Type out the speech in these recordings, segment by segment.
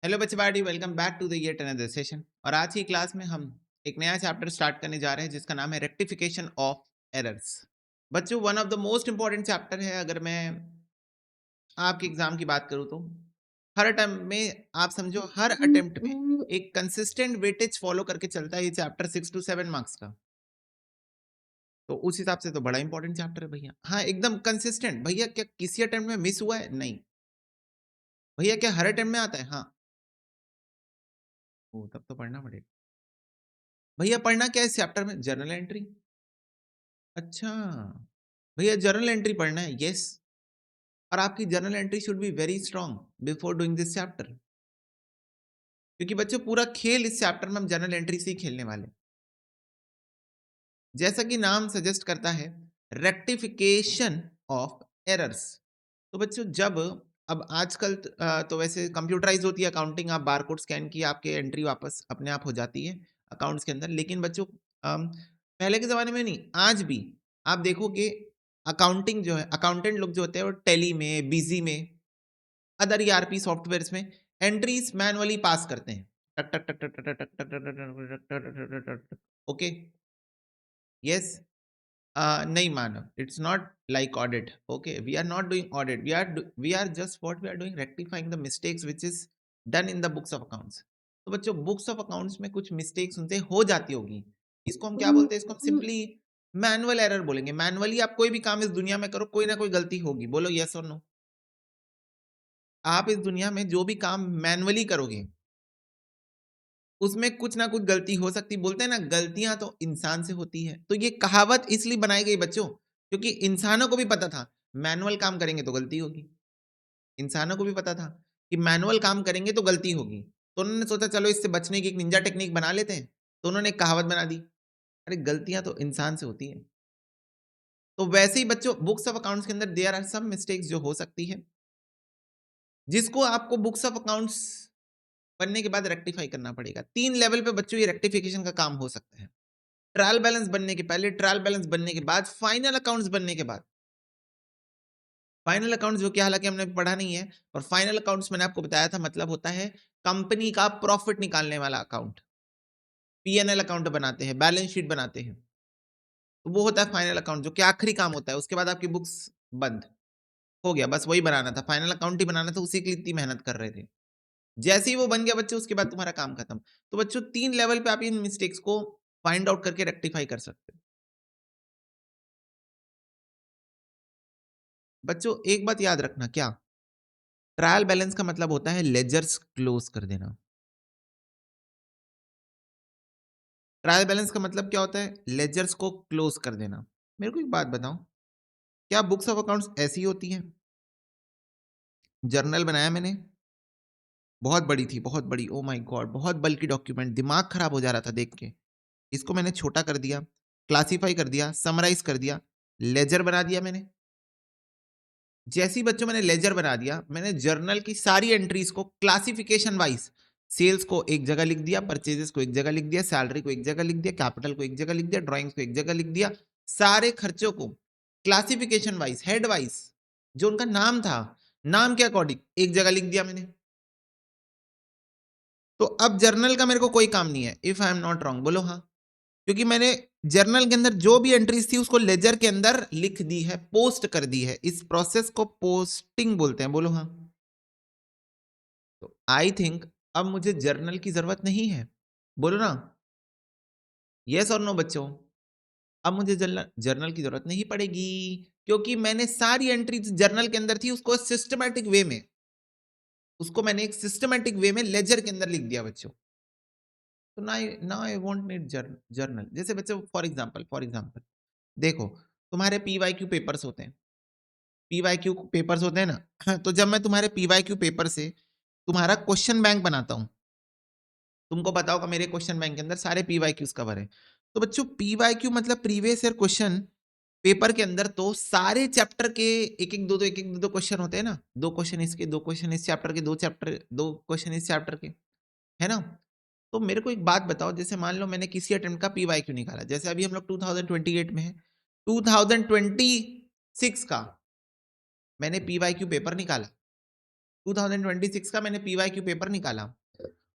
Hello बच्चे party welcome back to the yet another session. और आज की क्लास में हम एक नया चैप्टर स्टार्ट करने जा रहे हैं जिसका नाम है रेक्टिफिकेशन ऑफ एरर्स। बच्चों one of the most important chapter है। अगर मैं आपके एग्जाम की बात करूं तो हर टाइम में आप समझो हर अटेम्प्ट में एक कंसिस्टेंट वेटेज फॉलो करके चलता है ये चैप्टर 6 to 7 मार्क्स का। तो उस हिसाब से तो बड़ा इंपॉर्टेंट चैप्टर है भैया। हाँ एकदम कंसिस्टेंट भैया। क्या किसी अटेम्प्ट में मिस हुआ है? नहीं भैया। क्या हर अटेम्प्ट में आता है? हाँ। ओ तब तो पढ़ना पड़ेगा भैया। पढ़ना क्या है इस चैप्टर में? Journal entry. अच्छा भैया जर्नल एंट्री पढ़ना है। यस। और आपकी journal entry should be very strong before doing this chapter. क्योंकि बच्चों पूरा खेल इस चैप्टर में हम जर्नल एंट्री से ही खेलने वाले हैं। जैसा कि नाम सजेस्ट करता है रेक्टिफिकेशन ऑफ एरर्स। तो बच्चों जब अब आजकल तो वैसे कंप्यूटराइज होती है अकाउंटिंग। आप बारकोड स्कैन किए आपके एंट्री वापस अपने आप हो जाती है अकाउंट्स के अंदर। लेकिन बच्चों पहले के ज़माने में नहीं, आज भी आप देखोगे अकाउंटिंग जो है, अकाउंटेंट लोग जो होते हैं वो टैली में, बिजी में, अदर ईआरपी सॉफ्टवेयर्स में एंट्रीज मैनुअली पास करते हैं। टक टक टक टक टक टक टक टक टक टक टक टक। ओके। यस। नहीं Manav, it's not like audit. Okay, we are not doing audit. We are just what we are doing rectifying the mistakes which is done in the books of accounts. तो बच्चों बुक्स ऑफ अकाउंट्स में कुछ mistakes उनसे हो जाती होगी। इसको हम क्या बोलते हैं? इसको हम सिंपली मैनुअल एरर बोलेंगे। मैनुअली आप कोई भी काम इस दुनिया में करो, कोई ना कोई गलती होगी। बोलो यस और नो। आप इस दुनिया में जो भी काम मैनुअली करोगे उसमें कुछ ना कुछ गलती हो सकती। बोलते हैं ना गलतियां तो इंसान से होती है। तो ये कहावत इसलिए बनाई गई बच्चों क्योंकि इंसानों को भी पता था मैनुअल काम करेंगे तो गलती होगी। इंसानों को भी पता था कि मैनुअल काम करेंगे तो गलती होगी। तो उन्होंने सोचा चलो इससे बचने की एक निंजा टेक्निक बना लेते हैं। तो उन्होंने एक कहावत बना दी, अरे गलतियां तो इंसान से होती है। तो वैसे ही बच्चों बुक्स ऑफ अकाउंट्स के अंदर देयर आर सम मिस्टेक्स जो हो सकती है जिसको आपको बुक्स ऑफ अकाउंट्स बनने के बाद रेक्टिफाई करना पड़ेगा। 3 लेवल पे बच्चों ये रेक्टिफिकेशन का काम हो सकता है। ट्रायल बैलेंस बनने के पहले, ट्रायल बैलेंस बनने के बाद, फाइनल अकाउंट्स बनने के बाद। फाइनल अकाउंट्स जो कि हालांकि हमने पढ़ा नहीं है, और फाइनल अकाउंट्स मैंने आपको बताया था मतलब होता है कंपनी का प्रॉफिट निकालने वाला अकाउंट। पीएनएल अकाउंट बनाते हैं, बैलेंस शीट बनाते हैं, तो वो होता है फाइनल अकाउंट जो कि आखिरी काम होता है। उसके बाद आपकी बुक्स बंद हो गया। बस वही बनाना था, फाइनल अकाउंट ही बनाना था, उसी के लिए इतनी मेहनत कर रहे थे। जैसे ही वो बन गया बच्चों उसके बाद तुम्हारा काम खत्म। तो बच्चों 3 लेवल पे आप इन मिस्टेक्स को फाइंड आउट करके रेक्टिफाई कर सकते हो। बच्चों एक बात याद रखना, क्या? ट्रायल बैलेंस का मतलब होता है लेजर्स क्लोज कर देना। ट्रायल बैलेंस का मतलब क्या होता है? लेजर्स को क्लोज कर देना। मेरे को एक बात बताओ, क्या बुक्स ऑफ अकाउंट्स ऐसी होती हैं? जर्नल बनाया मैंने, बहुत बड़ी थी, बहुत बड़ी, ओ माय गॉड, बहुत बल्कि डॉक्यूमेंट, दिमाग खराब हो जा रहा था देख के। इसको मैंने छोटा कर दिया, क्लासिफाई कर दिया, समराइज कर दिया, लेजर बना दिया मैंने। जैसे ही बच्चों मैंने लेजर बना दिया, मैंने जर्नल की सारी एंट्रीज को क्लासिफिकेशन वाइज, सेल्स को एक जगह लिख दिया, परचेजेस को एक जगह लिख दिया, सैलरी को एक जगह लिख दिया, कैपिटल को एक जगह लिख दिया, ड्राइंग्स को एक जगह लिख दिया, सारे खर्चों को क्लासिफिकेशन वाइज, हेड वाइज, जो उनका नाम था, नाम के अकॉर्डिंग एक जगह लिख दिया मैंने। तो अब जर्नल का मेरे को कोई काम नहीं है, if I am not wrong, बोलो हाँ। क्योंकि मैंने जर्नल के अंदर जो भी एंट्रीज थी उसको लेजर के अंदर लिख दी है, पोस्ट कर दी है। इस प्रोसेस को पोस्टिंग बोलते हैं, बोलो हाँ। तो आई थिंक अब मुझे जर्नल की जरूरत नहीं है, बोलो ना यस और नो बच्चों। अब मुझे जर्नल जर्नल की जरूरत नहीं पड़ेगी क्योंकि मैंने सारी एंट्रीज जर्नल के अंदर थी उसको सिस्टमैटिक वे में, उसको मैंने एक सिस्टमैटिक वे में लेजर के अंदर लिख दिया बच्चों। तो now I won't need journal. जैसे बच्चों फॉर एग्जांपल देखो, तुम्हारे पीवाईक्यू पेपर्स होते हैं, पीवाईक्यू पेपर्स होते हैं ना तो जब मैं तुम्हारे पीवाईक्यू पेपर से तुम्हारा क्वेश्चन बैंक बनाता हूं, तुमको पता होगा मेरे क्वेश्चन बैंक के अंदर सारे पीवाईक्यूज कवर है। तो बच्चों पीवाईक्यू मतलब प्रीवियस ईयर क्वेश्चन पेपर के अंदर तो सारे चैप्टर के एक एक दो क्वेश्चन होते हैं ना, 2 क्वेश्चन इसके, 2 क्वेश्चन इस चैप्टर के, 2 क्वेश्चन इस चैप्टर के, है ना। तो मेरे को एक बात बताओ, जैसे मान लो मैंने किसी अटेम्प्ट का पीवाईक्यू निकाला, जैसे अभी हम लोग 2028 में है, 2026 का मैंने पीवाईक्यू पेपर निकाला। 2026 का मैंने पीवाईक्यू पेपर निकाला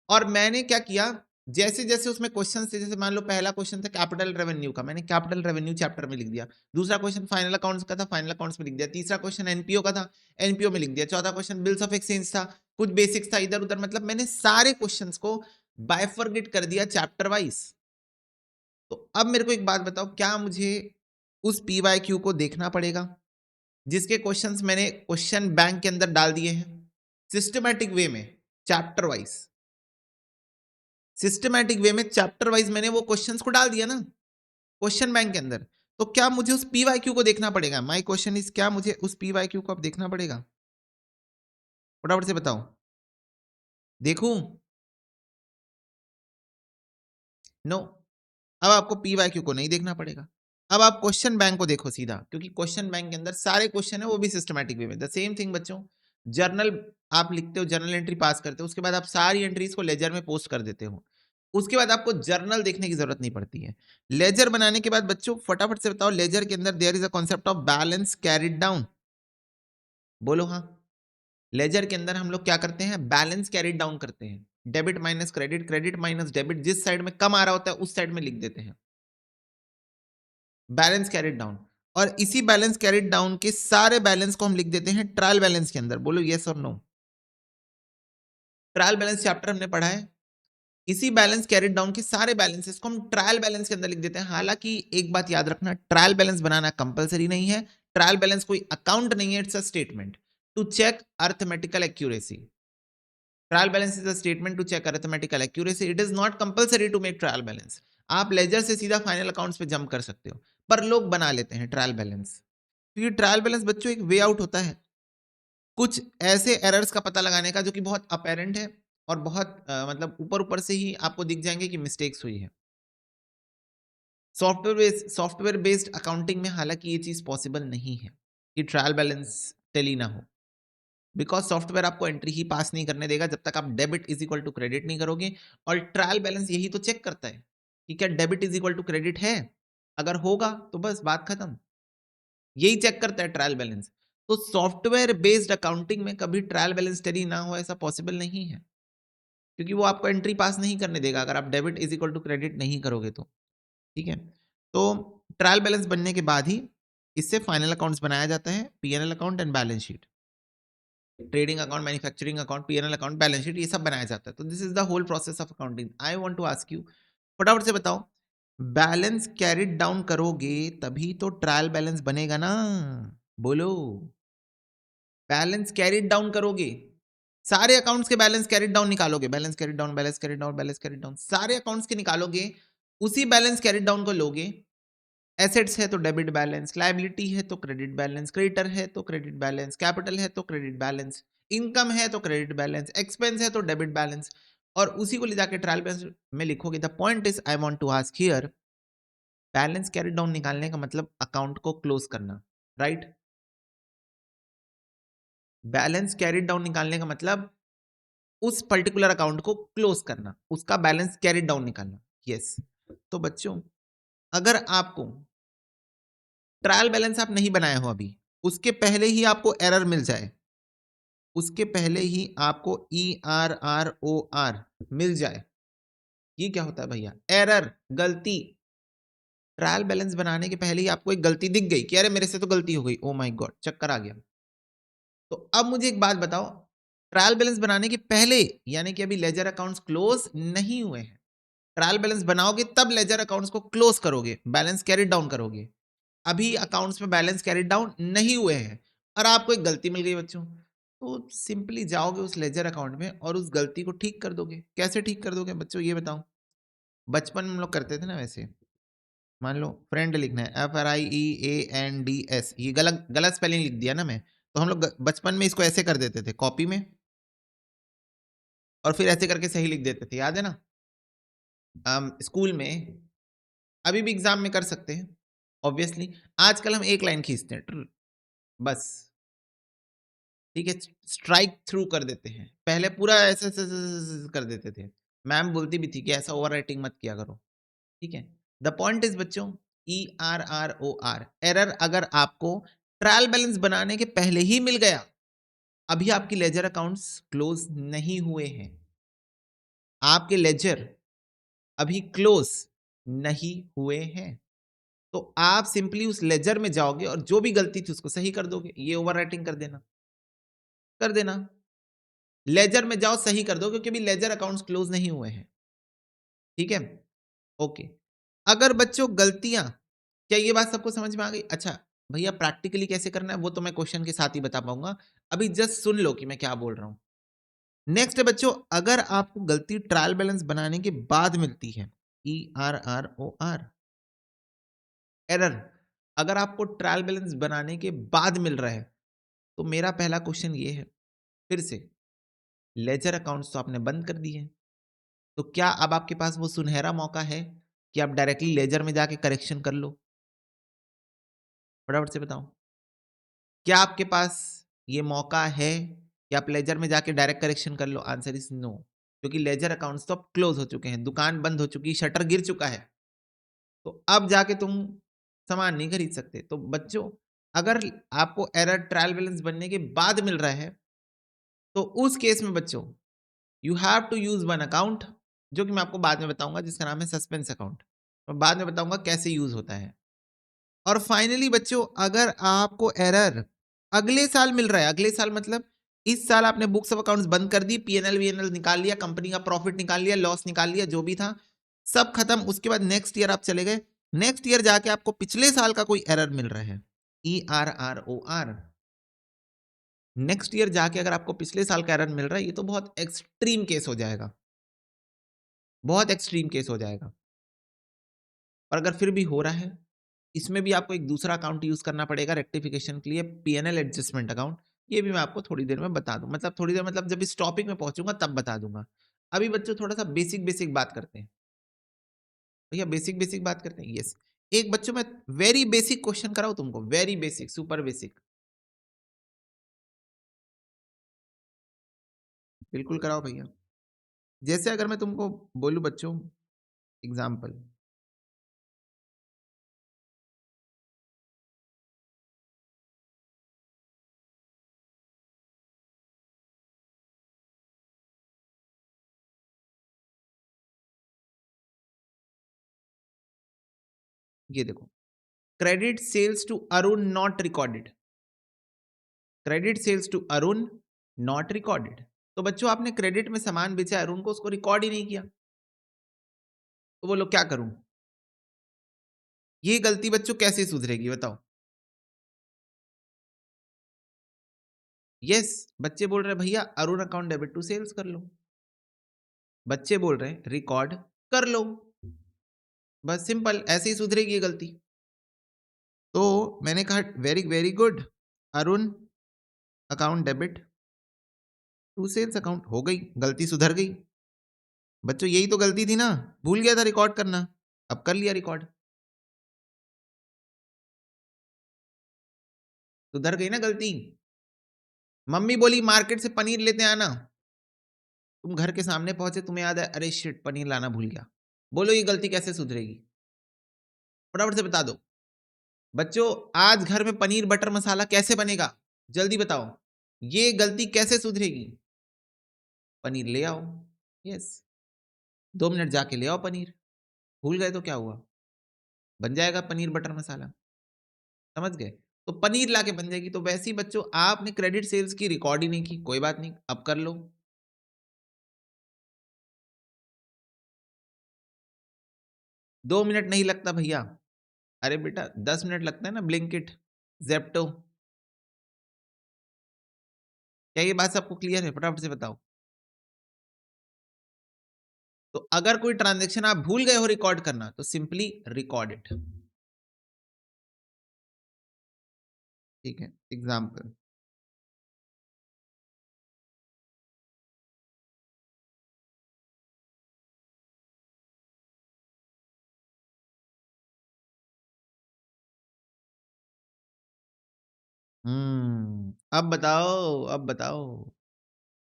और मैंने क्या किया, जैसे-जैसे उसमें क्वेश्चन थे, जैसे मान लो पहला क्वेश्चन था कैपिटल रेवेन्यू का, मैंने कैपिटल रेवेन्यू चैप्टर में लिख दिया। दूसरा क्वेश्चन फाइनल अकाउंट्स का था, फाइनल अकाउंट्स में लिख दिया। तीसरा क्वेश्चन एनपीओ का था, एनपीओ में लिख दिया। चौथा क्वेश्चन बिल्स ऑफ एक्सचेंज था, कुछ बेसिक्स था इधर-उधर, मतलब मैंने सारे क्वेश्चंस को बाइफरगेट कर दिया चैप्टर वाइज। तो अब मेरे को एक बात बताओ, क्या मुझे उस पीवाईक्यू को देखना पड़ेगा जिसके क्वेश्चंस मैंने क्वेश्चन बैंक के अंदर डाल दिए हैं सिस्टमैटिक वे में, चैप्टर वाइज? सिस्टमैटिक वे में चैप्टर वाइज मैंने वो क्वेश्चंस को डाल दिया ना क्वेश्चन बैंक के अंदर। तो क्या मुझे उस पीवाईक्यू को देखना पड़ेगा? माय क्वेश्चन इज, क्या मुझे उस पीवाईक्यू को अब देखना पड़ेगा? फटाफट से बताओ। देखूं? नो। अब आपको पीवाईक्यू को नहीं देखना पड़ेगा। अब आप क्वेश्चन बैंक को देखो सीधा, क्योंकि क्वेश्चन बैंक के अंदर सारे क्वेश्चन है वो भी सिस्टमैटिक वे में। द सेम थिंग बच्चों, जर्नल आप लिखते हो, जर्नल एंट्री पास करते हो, उसके बाद आप सारी एंट्रीज को लेजर में पोस्ट कर देते हो। उसके बाद आपको जर्नल देखने की जरूरत नहीं पड़ती है। लेजर बनाने के बाद बच्चों फटाफट से बताओ, लेजर के अंदर there is a concept of balance carried down. बोलो हाँ। लेजर के अंदर हम लोग क्या करते हैं? बैलेंस कैरिड डाउन करते हैं। Debit minus credit, credit minus debit, जिस साइड में कम आ रहा होता है उस साइड में लिख देते हैं बैलेंस कैरिड डाउन। और इसी बैलेंस कैरिड डाउन के सारे बैलेंस को हम लिख देते हैं ट्रायल बैलेंस के अंदर। बोलो यस और नो। ट्रायल बैलेंस चैप्टर हमने पढ़ा है। इसी बैलेंस कैरिड डाउन के सारे बैलेंसेस को हम ट्रायल बैलेंस के अंदर लिख देते हैं। हालांकि एक बात याद रखना, ट्रायल बैलेंस बनाना कंपलसरी नहीं है। ट्रायल बैलेंस कोई अकाउंट नहीं है, it's a statement to check arithmetical accuracy. Trial balance is a statement to check arithmetical accuracy. It is not compulsory to make trial balance. आप लेजर से सीधा final accounts पे jump कर सकते हो, पर लोग बना लेते हैं ट्रायल बैलेंस, क्योंकि ट्रायल बैलेंस बच्चों एक वे आउट होता है कुछ ऐसे एरर्स का पता लगाने का जो कि बहुत अपेरेंट है और बहुत मतलब ऊपर ऊपर से ही आपको दिख जाएंगे कि मिस्टेक्स हुई है। सॉफ्टवेयर बेस्ड अकाउंटिंग में हालांकि ये चीज पॉसिबल नहीं है कि ट्रायल बैलेंस टेली ना हो, बिकॉज सॉफ्टवेयर आपको एंट्री ही पास नहीं करने देगा जब तक आप debit is equal to credit नहीं करोगे। और ट्रायल बैलेंस यही तो चेक करता है कि क्या debit is equal to credit है। अगर होगा तो बस बात खत्म। यही चेक करता है ट्रायल बैलेंस। तो सॉफ्टवेयर बेस्ड अकाउंटिंग में कभी ट्रायल बैलेंस टैली ना हो ऐसा पॉसिबल नहीं है, क्योंकि वो आपको एंट्री पास नहीं करने देगा अगर आप debit is equal to credit नहीं करोगे तो। ठीक है। तो ट्रायल बैलेंस बनने के बाद ही इससे फाइनल अकाउंट्स बनाया जाता है, PNL account and balance sheet. Trading account, manufacturing account, PNL account, balance sheet, ये सब बनाया जाता है। तो this is the whole process of accounting. I want to ask you, फटाफट से बताओ, बैलेंस कैरिड डाउन करोगे तभी तो ट्रायल बैलेंस बनेगा ना। बोलो। बैलेंस कैरिड डाउन करोगे, सारे अकाउंट्स के बैलेंस कैरिड डाउन निकालोगे, balance carried down, balance carried down, balance carried down, सारे अकाउंट्स के निकालोगे। उसी बैलेंस कैरिड डाउन को लोगे। एसेट्स है तो डेबिट बैलेंस, लायबिलिटी है तो क्रेडिट बैलेंस, क्रेडिटर है तो क्रेडिट बैलेंस, कैपिटल है तो क्रेडिट बैलेंस, इनकम है तो क्रेडिट बैलेंस, एक्सपेंस है तो डेबिट बैलेंस, और उसी को ले जाके ट्रायल बैलेंस में लिखोगे। The point is I want to ask here, balance carry down निकालने का मतलब अकाउंट को क्लोज करना, राइट? बैलेंस कैरी डाउन निकालने का मतलब उस पर्टिकुलर अकाउंट को क्लोज करना, उसका बैलेंस कैरी डाउन निकालना। यस। तो बच्चों, अगर आपको ट्रायल बैलेंस आप नहीं बनाए हो अभी, उसके पहले ही आपको एरर मिल जाए, उसके पहले ही आपको ERROR मिल जाए, ये क्या होता है भैया? एरर, गलती। ट्रायल बैलेंस बनाने के पहले ही आपको एक गलती दिख गई कि अरे मेरे से तो गलती हो गई, ओ माय गॉड, चक्कर आ गया। तो अब मुझे एक बात बताओ, ट्रायल बैलेंस बनाने के पहले, यानी कि अभी लेजर अकाउंट्स क्लोज नहीं हुए हैं, ट्रायल बैलेंस बनाओगे तब लेजर अकाउंट्स को क्लोज करोगे, बैलेंस कैरी डाउन करोगे। अभी अकाउंट्स में बैलेंस कैरी डाउन नहीं हुए हैं और आपको एक गलती मिल गई बच्चों, तो सिंपली जाओगे उस लेजर अकाउंट में और उस गलती को ठीक कर दोगे। कैसे ठीक कर दोगे बच्चों, ये बताओ। बचपन में हम लोग करते थे ना वैसे, मान लो फ्रेंड लिखना है, FRIEANDS, ये गलत गलत स्पेलिंग लिख दिया ना मैं, तो हम लोग बचपन में इसको ऐसे कर देते थे कॉपी में, और फिर ऐसे करके सही लिख देते थे, याद है ना? स्कूल में, अभी भी एग्जाम में कर सकते हैं ऑब्वियसली। आजकल हम एक लाइन खींचते हैं, बस। ठीक है, स्ट्राइक थ्रू कर देते हैं, पहले पूरा ऐसे ऐसे ऐसे ऐसे ऐसे कर देते थे। मैम बोलती भी थी कि ऐसा ओवर राइटिंग मत किया करो। ठीक है। द पॉइंट इज बच्चों, ERROR, एरर अगर आपको ट्रायल बैलेंस बनाने के पहले ही मिल गया अभी आपकी लेजर अकाउंट्स क्लोज नहीं हुए हैं, आपके लेजर अभी क्लोज नहीं हुए हैं। तो आप सिंपली उस लेजर में जाओगे और जो भी गलती थी उसको सही कर दोगे, ये ओवरराइटिंग कर देना। लेजर में जाओ, सही कर दो, क्योंकि अभी लेजर अकाउंट्स क्लोज नहीं हुए हैं। ठीक है, ओके। अगर बच्चों गलतियां, क्या ये बात सबको समझ में आ गई? अच्छा भैया प्रैक्टिकली कैसे करना है वो तो मैं क्वेश्चन के साथ ही बता पाऊंगा, अभी जस्ट सुन लो कि मैं क्या बोल रहा हूं। नेक्स्ट है बच्चों, अगर आपको गलती ट्रायल बैलेंस बनाने के बाद मिलती है, ERROR, एरर, अगर आपको ट्रायल बैलेंस बनाने के बाद मिल रहा है, तो मेरा पहला क्वेश्चन ये है, फिर से लेजर अकाउंट्स तो आपने बंद कर दिए, तो क्या अब आपके पास वो सुनहरा मौका है कि आप डायरेक्टली लेजर में जाके करेक्शन कर लो? फटाफट से बताओ, क्या आपके पास ये मौका है कि आप लेजर में जाके डायरेक्ट करेक्शन कर लो? आंसर इज नो, क्योंकि लेजर अकाउंट्स तो अब क्लोज हो चुके हैं, दुकान बंद हो चुकी, शटर गिर चुका है, तो अब जाके तुम सामान नहीं खरीद सकते। तो बच्चों, अगर आपको एरर ट्रायल बैलेंस बनने के बाद मिल रहा है, तो उस केस में बच्चों you have to use one account, जो कि मैं आपको बाद में बताऊंगा, जिसका नाम है सस्पेंस अकाउंट। मैं बाद में बताऊंगा कैसे यूज होता है। और फाइनली बच्चों, अगर आपको एरर अगले साल मिल रहा है, अगले साल मतलब इस साल आपने बुक्स ऑफ अकाउंट्स बंद कर दी, पीएनएल वीएनएल निकाल लिया, कंपनी का प्रॉफिट निकाल लिया, लॉस निकाल लिया, जो भी था सब खत्म, उसके बाद नेक्स्ट ईयर आप चले गए, नेक्स्ट ईयर जाके आपको पिछले साल का कोई एरर मिल रहा है, ERROR, नेक्स्ट ईयर जाके अगर आपको पिछले साल का एरर मिल रहा है, ये तो बहुत एक्सट्रीम केस हो जाएगा, बहुत एक्सट्रीम केस हो जाएगा। और अगर फिर भी हो रहा है, इसमें भी आपको एक दूसरा अकाउंट यूज करना पड़ेगा रेक्टिफिकेशन के लिए, पीएनएल एडजस्टमेंट अकाउंट। ये भी मैं आपको थोड़ी देर में बता दूं, मतलब थोड़ी देर मतलब जब इस टॉपिक में पहुंचूंगा तब बता दूंगा। अभी बच्चों थोड़ा सा बेसिक बेसिक बात करते हैं, भैया बेसिक बेसिक बात करते हैं। यस, एक बच्चों में वेरी बेसिक क्वेश्चन कराओ तुमको, वेरी बेसिक, सुपर बेसिक, बिल्कुल कराओ भैया। जैसे अगर मैं तुमको बोलूं बच्चों, एग्जाम्पल, ये देखो, credit sales to Arun not recorded, credit sales to Arun not recorded. तो बच्चों आपने क्रेडिट में सामान बेचा अरुण को, उसको रिकॉर्ड ही नहीं किया, तो बोलो क्या करूं? ये गलती बच्चों कैसे सुधरेगी बताओ? यस, बच्चे बोल रहे हैं भैया Arun account debit to sales कर लो, बच्चे बोल रहे हैं रिकॉर्ड कर लो, बस सिंपल, ऐसे ही सुधरेगी ये गलती। तो मैंने कहा very very good, Arun account debit to sales account, हो गई गलती, सुधर गई। बच्चों यही तो गलती थी ना, भूल गया था रिकॉर्ड करना, अब कर लिया रिकॉर्ड, सुधर गई ना गलती। मम्मी बोली मार्केट से पनीर लेते आना, तुम घर के सामने पहुंचे, तुम्हें याद है अरे शिट पनीर लाना भूल गया, बोलो ये गलती कैसे सुधरेगी? फटाफट से बता दो। बच्चों आज घर में पनीर बटर मसाला कैसे बनेगा, जल्दी बताओ, ये गलती कैसे सुधरेगी? पनीर ले आओ, यस, 2 मिनट जाके ले आओ पनीर, भूल गए तो क्या हुआ, बन जाएगा पनीर बटर मसाला, समझ गए? तो पनीर लाके बन जाएगी। तो वैसे ही बच्चों आपने क्रेडिट सेल्स की रिकॉर्ड ही नहीं की, कोई बात नहीं, अब कर लो। 2 मिनट नहीं लगता भैया, अरे बेटा 10 मिनट लगता है ना, ब्लिंकिट, जेप्टो। क्या ये बात सबको क्लियर है? फटाफट से बताओ। तो अगर कोई ट्रांजेक्शन आप भूल गए हो रिकॉर्ड करना, तो सिंपली रिकॉर्ड इट, ठीक है? एग्जाम्पल, अब बताओ, अब बताओ,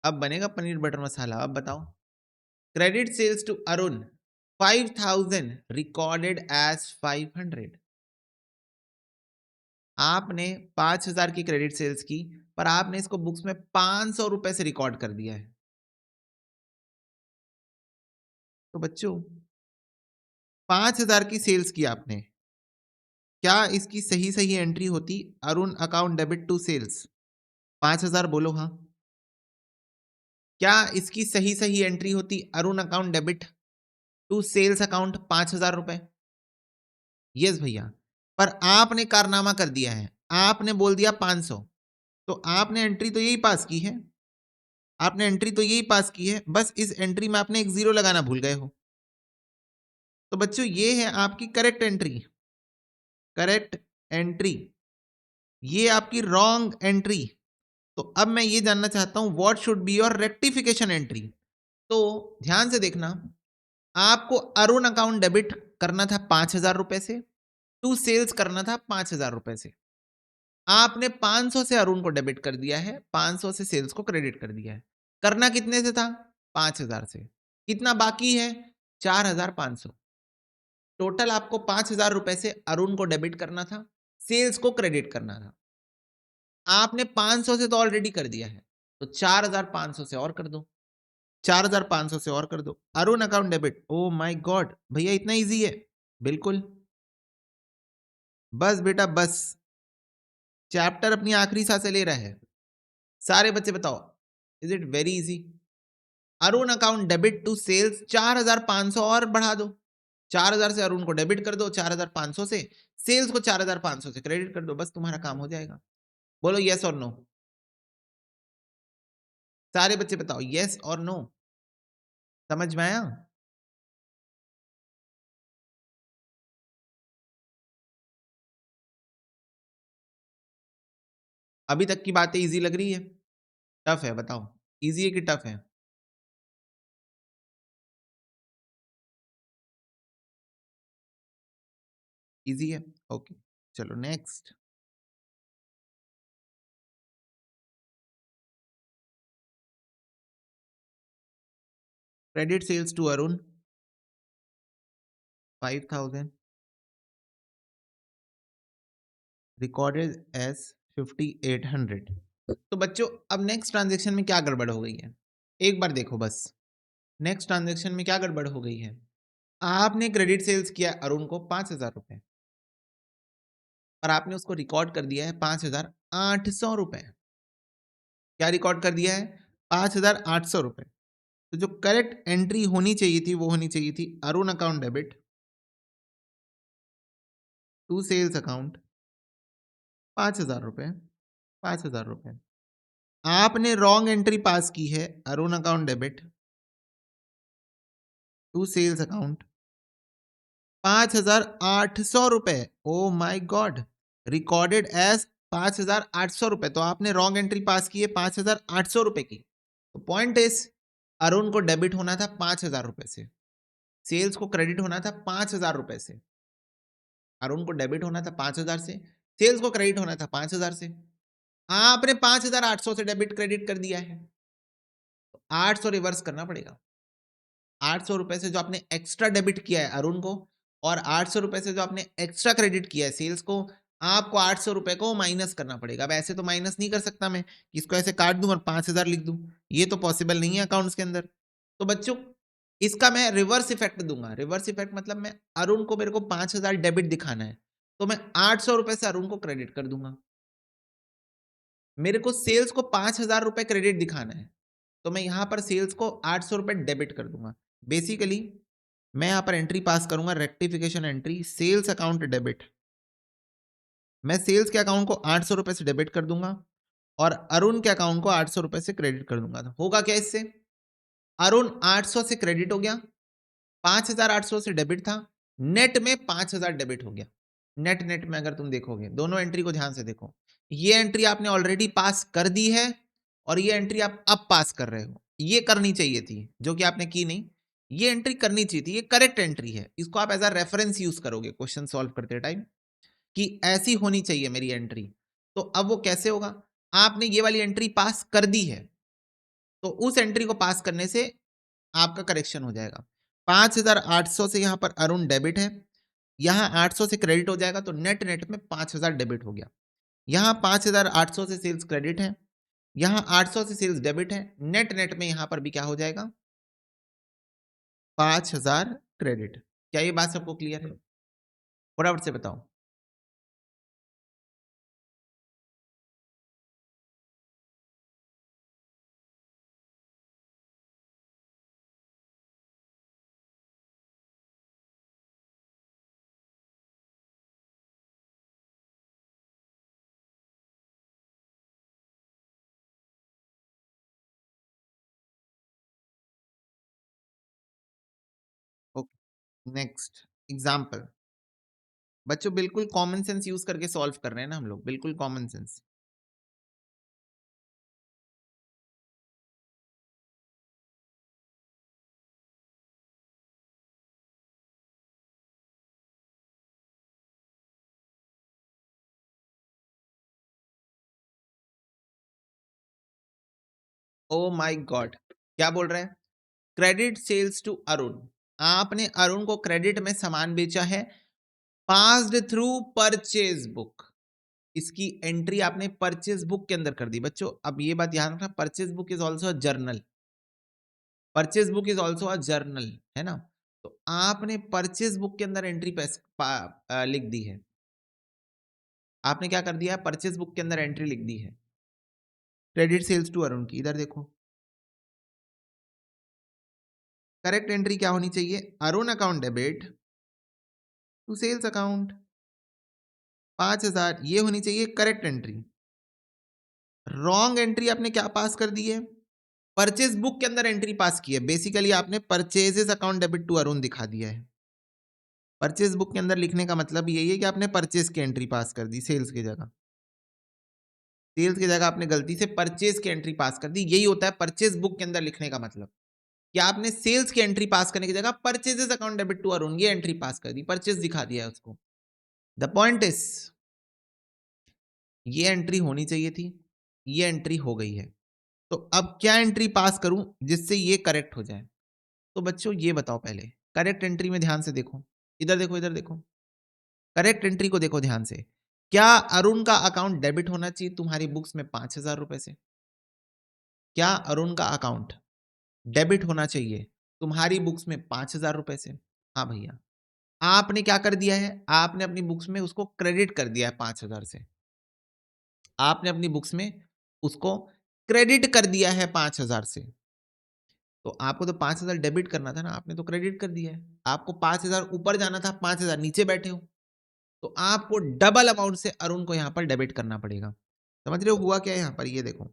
अब बनेगा पनीर बटर मसाला, अब बताओ। Credit sales to Arun 5,000 recorded as 500, आपने 5,000 की क्रेडिट सेल्स की, पर आपने इसको बुक्स में 500 रुपए से रिकॉर्ड कर दिया है। तो बच्चों 5,000 की सेल्स की आपने, क्या इसकी सही-सही एंट्री होती Arun account debit to sales? 5,000 बोलो हाँ। क्या इसकी सही-सही एंट्री होती Arun account debit to sales account 5,000 रुपए? यस भैया। पर आपने कारनामा कर दिया है। आपने बोल दिया 500, तो आपने एंट्री तो यही पास की है। आपने एंट्री तो यही पास की है, बस इस एंट्री में आपने एक ज़ीरो लगाना भूल गए हो। तो बच्चों ये है आपकी करेक्ट एंट्री। Correct entry. ये आपकी रॉन्ग एंट्री। तो अब मैं ये जानना चाहता हूं what should be your rectification entry. तो ध्यान से देखना, आपको अरुण अकाउंट डेबिट करना था 5,000 रुपए से, टू सेल्स करना था 5,000 रुपए से। आपने 500 से अरुण को डेबिट कर दिया है, 500 से सेल्स को क्रेडिट कर दिया है। करना कितने से था? 5,000 से। कितना बाकी है? 4,500। टोटल आपको 5,000 रुपए से अरुण को डेबिट करना था, सेल्स को क्रेडिट करना था। आपने 500 से तो ऑलरेडी कर दिया है, तो 4,500 से और कर दो। 4,500 से और कर दो। Arun account debit. O my God भैया, इतना इजी है? बिल्कुल। बस बेटा बस, चैप्टर अपनी आखिरी सांसें ले रहा है। सारे बच्चे बताओ, is it very easy? Arun account debit to sales 4,500 और बढ़ा दो। 4,000 से अरुण को डेबिट कर दो, 4,500 से सेल्स को 4,500 से क्रेडिट कर दो, बस तुम्हारा काम हो जाएगा। बोलो यस और नो। सारे बच्चे बताओ यस और नो। समझ में आया? अभी तक की बातें इजी लग रही है? टफ है? बताओ इजी है कि टफ है? इजी है। ओके, चलो next. Credit sales to Arun 5,000 recorded as 5,800। तो बच्चों अब नेक्स्ट ट्रांजेक्शन में क्या गड़बड़ हो गई है, एक बार देखो बस। नेक्स्ट ट्रांजेक्शन में क्या गड़बड़ हो गई है? आपने क्रेडिट सेल्स किया अरुण को 5,000 रुपए, और आपने उसको रिकॉर्ड कर दिया है 5,800 रुपए। क्या रिकॉर्ड कर दिया है? 5,800 रुपए। तो जो करेक्ट एंट्री होनी चाहिए थी वो होनी चाहिए थी Arun account debit to sales account 5,000 रुपए। 5,000 रुपए। आपने रॉन्ग एंट्री पास की है Arun account debit to sales account 5,800 रुपए। Oh my god, recorded as 5,800 रुपए। तो आपने रॉन्ग एंट्री पास की है 5,800 रुपए की। तो पॉइंट इज अरुण को डेबिट होना था 5,000 रुपए से, सेल्स को क्रेडिट होना था 5,000 रुपए से। अरुण को डेबिट होना था 5,000 से, सेल्स को क्रेडिट होना था 5,000 से। आपने 5,800 से डेबिट क्रेडिट कर दिया है, तो 800 रिवर्स करना पड़ेगा। 800 रुपए से जो आपने एक्स्ट्रा डेबिट किया है अरुण को, और 800 रुपए से जो आपने एक्स्ट्रा क्रेडिट किया है सेल्स को, आपको 800 रुपए को माइनस करना पड़ेगा। अब ऐसे तो माइनस नहीं कर सकता मैं, इसको ऐसे काट दूं और 5,000 लिख दूं, ये तो पॉसिबल नहीं है अकाउंट्स के अंदर। तो बच्चों इसका मैं रिवर्स इफेक्ट दूंगा। रिवर्स इफेक्ट मतलब मैं अरुण को, मेरे को 5,000 डेबिट दिखाना है, तो मैं 800 रुपए से अरुण को क्रेडिट कर दूंगा। मेरे को सेल्स को 5,000 रुपए क्रेडिट दिखाना है, तो मैं यहां पर सेल्स को 800 रुपए डेबिट कर दूंगा। बेसिकली मैं यहां पर एंट्री पास करूंगा, rectification entry, sales account debit. मैं सेल्स के अकाउंट को 800 रुपए से डेबिट कर दूंगा और अरुण के अकाउंट को 800 रुपए से क्रेडिट कर दूंगा। तो होगा क्या इससे? अरुण 800 से क्रेडिट हो गया, 5,800 से डेबिट था, नेट में 5,000 डेबिट हो गया। नेट नेट में अगर तुम देखोगे, दोनों एंट्री को ध्यान से देखो, ये एंट्री आपने ऑलरेडी पास कर दी है और ये एंट्री आप अब पास कर रहे हो। ये करनी चाहिए थी जो कि आपने की नहीं। ये एंट्री करनी चाहिए थी, ये करेक्ट एंट्री है। इसको आप एज अ रेफरेंस यूज करोगे क्वेश्चन सॉल्व करते टाइम कि ऐसी होनी चाहिए मेरी एंट्री। तो अब वो कैसे होगा? आपने ये वाली एंट्री पास कर दी है, तो उस एंट्री को पास करने से आपका करेक्शन हो जाएगा। 5,800 से यहां पर अरुण डेबिट है, यहां 800 से क्रेडिट हो जाएगा, तो नेट नेट में 5,000 डेबिट हो गया। यहां 5,800 से सेल्स क्रेडिट है, यहाँ 800 से सेल्स डेबिट है, नेट नेट में यहाँ पर भी क्या हो जाएगा 5000 क्रेडिट। क्या ये बात सबको क्लियर है? फटाफट से बताओ। Okay, next example. बच्चों बिल्कुल कॉमन सेंस यूज करके सॉल्व कर रहे हैं ना हम लोग, बिल्कुल common sense. Oh my god, क्या बोल रहे हैं? Credit sales to Arun. आपने अरुण को क्रेडिट में सामान बेचा है, पास्ड थ्रू परचेज बुक। इसकी एंट्री आपने परचेज बुक के अंदर कर दी। बच्चों अब ये बात ध्यान रखना, purchase book is also a journal. Purchase book is also a journal, है ना? तो आपने परचेज बुक के अंदर एंट्री लिख दी है। आपने क्या कर दिया है? परचेज बुक के अंदर एंट्री लिख दी है क्रेडिट सेल्स टू अरुण की। इधर देखो, करेक्ट एंट्री क्या होनी चाहिए? Arun account debit to sales account 5000, ये होनी चाहिए करेक्ट एंट्री। रॉन्ग एंट्री आपने क्या पास कर दी है? परचेज बुक के अंदर एंट्री पास की है। बेसिकली आपने purchases account debit to Arun दिखा दिया है। परचेज बुक के अंदर लिखने का मतलब यही है कि आपने परचेज की एंट्री पास कर दी सेल्स की जगह। सेल्स की जगह आपने गलती से परचेज की एंट्री पास कर दी। यही होता है परचेज बुक के अंदर लिखने का मतलब, कि आपने सेल्स की एंट्री पास करने की जगह purchases account debit to Arun ये एंट्री पास कर दी, परचेज दिखा दिया है उसको। द पॉइंट इज, ये एंट्री होनी चाहिए थी, ये एंट्री हो गई है। तो अब क्या एंट्री पास करूं जिससे ये करेक्ट हो जाए? तो बच्चों ये बताओ, पहले करेक्ट एंट्री में ध्यान से देखो, इधर देखो, इधर देखो, करेक्ट एंट्री को देखो ध्यान से। क्या अरुण का अकाउंट डेबिट होना चाहिए तुम्हारी बुक्स में 5000 रुपए से? क्या अरुण का अकाउंट डेबिट होना चाहिए तुम्हारी बुक्स में 5000 रुपए से? हाँ भैया। आपने क्या कर दिया है? आपने अपनी बुक्स में उसको क्रेडिट कर दिया है 5000 से। आपने अपनी बुक्स में उसको क्रेडिट कर दिया है 5000 से। तो आपको तो 5000 डेबिट करना था ना, आपने तो क्रेडिट कर दिया है। आपको 5000 ऊपर जाना था, 5000 नीचे बैठे हो, तो आपको डबल अमाउंट से अरुण को यहाँ पर डेबिट करना पड़ेगा। समझ रहे हो हुआ क्या है यहाँ पर? ये देखो,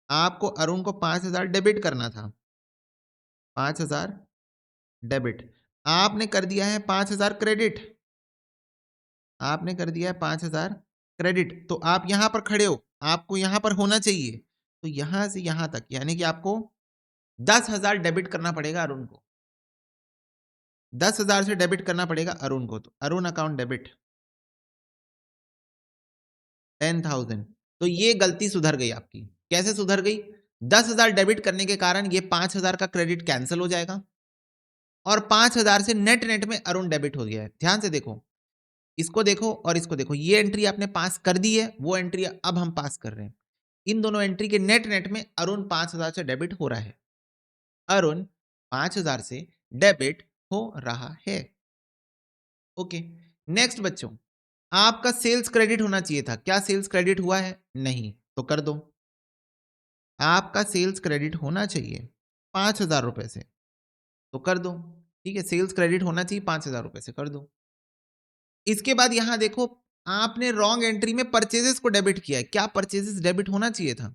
आपको अरुण को 5000 डेबिट करना था, 5000 डेबिट। आपने कर दिया है 5000 क्रेडिट। आपने कर दिया है 5000 क्रेडिट। तो आप यहाँ पर खड़े हो, आपको यहाँ पर होना चाहिए। तो यहाँ से यहाँ तक यानी कि आपको 10,000 डेबिट करना पड़ेगा अरुण को। 10,000 से डेबिट करना पड़ेगा अरुण को। तो अरुण अकाउंट डेबिट 10,000। तो ये गलती सुधर गई आपकी। कैसे सुधर गई? 10,000 डेबिट करने के कारण ये 5,000 का क्रेडिट कैंसिल हो जाएगा और 5,000 से नेट नेट में अरुण डेबिट हो गया है। ध्यान से देखो, इसको देखो और इसको देखो, ये एंट्री आपने पास कर दी है, वो एंट्री अब हम पास कर रहे हैं। इन दोनों एंट्री के नेट नेट में अरुण 5,000 से डेबिट हो रहा है। अरुण 5,000 से डेबिट हो रहा है। ओके, नेक्स्ट बच्चों, आपका सेल्स क्रेडिट होना चाहिए था। क्या सेल्स क्रेडिट हुआ है? नहीं, तो कर दो। आपका सेल्स क्रेडिट होना चाहिए 5,000 रुपए से, तो कर दो। ठीक है, सेल्स क्रेडिट होना चाहिए 5,000 रुपए से, कर दो। इसके बाद यहां देखो, आपने रॉन्ग एंट्री में परचेजेस को डेबिट किया है। क्या परचेजेस डेबिट होना चाहिए था?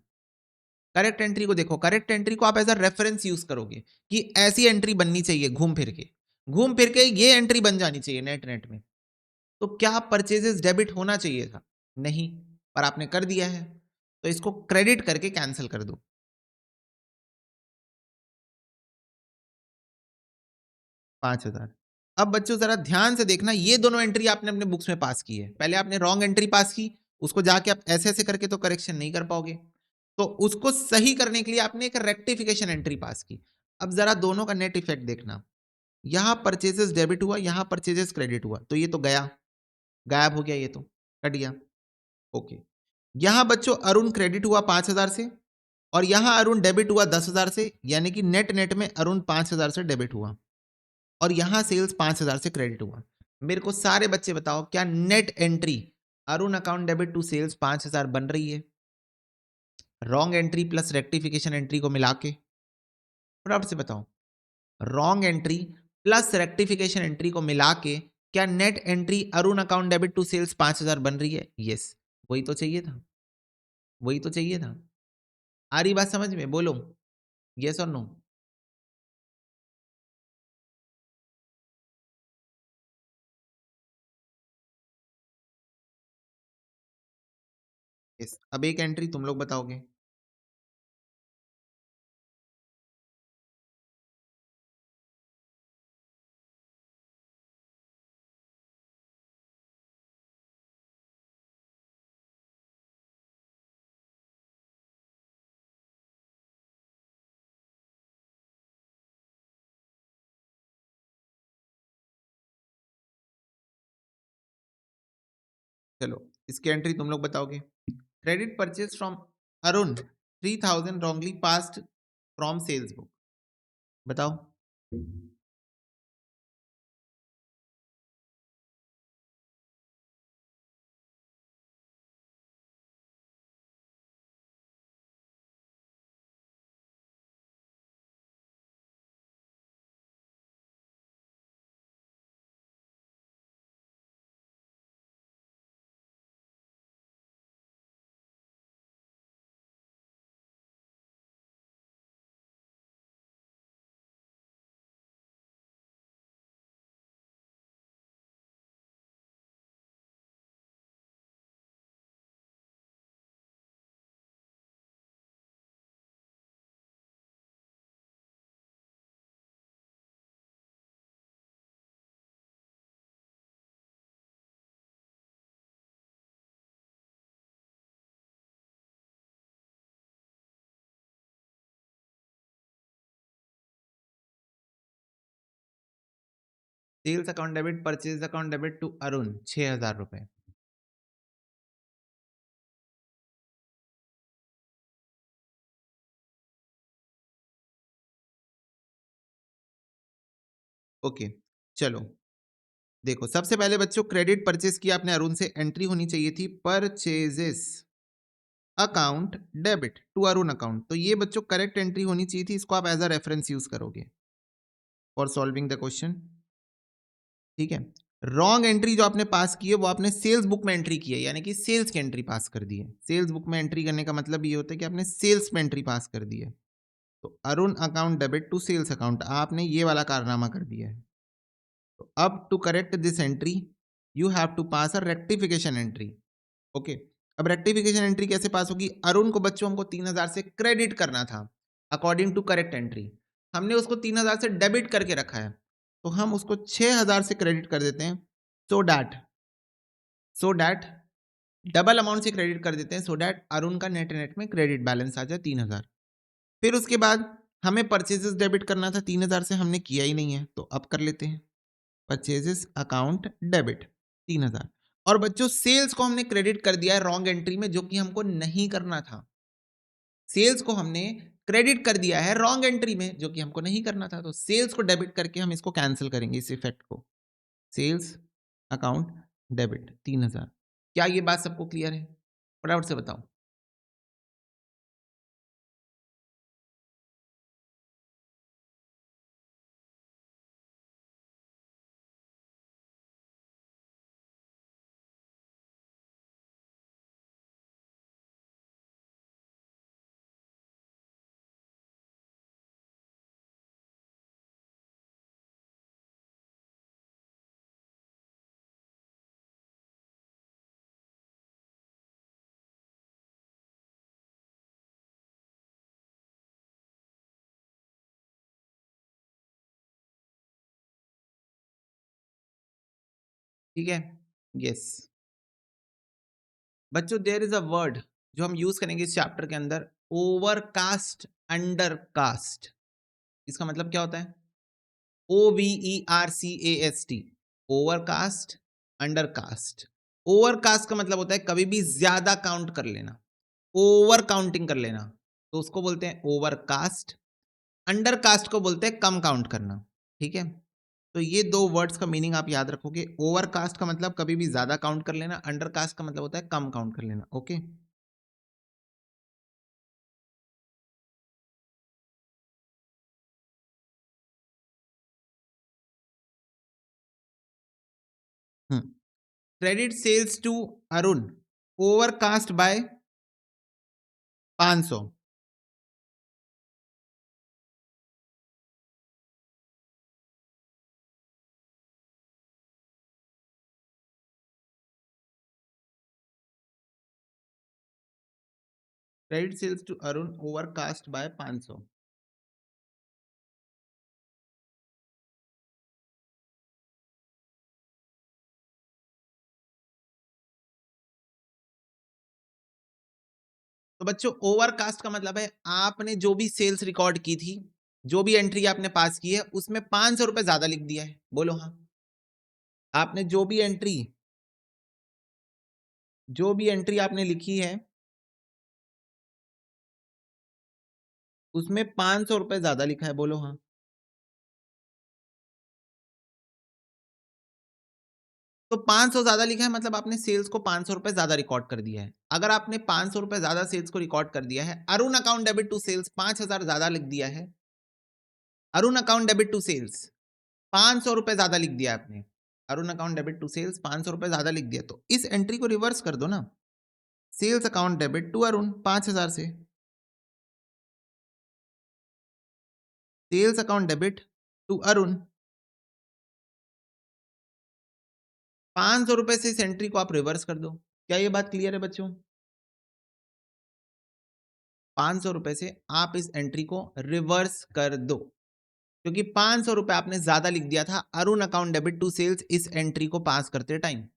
करेक्ट एंट्री को देखो, करेक्ट एंट्री को आप एज अ रेफरेंस यूज करोगे कि ऐसी एंट्री बननी चाहिए, घूम फिर के ये एंट्री बन जानी चाहिए नेट नेट में। तो क्या परचेजेस डेबिट होना चाहिए था? नहीं, पर आपने कर दिया है, तो इसको क्रेडिट करके कैंसिल कर दो। 5,000। अब बच्चों जरा ध्यान से देखना, ये दोनों एंट्री आपने अपने बुक्स में पास की है। पहले आपने रॉन्ग एंट्री पास की, उसको जाके आप ऐसे ऐसे करके तो करेक्शन नहीं कर पाओगे, तो उसको सही करने के लिए आपने एक रेक्टिफिकेशन एंट्री पास की। अब जरा दोनों का नेट इफेक्ट देखना, यहां परचेजेस डेबिट हुआ, यहां परचेजेस क्रेडिट हुआ, तो ये तो गया, गायब हो गया, ये तो कट गया। ओके, यहां बच्चों अरुण क्रेडिट हुआ 5,000 से, और यहां अरुण डेबिट हुआ 10,000 से, यानी कि नेट नेट में अरुण 5,000 से डेबिट हुआ, और यहां सेल्स 5,000 से क्रेडिट हुआ। मेरे को सारे बच्चे बताओ, क्या net entry Arun account debit to sales 5,000 बन रही है wrong entry plus rectification entry को मिला के? फटाफट से बताओ, wrong entry plus rectification entry को मिला के क्या net entry Arun account debit to sales 5,000 बन रही है? यस, वही तो चाहिए था, वही तो चाहिए था। आ रही बात समझ में? बोलो यस और नो। यस, अब एक एंट्री तुम लोग बताओगे। चलो, इसकी एंट्री तुम लोग बताओगे। Credit purchase from Arun 3,000 wrongly passed from sales book. बताओ। Sales account debit purchase account debit to Arun 6,000 रुपए। ओके, चलो देखो, सबसे पहले बच्चों क्रेडिट परचेज की आपने अरुण से, एंट्री होनी चाहिए थी purchases account debit to Arun account, तो ये बच्चों करेक्ट एंट्री होनी चाहिए थी, इसको आप एज अ रेफरेंस यूज करोगे फॉर सॉल्विंग द क्वेश्चन। ठीक है, रॉन्ग एंट्री जो आपने पास की है वो आपने सेल्स बुक में एंट्री की है, यानी कि सेल्स की एंट्री पास कर दी है। सेल्स बुक में एंट्री करने का मतलब ये होता है कि आपने सेल्स में एंट्री पास कर दी है। तो Arun account debit to sales account आपने ये वाला कारनामा कर दिया है। तो अब to correct this entry you have to pass a rectification entry. Okay, अब रेक्टिफिकेशन एंट्री कैसे पास होगी? अरुण को बच्चों हमको 3,000 से क्रेडिट करना था अकॉर्डिंग टू करेक्ट एंट्री, हमने उसको 3,000 से डेबिट करके रखा है, तो हम उसको 6,000 से क्रेडिट कर देते हैं, सो डैट डबल अमाउंट से क्रेडिट कर देते हैं, सो डैट अरुण का नेट नेट में क्रेडिट बैलेंस आ जाए 3,000। फिर उसके बाद हमें परचेजेस डेबिट करना था 3,000 से, हमने किया ही नहीं है, तो अब कर लेते हैं परचेजेस अकाउंट डेबिट 3,000। और बच्चों सेल्स को हमने क्रेडिट कर दिया है रॉन्ग एंट्री में, जो कि हमको नहीं करना था। सेल्स को हमने क्रेडिट कर दिया है रॉन्ग एंट्री में, जो कि हमको नहीं करना था, तो सेल्स को डेबिट करके हम इसको कैंसिल करेंगे, इस इफेक्ट को। Sales account debit 3,000। क्या ये बात सबको क्लियर है? फटाफट से बताओ। ठीक है, यस बच्चों, देयर इज अ वर्ड जो हम यूज करेंगे इस चैप्टर के अंदर, ओवरकास्ट अंडरकास्ट। इसका मतलब क्या होता है? OVERCAST, overcast undercast. ओवरकास्ट का मतलब होता है कभी भी ज्यादा काउंट कर लेना, ओवर काउंटिंग कर लेना। तो उसको बोलते हैं ओवरकास्ट। अंडरकास्ट को बोलते हैं कम काउंट करना। ठीक है, तो ये दो वर्ड्स का मीनिंग आप याद रखोगे। ओवरकास्ट का मतलब कभी भी ज्यादा काउंट कर लेना, अंडरकास्ट का मतलब होता है कम काउंट कर लेना। Okay, credit sales to Arun overcast by 500। Credit sales to Arun overcast by 500। तो बच्चों ओवरकास्ट का मतलब है आपने जो भी सेल्स रिकॉर्ड की थी, जो भी एंट्री आपने पास की है, उसमें 500 रुपए ज्यादा लिख दिया है। बोलो हाँ। आपने जो भी एंट्री आपने लिखी है उसमें 500 रुपए ज्यादा लिखा है। बोलो हाँ। तो 500 ज्यादा लिखा है मतलब आपने सेल्स को 500 रुपए ज्यादा रिकॉर्ड कर दिया है। अगर आपने 500 रुपए ज्यादा सेल्स को रिकॉर्ड कर दिया है, Arun account debit to sales 5000 ज्यादा लिख दिया है, Arun account debit to sales 500 रुपए ज्यादा लिख दिया आपने, Arun account debit to sales 500 रुपए ज्यादा लिख दिया, तो इस एंट्री को रिवर्स कर दो ना। Sales account debit to Arun 5000 से, sales account debit to Arun 500 रुपए से इस एंट्री को आप रिवर्स कर दो। क्या ये बात क्लियर है बच्चों? 500 रुपए से आप इस एंट्री को रिवर्स कर दो, क्योंकि 500 रुपए आपने ज्यादा लिख दिया था Arun account debit to sales इस एंट्री को पास करते टाइम।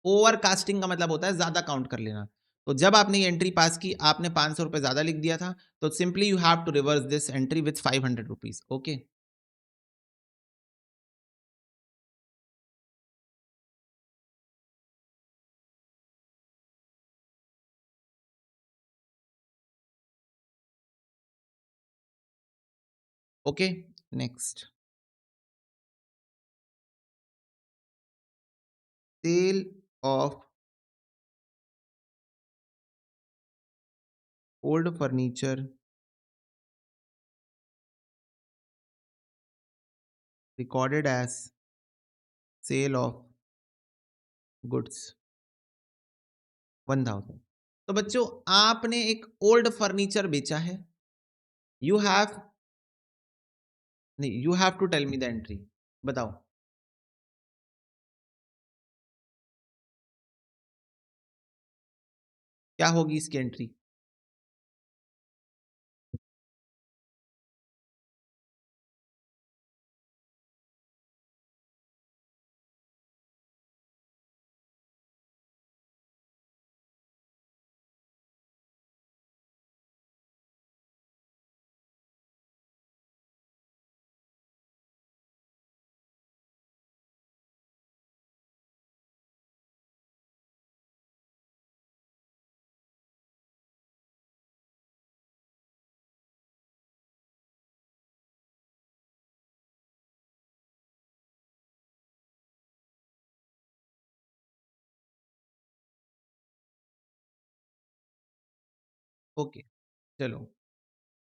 ओवरकास्टिंग का मतलब होता है ज्यादा काउंट कर लेना। तो जब आपने ये एंट्री पास की, आपने 500 रुपए ज्यादा लिख दिया था, तो simply you have to reverse this entry with 500 rupees. Okay, okay, next. Sale of old furniture recorded as sale of goods 1000। तो बच्चों आपने एक ओल्ड फर्नीचर बेचा है। यू हैव नहीं, you have to tell me the entry. बताओ क्या होगी इसकी एंट्री। ओके, चलो,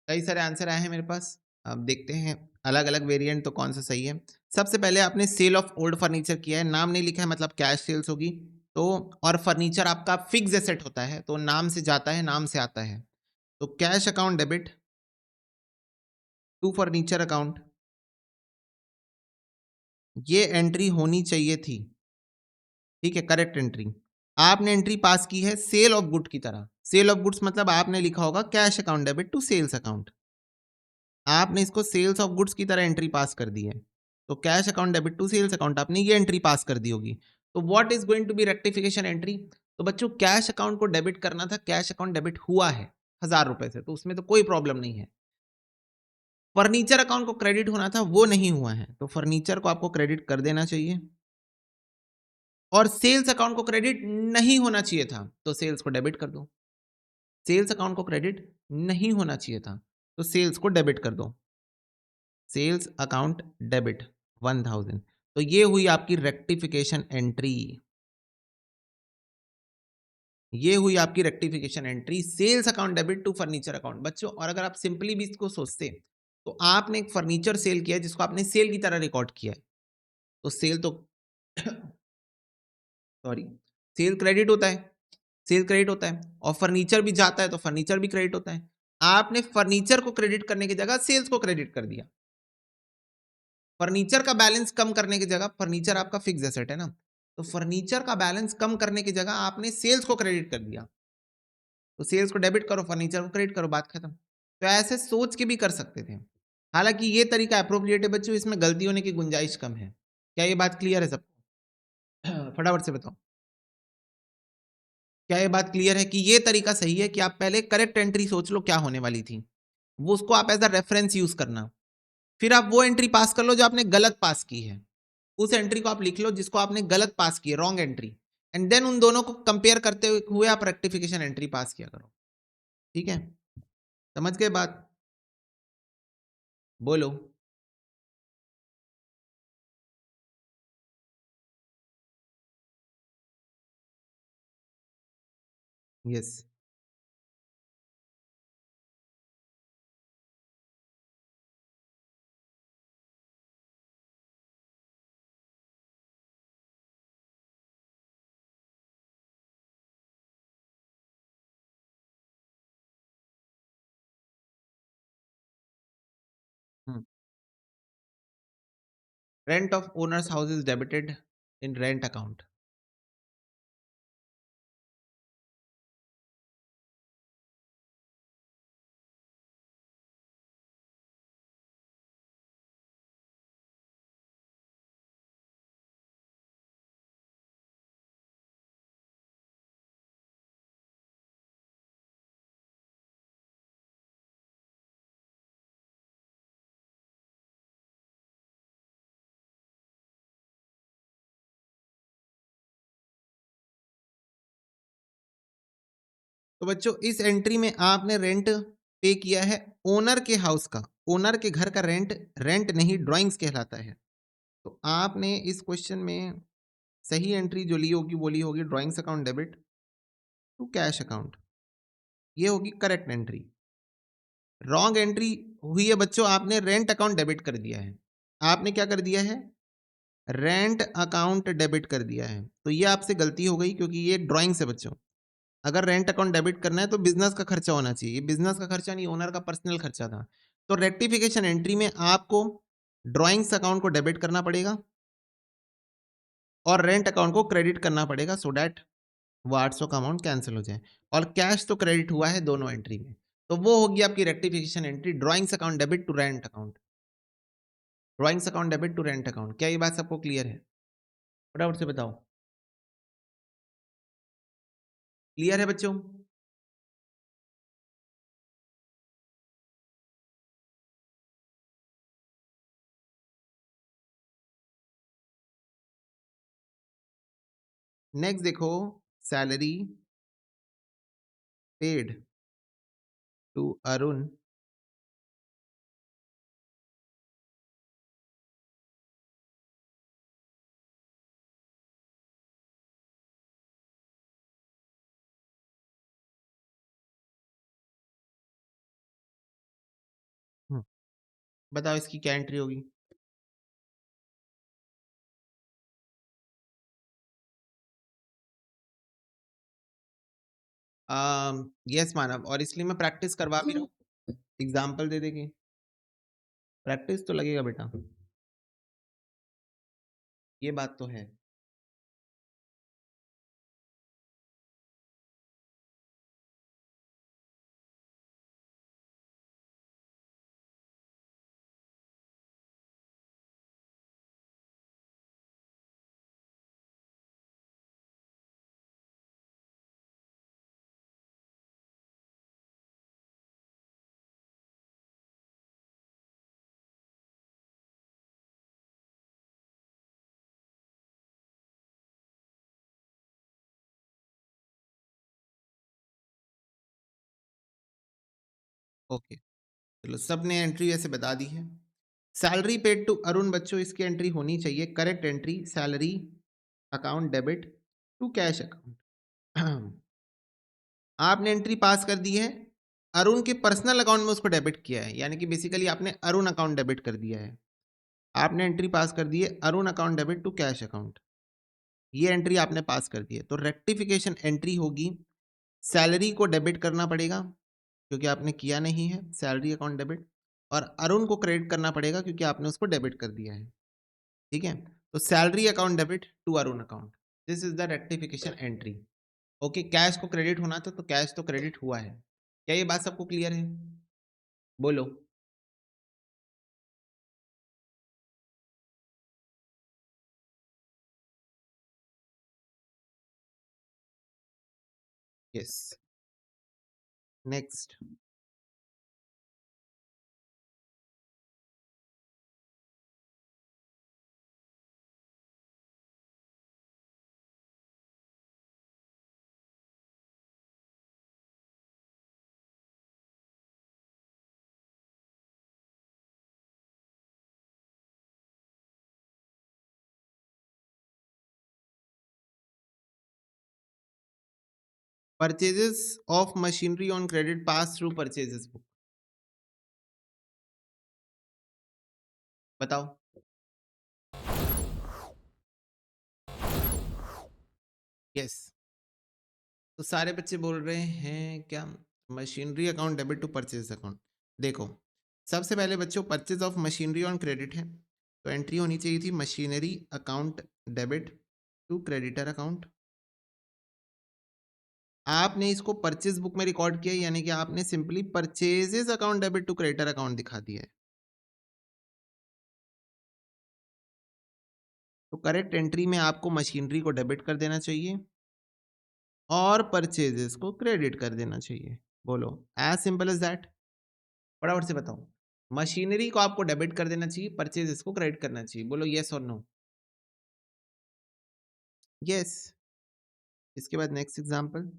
कई सारे आंसर आए हैं मेरे पास। अब देखते हैं अलग अलग वेरिएंट तो कौन सा सही है। सबसे पहले आपने सेल ऑफ ओल्ड फर्नीचर किया है, नाम नहीं लिखा है मतलब कैश सेल्स होगी। तो और फर्नीचर आपका फिक्स एसेट होता है, तो नाम से जाता है, नाम से आता है। तो cash account debit to furniture account, ये एंट्री होनी चाहिए थी। ठीक है, करेक्ट एंट्री। आपने एंट्री पास की है सेल ऑफ गुड की तरह। सेल ऑफ गुड्स मतलब आपने लिखा होगा cash account debit to sales account, आपने इसको सेल्स ऑफ गुड्स की तरह एंट्री पास कर दी है। तो cash account debit to sales account आपने ये एंट्री पास कर दी होगी। तो what is going to be rectification entry? तो बच्चों कैश अकाउंट को डेबिट करना था, कैश अकाउंट डेबिट हुआ है 1000 रुपए से, तो उसमें तो कोई प्रॉब्लम नहीं है। फर्नीचर अकाउंट को क्रेडिट होना था, वो नहीं हुआ है, तो फर्नीचर को आपको क्रेडिट कर देना चाहिए। और सेल्स अकाउंट को क्रेडिट नहीं होना चाहिए था, तो सेल्स को डेबिट कर दो। सेल्स अकाउंट को क्रेडिट नहीं होना चाहिए था, तो सेल्स को डेबिट कर दो। Sales account debit 1000। तो ये हुई आपकी रेक्टिफिकेशन एंट्री। ये हुई आपकी rectification entry, sales account debit to furniture account. बच्चों, और अगर आप सिंपली भी इसको सोचते तो आपने एक फर्नीचर सेल किया है जिसको आपने सेल की तरह रिकॉर्ड किया है, तो सेल तो सॉरी, सेल क्रेडिट होता है, सेल क्रेडिट होता है, और फर्नीचर भी जाता है तो फर्नीचर भी क्रेडिट होता है। आपने फर्नीचर को क्रेडिट करने की जगह सेल्स को क्रेडिट कर दिया। फर्नीचर का बैलेंस कम करने की जगह, फर्नीचर आपका फिक्स एसेट है ना, तो फर्नीचर का बैलेंस कम करने की जगह आपने सेल्स को क्रेडिट कर दिया। तो सेल्स को डेबिट करो, फर्नीचर को क्रेडिट करो, बात खत्म। तो ऐसे सोच के भी कर सकते थे। हालांकि ये तरीका अप्रोप्रिएट है बच्चों, इसमें गलती होने की गुंजाइश कम है। क्या ये बात क्लियर है सबको? फटाफट से बताओ, क्या ये बात क्लियर है कि ये तरीका सही है कि आप पहले करेक्ट एंट्री सोच लो क्या होने वाली थी, वो उसको आप एज अ रेफरेंस यूज करना, फिर आप वो एंट्री पास कर लो जो आपने गलत पास की है, उस एंट्री को आप लिख लो जिसको आपने गलत पास की है, रॉन्ग एंट्री, एंड देन उन दोनों को कंपेयर करते हुए आप रेक्टिफिकेशन एंट्री पास किया करो। ठीक है, समझ गए बात? बोलो। Yes. Rent of owners house is debited in rent account. तो बच्चों, इस एंट्री में आपने रेंट पे किया है ओनर के हाउस का, ओनर के घर का रेंट, रेंट नहीं ड्राइंग्स कहलाता है। तो आपने इस क्वेश्चन में सही एंट्री जो ली होगी वो ली होगी drawings account debit to cash account, ये होगी करेक्ट एंट्री। रॉन्ग एंट्री हुई है बच्चों, आपने रेंट अकाउंट डेबिट कर दिया है। आपने क्या कर दिया है? रेंट अकाउंट डेबिट कर दिया है, तो ये आपसे गलती हो गई क्योंकि ये ड्राइंग से बच्चों, अगर रेंट अकाउंट डेबिट करना है तो बिजनेस का खर्चा होना चाहिए, ये बिजनेस का खर्चा नहीं, ओनर का पर्सनल खर्चा था। तो रेक्टिफिकेशन एंट्री में आपको ड्राइंग्स अकाउंट को डेबिट करना पड़ेगा और रेंट अकाउंट को क्रेडिट करना पड़ेगा, सो डैट वो 800 का अमाउंट कैंसिल हो जाए, और कैश तो क्रेडिट हुआ है दोनों एंट्री में। तो वो होगी आपकी rectification entry, drawings account debit to rent account, drawings account debit to rent account. क्या ये बात सबको क्लियर है? फटाफट से बताओ, क्लियर है बच्चों? नेक्स्ट देखो, सैलरी पेड टू अरुण। बताओ इसकी क्या एंट्री होगी? यस मानव, और इसलिए मैं प्रैक्टिस करवा भी रहा हूँ, एग्जाम्पल दे देंगे, प्रैक्टिस तो लगेगा बेटा, ये बात तो है। ओके, चलो सबने एंट्री ऐसे बता दी है। सैलरी पेड टू अरुण बच्चों, इसकी एंट्री होनी चाहिए correct entry, salary account debit to cash account. आपने एंट्री पास कर दी है, अरुण के पर्सनल अकाउंट में उसको डेबिट किया है, यानी कि बेसिकली आपने अरुण अकाउंट डेबिट कर दिया है। आपने एंट्री पास कर दी है Arun account debit to cash account, ये एंट्री आपने पास कर दी है। तो रेक्टिफिकेशन एंट्री होगी, सैलरी को डेबिट करना पड़ेगा क्योंकि आपने किया नहीं है सैलरी अकाउंट डेबिट, और अरुण को क्रेडिट करना पड़ेगा क्योंकि आपने उसको डेबिट कर दिया है। ठीक है, तो salary account debit to Arun account, this is the rectification entry. Okay, cash को क्रेडिट होना था तो कैश तो क्रेडिट हुआ है। क्या ये बात सबको क्लियर है? बोलो। Yes, next. Purchases of machinery on credit pass through purchases book, बताओ। यस, तो सारे बच्चे बोल रहे हैं क्या machinery account debit to purchase account. देखो, सबसे पहले बच्चों purchase of machinery on credit है, तो एंट्री होनी चाहिए थी machinery account debit to creditor account. आपने इसको परचेज बुक में रिकॉर्ड किया, यानी कि आपने simply purchases account debit to creditor account दिखा दिया है। तो करेक्ट एंट्री में आपको मशीनरी को डेबिट कर देना चाहिए और परचेजेस को क्रेडिट कर देना चाहिए। बोलो, एज सिंपल एज दैट। फटाफट से बताओ, मशीनरी को आपको डेबिट कर देना चाहिए, परचेजेस को क्रेडिट करना चाहिए। बोलो यस और नो। यस, इसके बाद नेक्स्ट एग्जांपल।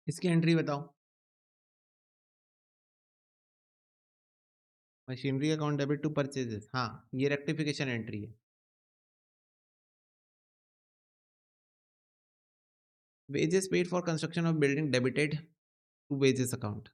इसकी एंट्री बताओ। Machinery account debit to purchases, हाँ, ये रेक्टिफिकेशन एंट्री है। Wages paid for construction of building debited to wages account.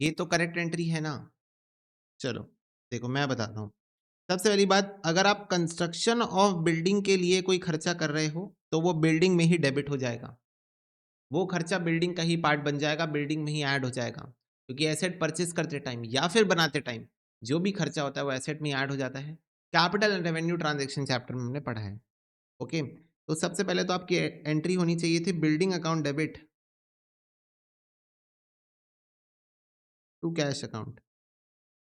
ये तो करेक्ट एंट्री है ना। चलो देखो मैं बताता हूँ, सबसे पहली बात, अगर आप कंस्ट्रक्शन ऑफ बिल्डिंग के लिए कोई खर्चा कर रहे हो तो वो बिल्डिंग में ही डेबिट हो जाएगा। वो खर्चा बिल्डिंग का ही पार्ट बन जाएगा, बिल्डिंग में ही ऐड हो जाएगा, क्योंकि एसेट परचेज करते टाइम या फिर बनाते टाइम जो भी खर्चा होता है वो एसेट में ऐड हो जाता है। Capital and revenue transaction chapter में हमने पढ़ा है। ओके, तो सबसे पहले तो आपकी एंट्री होनी चाहिए थी building account debit to cash account.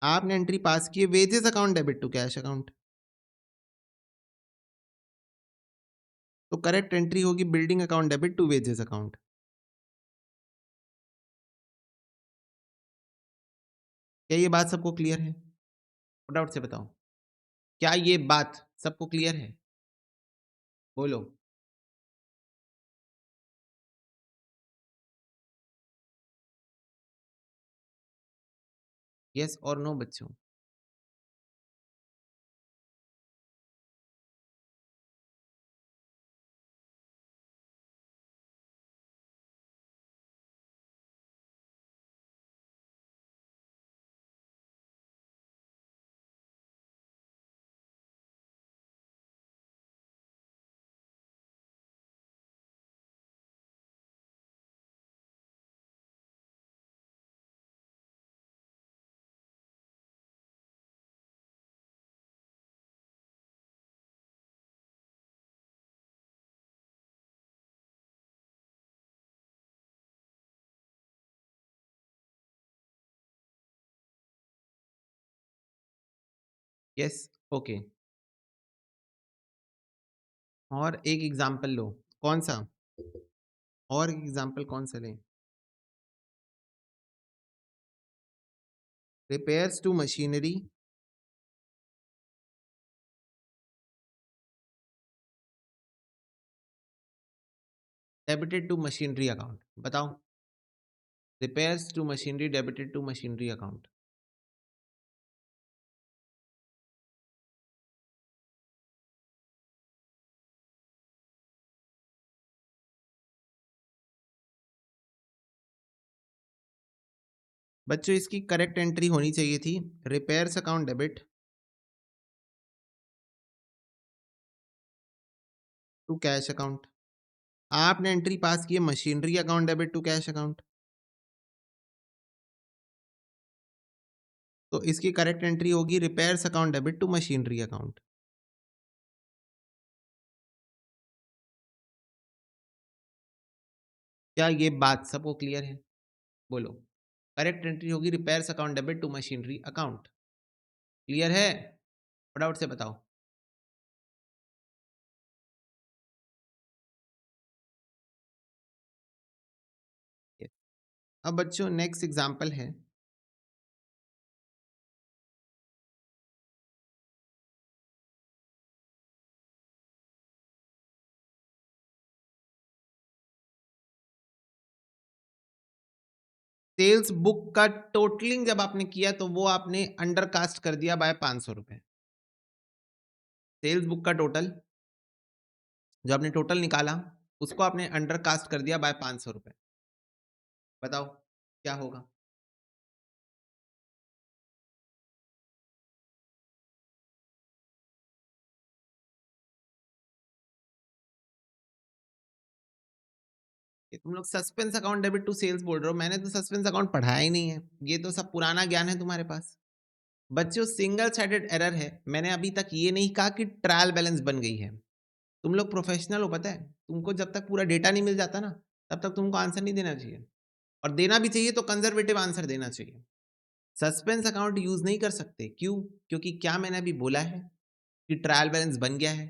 आपने एंट्री पास की है wages account debit to cash account, तो करेक्ट एंट्री होगी building account debit to wages account. क्या ये बात सबको क्लियर है? डाउट से बताओ, क्या ये बात सबको क्लियर है? बोलो। यस और नो बच्चों? यस। ओके, और एक एग्जांपल लो। कौन सा? और एग्जांपल कौन सा लें? Repairs to machinery debited to machinery account, बताओ। Repairs to machinery debited to machinery account. बच्चों इसकी करेक्ट एंट्री होनी चाहिए थी repairs account debit to cash account. आपने एंट्री पास की है machinery account debit to cash account, तो इसकी करेक्ट एंट्री होगी repairs account debit to machinery account. क्या ये बात सबको क्लियर है? बोलो। करेक्ट एंट्री होगी repairs account debit to machinery account. Clear है? फटाफट से बताओ। Yes. अब बच्चों नेक्स्ट एग्जांपल है, सेल्स बुक का टोटलिंग जब आपने किया तो वो आपने अंडर कास्ट कर दिया बाय 500 रुपए। सेल्स बुक का टोटल जो आपने टोटल निकाला उसको आपने अंडर कास्ट कर दिया बाय 500 रुपए। बताओ क्या होगा? ये तुम लोग suspense account debit to sales बोल रहे हो, मैंने तो सस्पेंस अकाउंट पढ़ाया ही नहीं है, ये तो सब पुराना ज्ञान है तुम्हारे पास। बच्चों सिंगल साइडेड एरर है, मैंने अभी तक ये नहीं कहा कि ट्रायल बैलेंस बन गई है। तुम लोग प्रोफेशनल हो, पता है तुमको जब तक पूरा डेटा नहीं मिल जाता ना तब तक तुमको आंसर नहीं देना चाहिए, और देना भी चाहिए तो कंजर्वेटिव आंसर देना चाहिए। सस्पेंस अकाउंट यूज नहीं कर सकते, क्यों? क्योंकि क्या मैंने अभी बोला है कि ट्रायल बैलेंस बन गया है?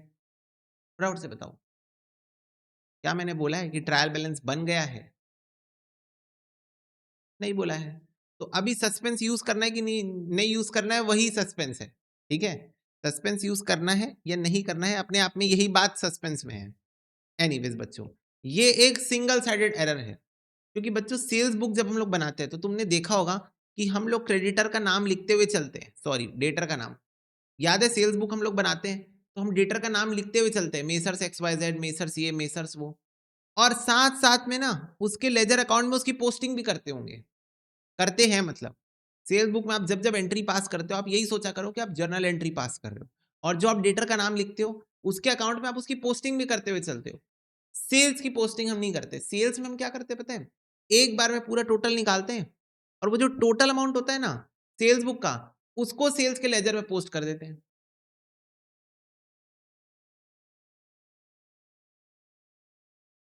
प्राउड से बताओ, क्या मैंने बोला है कि ट्रायल बैलेंस बन गया है? नहीं बोला है। तो अभी सस्पेंस यूज करना है कि नहीं नहीं यूज करना है, वही सस्पेंस है। ठीक है, सस्पेंस यूज करना है या नहीं करना है अपने आप में यही बात सस्पेंस में है। एनीवेज बच्चों, ये एक सिंगल साइडेड एरर है, क्योंकि बच्चों सेल्स बुक जब हम लोग बनाते हैं तो तुमने देखा होगा कि हम लोग क्रेडिटर का नाम लिखते हुए चलते हैं, सॉरी डेटर का नाम। याद है सेल्स बुक हम लोग बनाते हैं तो हम डेटर का नाम लिखते हुए चलते हैं, messrs X Y Z, messrs ये मेसर्स वो, और साथ साथ में ना उसके लेजर अकाउंट में उसकी पोस्टिंग भी करते होंगे, करते हैं मतलब। सेल्स बुक में आप जब जब एंट्री पास करते हो, आप यही सोचा करो कि आप जर्नल एंट्री पास कर रहे हो, और जो आप डेटर का नाम लिखते हो उसके अकाउंट में आप उसकी पोस्टिंग भी करते हुए चलते हो। सेल्स की पोस्टिंग हम नहीं करते। सेल्स में हम क्या करते हैं पता है, एक बार में पूरा टोटल निकालते हैं, और वो जो टोटल अमाउंट होता है ना सेल्स बुक का, उसको सेल्स के लेजर में पोस्ट कर देते हैं।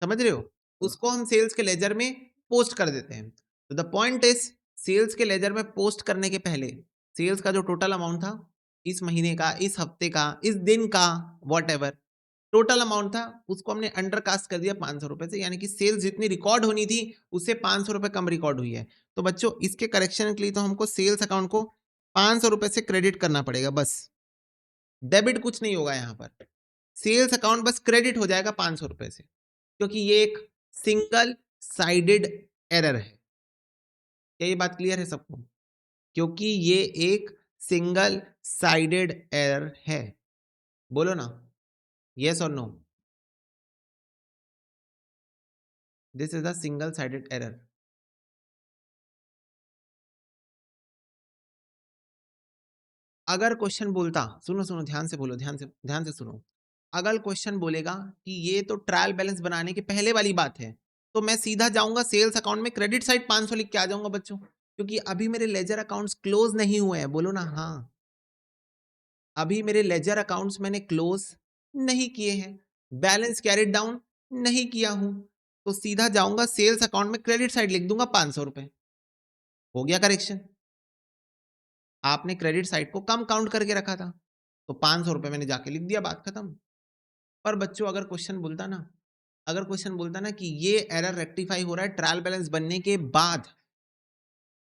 समझ रहे हो? उसको हम सेल्स के लेजर में पोस्ट कर देते हैं। तो द पॉइंट इज, सेल्स के लेजर में पोस्ट करने के पहले सेल्स का जो टोटल अमाउंट था, इस महीने का, इस हफ्ते का, इस दिन का, वॉट टोटल अमाउंट था, उसको हमने अंडरकास्ट कर दिया 500 रुपए से, यानी कि सेल्स जितनी रिकॉर्ड होनी थी उससे 500 रुपए कम रिकॉर्ड हुई है। तो बच्चों इसके करेक्शन के लिए तो हमको सेल्स अकाउंट को 500 रुपए से क्रेडिट करना पड़ेगा बस। डेबिट कुछ नहीं होगा यहाँ पर, सेल्स अकाउंट बस क्रेडिट हो जाएगा 500 रुपए से, क्योंकि ये एक सिंगल साइडेड एरर है। क्या ये बात क्लियर है सबको? क्योंकि ये एक सिंगल साइडेड एरर है। बोलो ना, यस और no? This is a single sided error. अगर क्वेश्चन बोलता, सुनो सुनो ध्यान से बोलो, ध्यान से सुनो, अगर क्वेश्चन बोलेगा कि ये तो ट्रायल बैलेंस बनाने के पहले वाली बात है, तो मैं सीधा जाऊंगा सेल्स अकाउंट में क्रेडिट साइड 500 लिख के आ जाऊंगा बच्चों, क्योंकि अभी मेरे लेजर अकाउंट्स क्लोज नहीं हुए हैं। बोलो ना हाँ, अभी मेरे लेजर अकाउंट्स मैंने क्लोज नहीं किए हैं, बैलेंस कैरिड डाउन नहीं किया हूं, तो सीधा जाऊंगा सेल्स अकाउंट में क्रेडिट साइड लिख दूंगा 500 रुपए। हो गया करेक्शन। आपने क्रेडिट साइड को कम काउंट करके रखा था, तो 500 रुपए मैंने जाके लिख दिया, बात खत्म। पर बच्चों अगर क्वेश्चन बोलता ना, अगर क्वेश्चन बोलता ना कि ये एरर रेक्टिफाई हो रहा है ट्रायल बैलेंस बनने के बाद,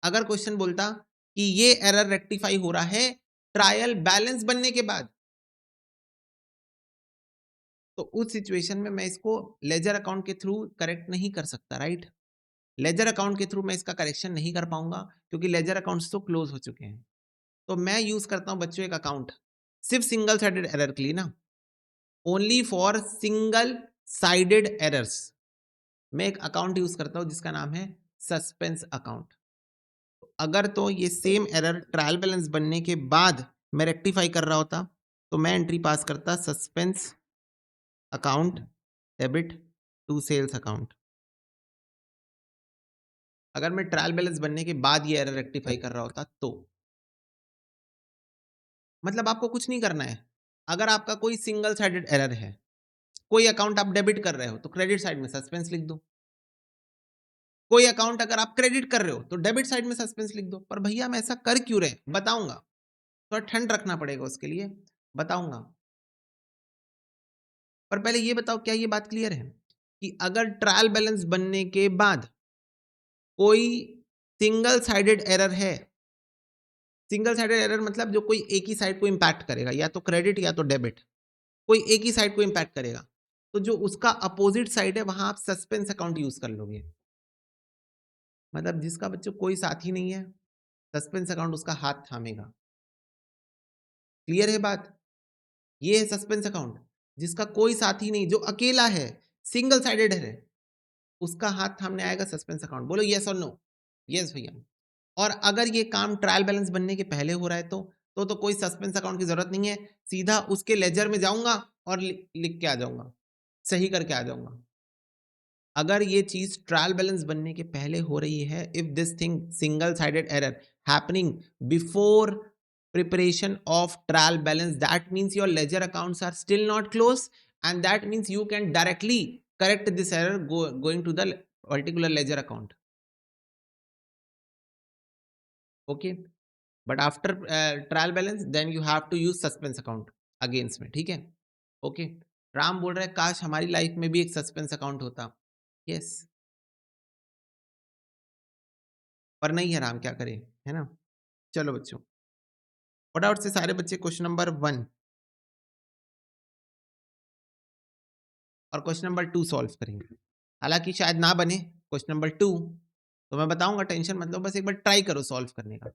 अगर क्वेश्चन बोलता कि ये एरर रेक्टिफाई हो रहा है ट्रायल बैलेंस बनने के बाद, तो उस सिचुएशन में मैं इसको लेजर अकाउंट के थ्रू करेक्ट नहीं कर सकता, राइट? लेजर अकाउंट के थ्रू मैं इसका करेक्शन नहीं कर पाऊंगा, क्योंकि लेजर अकाउंट्स तो क्लोज हो चुके हैं। तो मैं यूज करता हूं बच्चों एक अकाउंट, सिर्फ सिंगल साइडेड एरर के लिए ना, only for single sided errors मैं एक अकाउंट यूज करता हूं जिसका नाम है सस्पेंस अकाउंट। अगर तो ये सेम एरर ट्रायल बैलेंस बनने के बाद मैं रेक्टिफाई कर रहा होता, तो मैं एंट्री पास करता suspense account debit to sales account. अगर मैं ट्रायल बैलेंस बनने के बाद ये एरर रेक्टिफाई कर रहा होता तो, मतलब आपको कुछ नहीं करना है। अगर आपका कोई सिंगल साइडेड एरर है, कोई अकाउंट आप डेबिट कर रहे हो तो क्रेडिट साइड में सस्पेंस लिख दो, कोई अकाउंट अगर आप क्रेडिट कर रहे हो तो डेबिट साइड में सस्पेंस लिख दो। पर भैया हम ऐसा कर क्यों रहे, बताऊंगा, थोड़ा ठंड रखना पड़ेगा उसके लिए, बताऊंगा। पर पहले ये बताओ, क्या ये बात क्लियर है कि अगर ट्रायल बैलेंस बनने के बाद कोई सिंगल साइडेड एरर है, सिंगल साइडेड एरर मतलब जो कोई एक ही साइड को इंपैक्ट करेगा, या तो क्रेडिट या तो डेबिट, कोई एक ही साइड को इंपैक्ट करेगा, तो जो उसका अपोजिट साइड है वहां आप सस्पेंस अकाउंट यूज कर लोगे। मतलब जिसका बच्चों कोई साथी नहीं है, सस्पेंस अकाउंट उसका हाथ थामेगा। क्लियर है बात? ये है सस्पेंस अकाउंट, जिसका कोई साथी नहीं, जो अकेला है, सिंगल साइडेड है, उसका हाथ थामने आएगा सस्पेंस अकाउंट। बोलो यस और नो? यस भैया। और अगर ये काम ट्रायल बैलेंस बनने के पहले हो रहा है तो कोई सस्पेंस अकाउंट की जरूरत नहीं है, सीधा उसके लेजर में जाऊंगा और लिख के आ जाऊंगा, सही करके आ जाऊंगा। अगर ये चीज ट्रायल बैलेंस बनने के पहले हो रही है, if this thing single sided error happening before preparation of trial balance, that means your ledger accounts are still not closed, and that means you can directly correct this error going to the particular ledger account. Okay, but after trial balance then you have to use suspense account against में, ठीक है? Okay, Ram बोल रहा है काश हमारी life में भी एक सस्पेंस अकाउंट होता। यस, पर नहीं है राम, क्या करें, है ना? चलो बच्चों, फटाफट से सारे बच्चे क्वेश्चन नंबर 1 और क्वेश्चन नंबर 2 सॉल्व करेंगे। हालांकि शायद ना बने क्वेश्चन नंबर 2, तो मैं बताऊंगा, टेंशन मत लो, बस एक बार ट्राई करो सॉल्व करने का।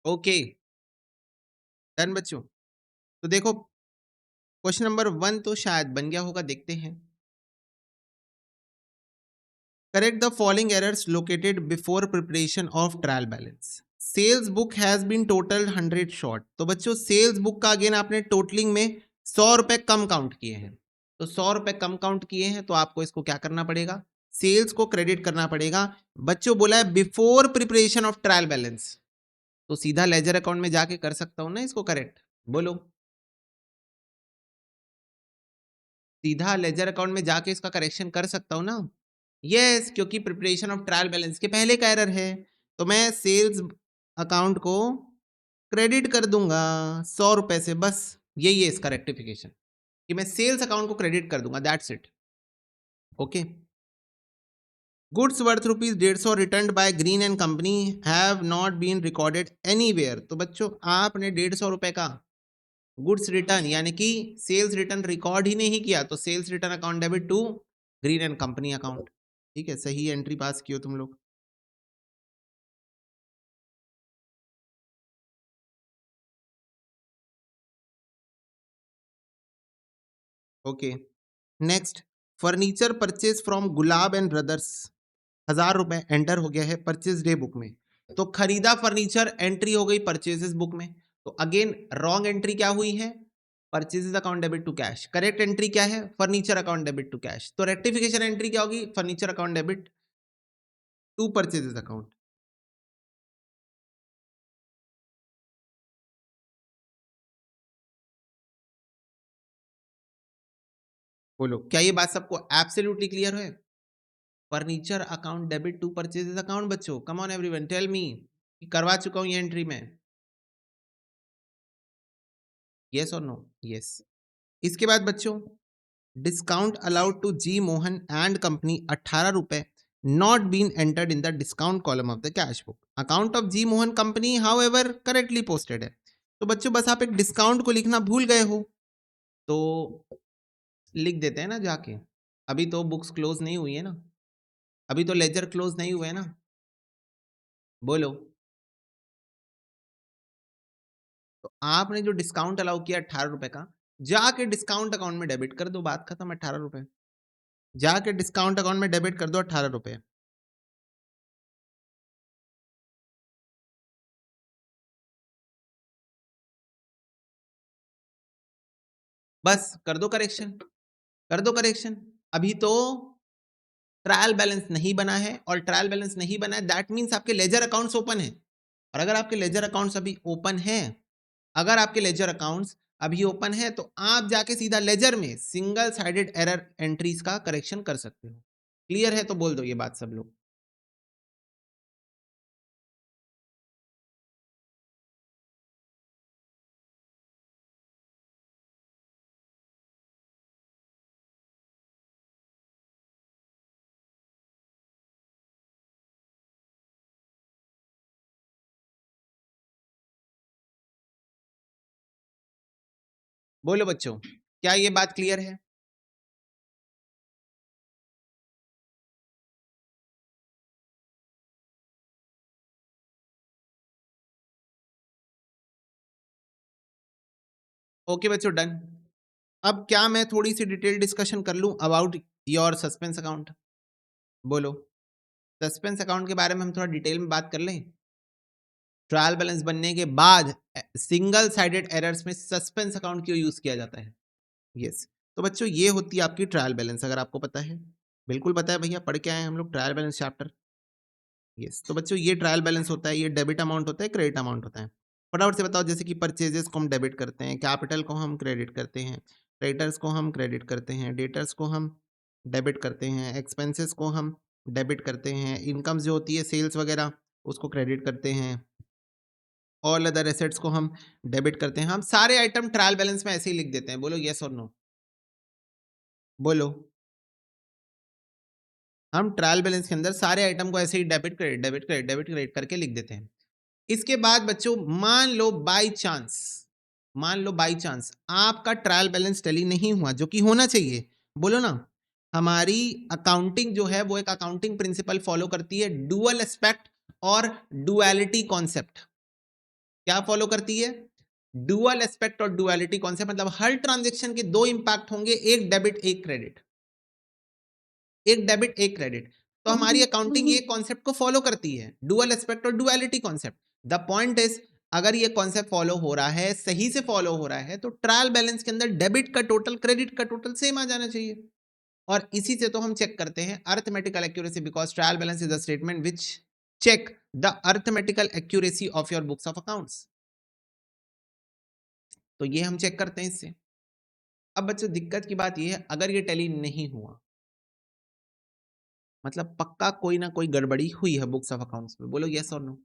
ओके डन बच्चों। तो देखो क्वेश्चन नंबर 1 तो शायद बन गया होगा, देखते हैं। Correct the following errors located before preparation of trial balance. Sales book has been total 100 short. तो बच्चों सेल्स बुक का अगेन आपने टोटलिंग में 100 रुपए कम काउंट किए हैं, तो 100 रुपए कम काउंट किए हैं तो आपको इसको क्या करना पड़ेगा, सेल्स को क्रेडिट करना पड़ेगा। बच्चों बोला है before preparation of trial balance, तो सीधा लेजर अकाउंट में जाके कर सकता हूं ना इसको करेक्ट। बोलो, सीधा लेजर अकाउंट में जाके इसका करेक्शन कर सकता हूं ना। यस, क्योंकि प्रिपरेशन ऑफ ट्रायल बैलेंस के पहले का एरर है, तो मैं सेल्स अकाउंट को क्रेडिट कर दूंगा 100 रुपए से, बस यही है इसका रेक्टिफिकेशन, कि मैं सेल्स अकाउंट को क्रेडिट कर दूंगा, that's it. Okay. Goods worth ₹150 return by Green and Company have not been recorded anywhere. तो बच्चों आपने ₹150 का गुड्स रिटर्न यानी कि सेल्स रिटर्न रिकॉर्ड ही नहीं किया, तो sales return account debit to Green and Company account. ठीक है, सही एंट्री पास कियो तुम लोग। Okay, next, furniture purchase from Gulab and Brothers 1000 रुपए एंटर हो गया है परचेज डे बुक में, तो खरीदा फर्नीचर एंट्री हो गई परचेजेस बुक में, तो अगेन रॉन्ग एंट्री क्या हुई है, purchases account debit to cash. Correct entry क्या है, furniture account debit to cash, तो रेक्टिफिकेशन एंट्री क्या होगी, furniture account debit to purchases account. बोलो, क्या ये बात सबको एब्सोल्युटली क्लियर है? Furniture account debit to purchases account बच्चों, come on everyone tell me, करवा चुका हूं ये एंट्री में, यस और नो? यस। इसके बाद बच्चों, discount allowed to G Mohan and Company 18 रुपए, not been entered in the discount column of the cash book. Account of G Mohan Company however correctly posted है। तो बच्चों बस आप एक डिस्काउंट को लिखना भूल गए हो, तो लिख देते हैं ना जाके, अभी तो बुक्स क्लोज नहीं हुई है ना, अभी तो लेजर क्लोज नहीं हुए ना। बोलो, तो आपने जो डिस्काउंट अलाउ किया 18 रुपए का, जाके डिस्काउंट अकाउंट में डेबिट कर दो, बात खत्म। 18 रुपए जाके डिस्काउंट अकाउंट में डेबिट कर दो, 18 रुपए, बस कर दो करेक्शन, कर दो करेक्शन। अभी तो ट्रायल बैलेंस नहीं बना है, और ट्रायल बैलेंस नहीं बना है दैट मीन्स आपके लेजर अकाउंट्स ओपन है, और अगर आपके लेजर अकाउंट्स अभी ओपन है, अगर आपके लेजर अकाउंट्स अभी ओपन है, तो आप जाके सीधा लेजर में सिंगल साइडेड एरर एंट्रीज का करेक्शन कर सकते हो। क्लियर है तो बोल दो ये बात सब लोग। बोलो बच्चों, क्या ये बात क्लियर है? ओके बच्चों, डन। अब क्या मैं थोड़ी सी डिटेल डिस्कशन कर लूं अबाउट योर सस्पेंस अकाउंट? बोलो, सस्पेंस अकाउंट के बारे में हम थोड़ा डिटेल में बात कर लें। ट्रायल बैलेंस बनने के बाद सिंगल साइडेड एरर्स में सस्पेंस अकाउंट क्यों यूज किया जाता है? यस, तो बच्चों ये होती है आपकी ट्रायल बैलेंस, अगर आपको पता है। बिल्कुल पता है भैया, पढ़ के आए हैं हम लोग ट्रायल बैलेंस चैप्टर। यस, तो बच्चों ये ट्रायल बैलेंस होता है, ये डेबिट अमाउंट होता है, क्रेडिट अमाउंट होता है। फटाफट से बताओ, जैसे कि परचेजेस को हम डेबिट करते हैं, कैपिटल को हम क्रेडिट करते हैं, क्रेडिटर्स को हम क्रेडिट करते हैं, डेटर्स को हम डेबिट करते हैं, एक्सपेंसेस को हम डेबिट करते हैं, इनकम्स जो होती है सेल्स वगैरह उसको क्रेडिट करते हैं, ऑल अदर एसेट्स को हम डेबिट करते हैं। हम सारे आइटम ट्रायल बैलेंस में ऐसे ही लिख देते हैं। बोलो यस और नो? बोलो, हम ट्रायल बैलेंस के अंदर सारे आइटम को ऐसे ही debit credit debit credit debit credit करके लिख देते हैं। इसके बाद बच्चों मान लो बाई चांस आपका ट्रायल बैलेंस टैली नहीं हुआ, जो कि होना चाहिए। बोलो ना, हमारी अकाउंटिंग जो है वो एक अकाउंटिंग प्रिंसिपल फॉलो करती है, डुअल एस्पेक्ट और डुअलिटी कॉन्सेप्ट। क्या फॉलो करती है? डुअल एस्पेक्ट और डुअलिटी कॉन्सेप्ट, मतलब हर ट्रांजेक्शन के दो इंपैक्ट होंगे, एक डेबिट एक क्रेडिट, एक डेबिट एक क्रेडिट। तो हमारी अकाउंटिंग ये कॉन्सेप्ट को फॉलो करती है, डुअल एस्पेक्ट और duality concept. The point is, अगर ये कॉन्सेप्ट फॉलो हो रहा है, सही से फॉलो हो रहा है, तो ट्रायल बैलेंस के अंदर डेबिट का टोटल क्रेडिट का टोटल सेम आ जाना चाहिए। और इसी से तो हम चेक करते हैं arithmetical accuracy, because trial balance is a statement which check the arithmetical accuracy of your books of accounts. तो ये हम चेक करते हैं इससे। अब बच्चों दिक्कत की बात ये है, अगर ये टैली नहीं हुआ, मतलब पक्का कोई ना कोई गड़बड़ी हुई है बुक्स ऑफ अकाउंट्स में, बोलो यस और नो।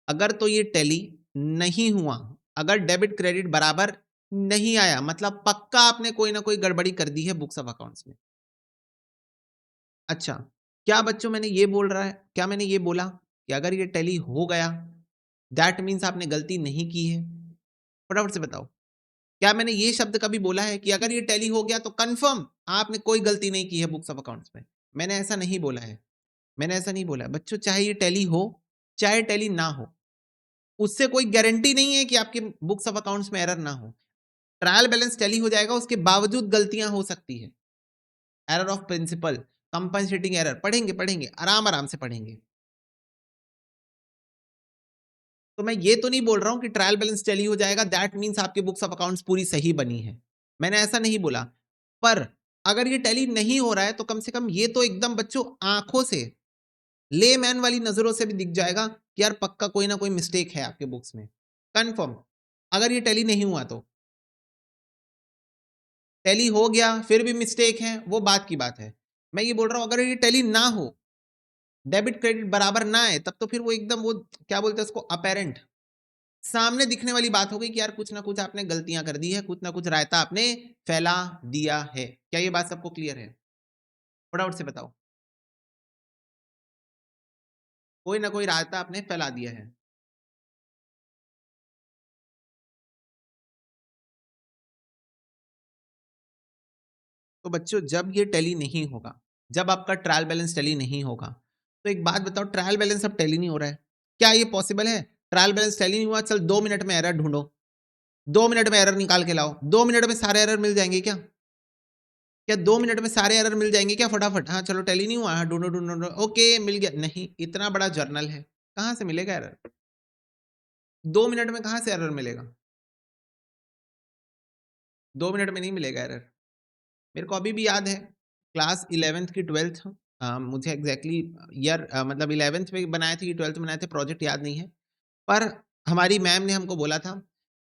अगर तो ये टैली नहीं हुआ, अगर डेबिट क्रेडिट बराबर नहीं आया, मतलब पक्का आपने कोई ना कोई गड़बड़ी कर दी है बुक्स ऑफ अकाउंट्स में। अच्छा, क्या बच्चों मैंने ये बोल रहा है, क्या मैंने ये बोला कि अगर ये टैली हो गया दैट मीन्स आपने गलती नहीं की है? फटाफट से बताओ, क्या मैंने ये शब्द कभी बोला है कि अगर ये टैली हो गया तो कंफर्म आपने कोई गलती नहीं की है बुक्स ऑफ अकाउंट्स में? मैंने ऐसा नहीं बोला है, मैंने ऐसा नहीं बोला है बच्चों। चाहे ये टैली हो चाहे टैली ना हो, उससे कोई गारंटी नहीं है कि आपके बुक्स ऑफ अकाउंट्स में एरर ना हो। ट्रायल बैलेंस टैली हो जाएगा, उसके बावजूद गलतियां हो सकती है। Error of principle, compensating error, पढ़ेंगे पढ़ेंगे आराम आराम से पढ़ेंगे। तो मैं ये तो नहीं बोल रहा हूं कि ट्रायल बैलेंस टैली हो जाएगा दैट मींस आपके बुक्स ऑफ अकाउंट्स पूरी सही बनी है, मैंने ऐसा नहीं बोला। पर अगर ये टैली नहीं हो रहा है तो कम से कम ये तो एकदम बच्चों आंखों से, लेमैन वाली नजरों से भी दिख जाएगा कि यार पक्का कोई ना कोई मिस्टेक है आपके बुक्स में, कंफर्म। अगर ये टैली नहीं हुआ तो टैली हो गया फिर भी मिस्टेक है, वो बात की बात है। मैं ये बोल रहा हूं अगर ये टैली ना हो, डेबिट क्रेडिट बराबर ना आए, तब तो फिर वो एकदम वो क्या बोलते हैं उसको, अपेरेंट, सामने दिखने वाली बात हो गई कि यार कुछ ना कुछ आपने गलतियां कर दी है, कुछ ना कुछ रायता आपने फैला दिया है। क्या ये बात सबको क्लियर है? फटाफट से बताओ, कोई ना कोई रायता आपने फैला दिया है। तो बच्चों जब ये टैली नहीं होगा, जब आपका ट्रायल बैलेंस टैली नहीं होगा, तो एक बात बताओ, ट्रायल बैलेंस अब टैली नहीं हो रहा है, क्या ये पॉसिबल है? ट्रायल बैलेंस टैली नहीं हुआ, चल 2 मिनट में एरर ढूंढो, 2 मिनट में एरर निकाल के लाओ, 2 मिनट में सारे एरर मिल जाएंगे क्या? क्या 2 मिनट में सारे एरर मिल जाएंगे क्या फटाफट? हाँ चलो टैली नहीं हुआ, हाँ ढूंढो ढूंढो ढूंढो, ओके मिल गया। नहीं, इतना बड़ा जर्नल है, कहाँ से मिलेगा एरर? 2 मिनट में कहाँ से एरर मिलेगा? 2 मिनट में नहीं मिलेगा एरर। मेरे को अभी भी याद है क्लास 11th की 12th, मुझे एग्जैक्टली ईयर मतलब 11th में बनाए थे कि 12th में बनाए थे, प्रोजेक्ट याद नहीं है। पर हमारी मैम ने हमको बोला था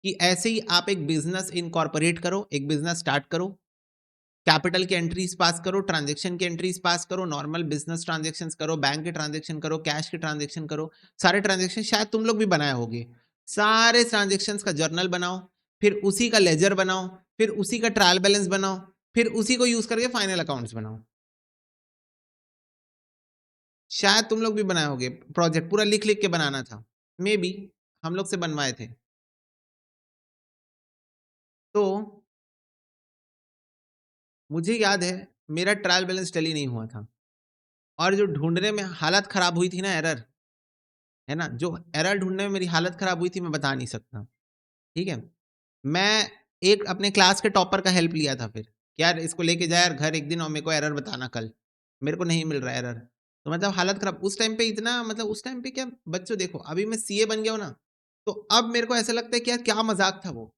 कि ऐसे ही आप एक बिजनेस इनकॉर्पोरेट करो, एक बिजनेस स्टार्ट करो, कैपिटल की एंट्रीज पास करो, ट्रांजैक्शन की एंट्रीज पास करो, नॉर्मल बिजनेस ट्रांजैक्शंस करो, बैंक के ट्रांजैक्शन करो, कैश के ट्रांजैक्शन करो, सारे ट्रांजैक्शन शायद तुम लोग भी बनाए होगे। सारे ट्रांजैक्शंस का जर्नल बनाओ, फिर उसी का लेजर बनाओ, फिर उसी का ट्रायल बैलेंस बनाओ, फिर उसी को यूज करके फाइनल अकाउंट्स बनाओ। शायद तुम लोग भी बनाए होगे, प्रोजेक्ट पूरा लिख लिख के बनाना था, मे बी हम लोग से बनवाए थे। तो मुझे याद है मेरा ट्रायल बैलेंस टैली नहीं हुआ था, और जो ढूंढने में हालत खराब हुई थी ना, एरर है ना, जो एरर ढूंढने में मेरी हालत खराब हुई थी मैं बता नहीं सकता। ठीक है, मैं एक अपने क्लास के टॉपर का हेल्प लिया था, फिर कि यार इसको लेके जा यार घर एक दिन और मेरे को एरर बताना कल, मेरे को नहीं मिल रहा एरर। तो मतलब हालत खराब उस टाइम पे, इतना मतलब उस टाइम पे क्या बच्चों, देखो अभी मैं सीए बन गया हूं ना, तो अब मेरे को ऐसा लगता है कि यार क्या मजाक था वो।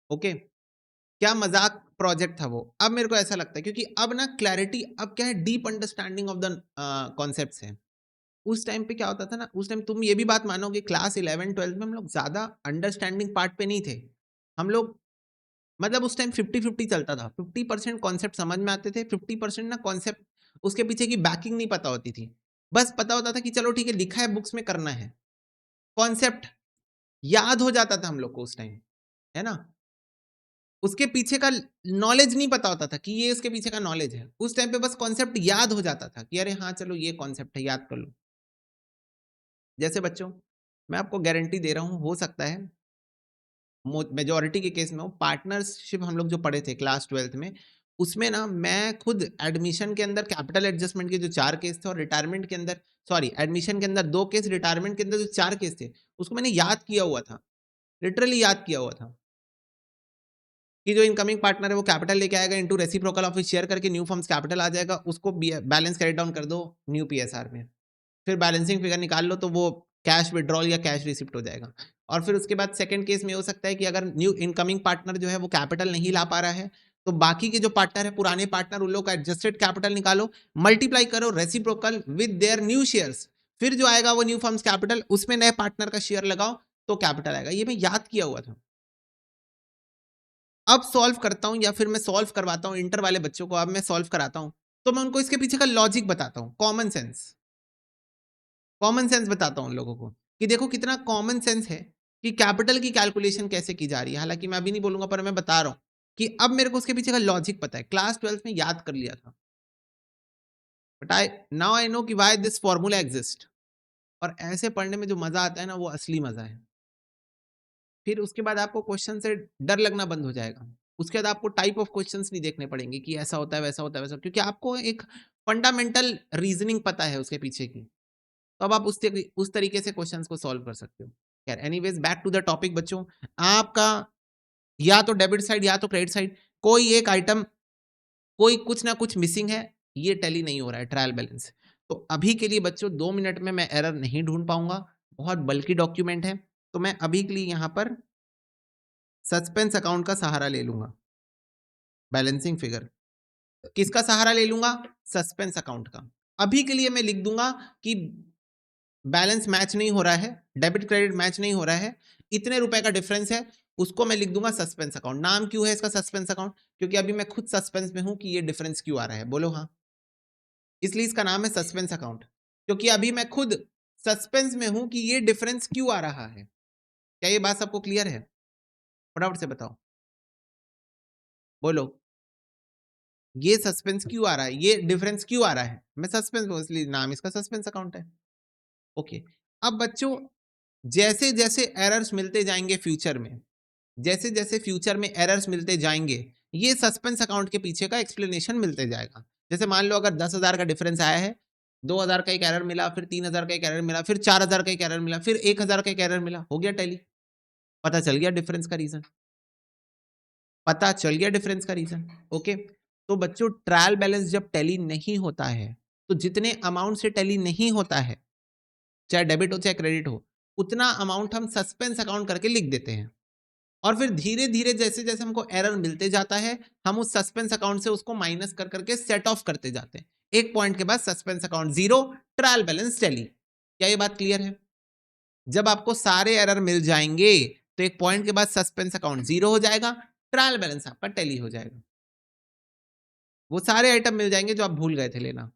ओके, क्या मजाक प्रोजेक्ट था वो, अब मेरे को ऐसा लगता है, क्योंकि अब ना क्लैरिटी, अब क्या है, deep understanding of the concepts है। उस टाइम पे क्या होता था ना, उस टाइम तुम ये भी बात मानोगे क्लास 11 12 में हम लोग ज्यादा अंडरस्टैंडिंग पार्ट पे नहीं थे। हम लोग मतलब उस टाइम 50-50 चलता था, 50% कॉन्सेप्ट समझ में आते थे, 50% ना कॉन्सेप्ट उसके पीछे की बैकिंग नहीं पता होती थी। बस पता होता था कि चलो ठीक है लिखा है बुक्स में करना है, कॉन्सेप्ट याद हो जाता था हम लोग को उस टाइम, है ना। उसके पीछे का नॉलेज नहीं पता होता था कि ये उसके पीछे का नॉलेज है, उस टाइम पे बस कॉन्सेप्ट याद हो जाता था कि अरे हाँ चलो ये कॉन्सेप्ट है, याद कर लो। जैसे बच्चों, मैं आपको गारंटी दे रहा हूँ, हो सकता है मेजोरिटी के केस में हो, पार्टनरशिप हम लोग जो पढ़े थे क्लास 12th में, उसमें ना मैं खुद एडमिशन के अंदर कैपिटल एडजस्टमेंट के जो 4 केस थे, और रिटायरमेंट के अंदर, सॉरी एडमिशन के अंदर 2 केस, रिटायरमेंट के अंदर जो 4 केस थे, उसको मैंने याद किया हुआ था, लिटरली याद किया हुआ था। कि जो इनकमिंग पार्टनर है वो कैपिटल लेके आएगा इनटू रेसिप्रोकल ऑफ शेयर करके न्यू फॉर्म्स कैपिटल आ जाएगा, उसको बैलेंस कैरी डाउन कर दो न्यू पीएसआर में, फिर बैलेंसिंग फिगर निकाल लो तो वो कैश विड्रॉल या कैश रिसिप्ट हो जाएगा। और फिर उसके बाद सेकंड केस में हो सकता है कि अगर न्यू इनकमिंग पार्टनर जो है वो कैपिटल नहीं ला पा रहा है, तो बाकी के जो पार्टनर है पुराने पार्टनर उन लोग का एडजस्टेड कैपिटल निकालो, मल्टीप्लाई करो reciprocal with their new shares, फिर जो आएगा वो न्यू फर्म्स कैपिटल, उसमें नए पार्टनर का शेयर लगाओ तो कैपिटल आएगा। ये मैं याद किया हुआ था। अब सॉल्व करता हूं या फिर मैं सॉल्व करवाता हूं इंटर वाले बच्चों को, अब मैं सॉल्व कराता हूं तो मैं उनको इसके पीछे का लॉजिक बताता हूं, कॉमन सेंस बताता हूं उन लोगों को कि देखो कितना कॉमन सेंस है कि कैपिटल की कैलकुलेशन कैसे की जा रही है। हालांकि मैं अभी नहीं बोलूंगा पर मैं बता रहा हूं कि अब मेरे को उसके पीछे का लॉजिक पता है, क्लास 12th में याद कर लिया था, but I now I know कि व्हाई दिस फॉर्मूला एग्जिस्ट। और ऐसे पढ़ने में जो मजा आता है ना वो असली मजा है। फिर उसके बाद आपको क्वेश्चन से डर लगना बंद हो जाएगा, उसके बाद आपको टाइप ऑफ क्वेश्चंस नहीं देखने पड़ेंगे कि ऐसा होता है वैसा होता है वैसा, क्योंकि आपको एक फंडामेंटल रीजनिंग पता है उसके पीछे की, तो अब आप उस तरीके से क्वेश्चंस को सॉल्व कर सकते हो। खैर anyways back to the topic बच्चों, आपका या तो डेबिट साइड या तो क्रेडिट साइड कोई एक आइटम, कोई कुछ ना कुछ मिसिंग है, ये टैली नहीं हो रहा है ट्रायल बैलेंस। तो अभी के लिए बच्चों 2 मिनट में मैं एरर नहीं ढूंढ पाऊंगा, बहुत बल्कि डॉक्यूमेंट है, तो मैं अभी के लिए यहां पर सस्पेंस अकाउंट का सहारा ले लूंगा। बैलेंसिंग फिगर किसका सहारा ले लूंगा? सस्पेंस अकाउंट का। अभी के लिए मैं लिख दूंगा कि बैलेंस मैच नहीं हो रहा है, डेबिट क्रेडिट मैच नहीं हो रहा है, इतने रुपए का डिफरेंस है, उसको मैं लिख दूंगा सस्पेंस अकाउंट। नाम क्यों है इसका सस्पेंस अकाउंट? क्योंकि अभी मैं खुद सस्पेंस में हूं कि ये डिफरेंस क्यों आ रहा है, बोलो हाँ। इसलिए इसका नाम है सस्पेंस अकाउंट, क्योंकि अभी मैं खुद सस्पेंस में हूं कि ये डिफरेंस क्यों आ रहा है। क्या ये बात सबको क्लियर है? फटाफट से बताओ, बोलो। ये सस्पेंस क्यों आ रहा है, ये डिफरेंस क्यों आ रहा है? मैं सस्पेंस में हूं इसलिए नाम इसका सस्पेंस अकाउंट है। ओके। अब बच्चों जैसे जैसे एरर्स मिलते जाएंगे फ्यूचर में, जैसे जैसे फ्यूचर में एरर्स मिलते जाएंगे, ये सस्पेंस अकाउंट के पीछे का एक्सप्लेनेशन मिलते जाएगा। जैसे मान लो अगर 10,000 का डिफरेंस आया है, 2,000 का एक एरर मिला, फिर 3,000 का एक एरर मिला, फिर 4,000 का एक एरर मिला, फिर 1,000 का एक एरर मिला, हो गया टैली, पता चल गया डिफरेंस का रीजन, पता चल गया डिफरेंस का रीजन। ओके। तो बच्चों ट्रायल बैलेंस जब टैली नहीं होता है, तो जितने अमाउंट से टैली नहीं होता है, चाहे डेबिट हो चाहे क्रेडिट हो, उतना अमाउंट हम सस्पेंस अकाउंट करके लिख देते हैं। और फिर धीरे धीरे जैसे जैसे हमको एरर मिलते जाता है, हम उस सस्पेंस अकाउंट से उसको माइनस कर करके सेट ऑफ करते जाते हैं। एक पॉइंट के बाद suspense account zero, trial balance tally. क्या ये बात क्लियर है? जब आपको सारे एरर मिल जाएंगे तो एक पॉइंट के बाद सस्पेंस अकाउंट जीरो हो जाएगा, ट्रायल बैलेंस आपका टैली हो जाएगा। वो सारे आइटम मिल जाएंगे जो आप भूल गए थे लेना।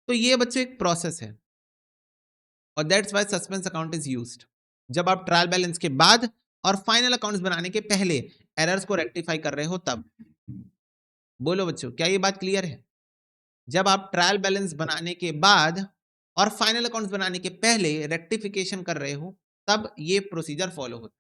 तो ये बच्चे एक प्रोसेस है और that's why suspense account is used. जब आप ट्रायल बैलेंस के बाद और फाइनल अकाउंट्स बनाने के पहले एरर्स को रेक्टिफाई कर रहे हो तब। बोलो बच्चों, क्या ये बात क्लियर है? जब आप ट्रायल बैलेंस बनाने के बाद और फाइनल अकाउंट्स बनाने के पहले रेक्टिफिकेशन कर रहे हो तब ये प्रोसीजर फॉलो होता है।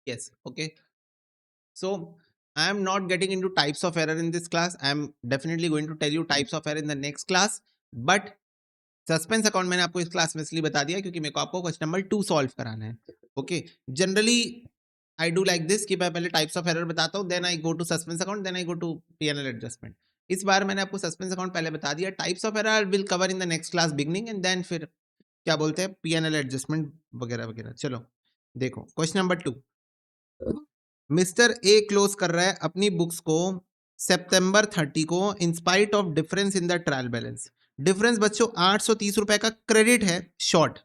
Yes, okay. So I am not getting into types of error in this class. I am definitely going to tell you types of error in the next class. But suspense account मैंने आपको इस class में इसलिए बता दिया क्योंकि मेरे को आपको क्वेश्चन नंबर 2 सॉल्व कराना है। Okay. Generally I do like this कि मैं पहले टाइप्स ऑफ एरर बताता हूँ, then I go to suspense account, then I go to PNL adjustment. इस बार मैंने आपको सस्पेंस अकाउंट पहले बता दिया, types of error will cover in the next class beginning and then फिर क्या बोलते हैं पीएनएल एडजस्टमेंट वगैरह वगैरह। चलो देखो question number 2। Mister A close कर रहा है अपनी बुक्स को सितंबर 30 को in spite of difference in the trial balance. Difference बच्चों 830 रुपए का क्रेडिट है, शॉर्ट।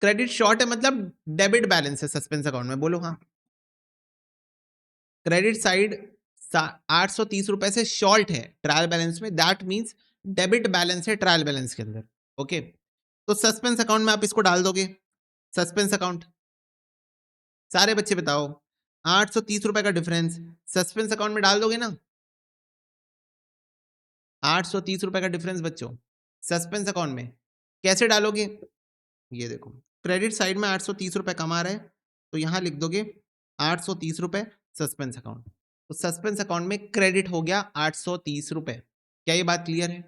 क्रेडिट शॉर्ट है मतलब डेबिट बैलेंस है सस्पेंस अकाउंट में, बोलो हाँ। क्रेडिट साइड 830 रुपए से शॉर्ट है ट्रायल बैलेंस में, दैट मींस डेबिट बैलेंस है ट्रायल बैलेंस के अंदर। ओके। तो सस्पेंस अकाउंट में आप इसको डाल दोगे, सस्पेंस अकाउंट। सारे बच्चे बताओ, 830 रुपए का डिफरेंस सस्पेंस अकाउंट में डाल दोगे ना? ₹830 का डिफरेंस बच्चों सस्पेंस अकाउंट में कैसे डालोगे? ये देखो क्रेडिट साइड में ₹830 कमा रहे हैं तो यहाँ लिख दोगे ₹830 सस्पेंस अकाउंट। तो सस्पेंस अकाउंट में क्रेडिट हो गया ₹830। क्या ये बात क्लियर है?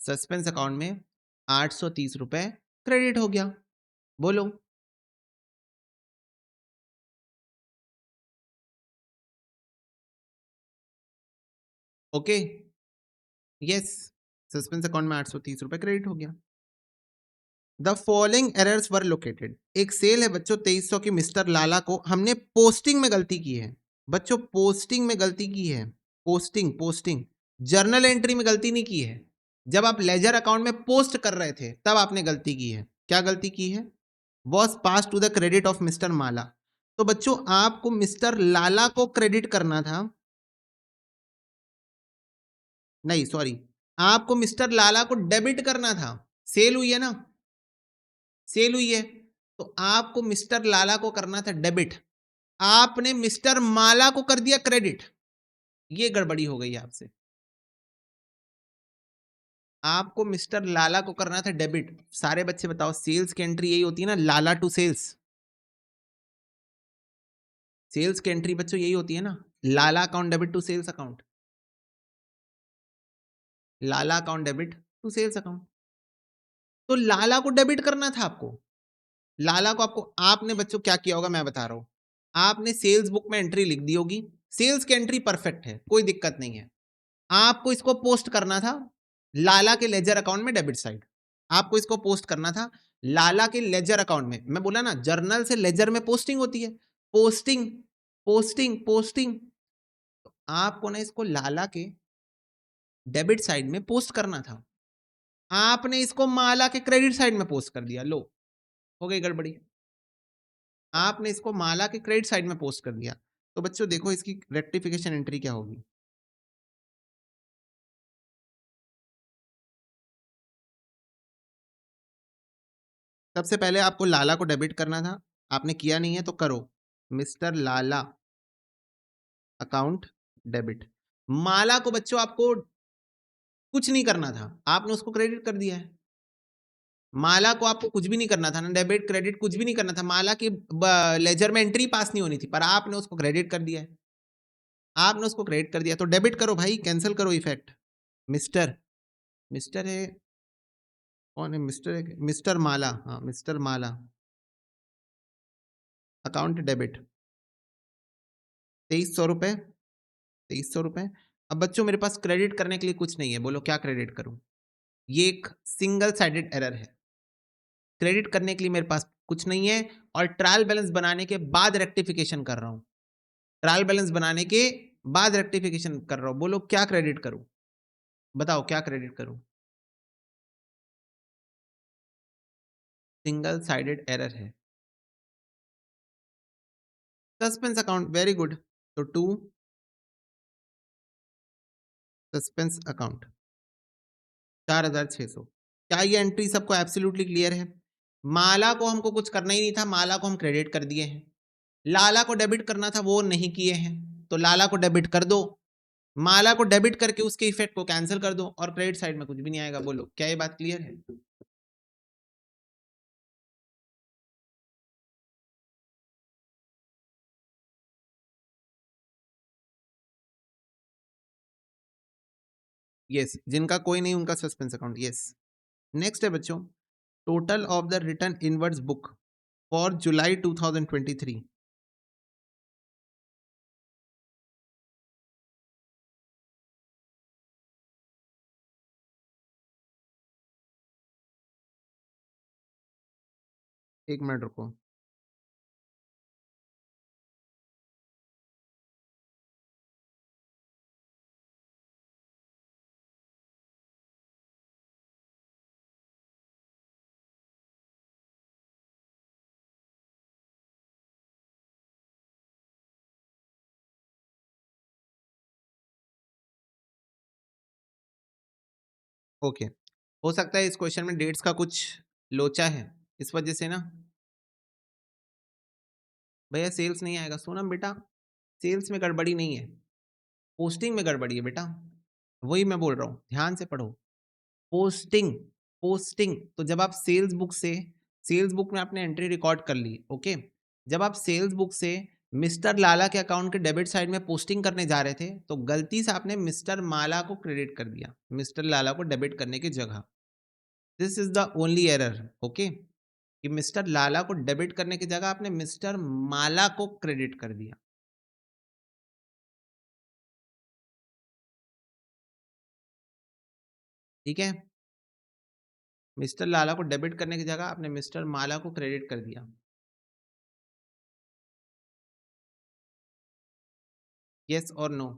सस्पेंस अकाउंट में ₹830 क्रेडिट हो गया। बोलो। ओके। यस। सस्पेंस अकाउंट में ₹830 क्रेडिट हो गया। The following errors were located. एक सेल है बच्चों 2300 की मिस्टर लाला को, हमने पोस्टिंग में गलती की है बच्चों, पोस्टिंग में गलती की है। पोस्टिंग पोस्टिंग जर्नल एंट्री में गलती नहीं की है। जब आप लेजर अकाउंट में पोस्ट कर रहे थे तब आपने गलती की है। क्या गलती की है? Was pass to the credit of mister Mala. तो बच्चों आपको मिस्टर लाला को क्रेडिट करना था, नहीं सॉरी, आपको मिस्टर लाला को डेबिट करना था। सेल हुई है ना, सेल हुई है, तो आपको मिस्टर लाला को करना था डेबिट, आपने मिस्टर माला को कर दिया क्रेडिट। ये गड़बड़ी हो गई आपसे। आपको मिस्टर लाला को करना था डेबिट। सारे बच्चे बताओ, सेल्स की एंट्री यही होती है ना, लाला टू सेल्स। सेल्स की एंट्री बच्चों यही होती है ना, Lala account debit to sales account, Lala account debit to sales account. तो लाला को डेबिट करना था आपको। लाला को आपको, आपने बच्चों क्या किया होगा मैं बता रहा हूं, आपने सेल्स बुक में एंट्री लिख दी होगी। सेल्स की एंट्री परफेक्ट है, कोई दिक्कत नहीं है। आपको इसको पोस्ट करना था लाला के लेजर अकाउंट में डेबिट साइड। आपको इसको पोस्ट करना था लाला के लेजर अकाउंट में। मैं बोला ना जर्नल से लेजर में पोस्टिंग होती है, पोस्टिंग पोस्टिंग पोस्टिंग। आपको ना इसको लाला के डेबिट साइड में पोस्ट करना था, आपने इसको माला के क्रेडिट साइड में पोस्ट कर दिया। लो, हो गई गड़बड़ी। आपने इसको माला के क्रेडिट साइड में पोस्ट कर दिया। तो बच्चों देखो इसकी रेक्टिफिकेशन एंट्री क्या होगी। सबसे पहले आपको लाला को डेबिट करना था, आपने किया नहीं है तो करो, मिस्टर लाला अकाउंट डेबिट। माला को बच्चों आपको कुछ नहीं करना था, आपने उसको क्रेडिट कर दिया है। माला को आपको कुछ भी नहीं करना था ना, डेबिट क्रेडिट कुछ भी नहीं करना था, माला की लेजर में एंट्री पास नहीं होनी थी, पर आपने उसको क्रेडिट कर दिया है। आपने उसको क्रेडिट कर दिया तो डेबिट करो भाई, कैंसिल करो इफेक्ट। मिस्टर, मिस्टर है कौन है? मिस्टर है, मिस्टर माला, हाँ मिस्टर माला अकाउंट डेबिट 2300 रुपए, 2300 रुपए। अब बच्चों मेरे पास क्रेडिट करने के लिए कुछ नहीं है, बोलो क्या क्रेडिट करूं? ये एक सिंगल साइडेड एरर है, क्रेडिट करने के लिए मेरे पास कुछ नहीं है। और ट्रायल बैलेंस बनाने के बाद रेक्टिफिकेशन कर रहा हूं, ट्रायल बैलेंस बनाने के बाद रेक्टिफिकेशन कर रहा हूं। बोलो क्या क्रेडिट करूं? बताओ क्या क्रेडिट करूं? सिंगल साइडेड एरर है, सस्पेंस अकाउंट, वेरी गुड। तो टू सस्पेंस अकाउंट 4600। क्या ये एंट्री सबको एब्सोल्युटली क्लियर है? माला को हमको कुछ करना ही नहीं था, माला को हम क्रेडिट कर दिए हैं। लाला को डेबिट करना था, वो नहीं किए हैं, तो लाला को डेबिट कर दो। माला को डेबिट करके उसके इफेक्ट को कैंसिल कर दो और क्रेडिट साइड में कुछ भी नहीं आएगा। बोलो क्या ये बात क्लियर है? यस, जिनका कोई नहीं उनका सस्पेंस अकाउंट। यस। नेक्स्ट है बच्चों, total of the return inwards book for जुलाई 2023। एक मिनट रुको। ओके, हो सकता है इस क्वेश्चन में डेट्स का कुछ लोचा है, इस वजह से ना भैया सेल्स नहीं आएगा। सोनम बेटा, सेल्स में गड़बड़ी नहीं है, पोस्टिंग में गड़बड़ी है बेटा। वही मैं बोल रहा हूँ, ध्यान से पढ़ो। पोस्टिंग, पोस्टिंग तो जब आप सेल्स बुक से सेल्स बुक में आपने एंट्री रिकॉर्ड कर ली, ओके? जब आप सेल्स बुक से मिस्टर लाला के अकाउंट के डेबिट साइड में पोस्टिंग करने जा रहे थे, तो गलती से आपने मिस्टर माला को क्रेडिट कर दिया, मिस्टर लाला को डेबिट करने की जगह। This is the only error, okay? कि मिस्टर लाला को डेबिट करने की जगह आपने मिस्टर माला को क्रेडिट कर दिया, ठीक है? मिस्टर लाला को डेबिट करने की जगह आपने मिस्टर माला को क्रेडिट कर दिया। येस और नो?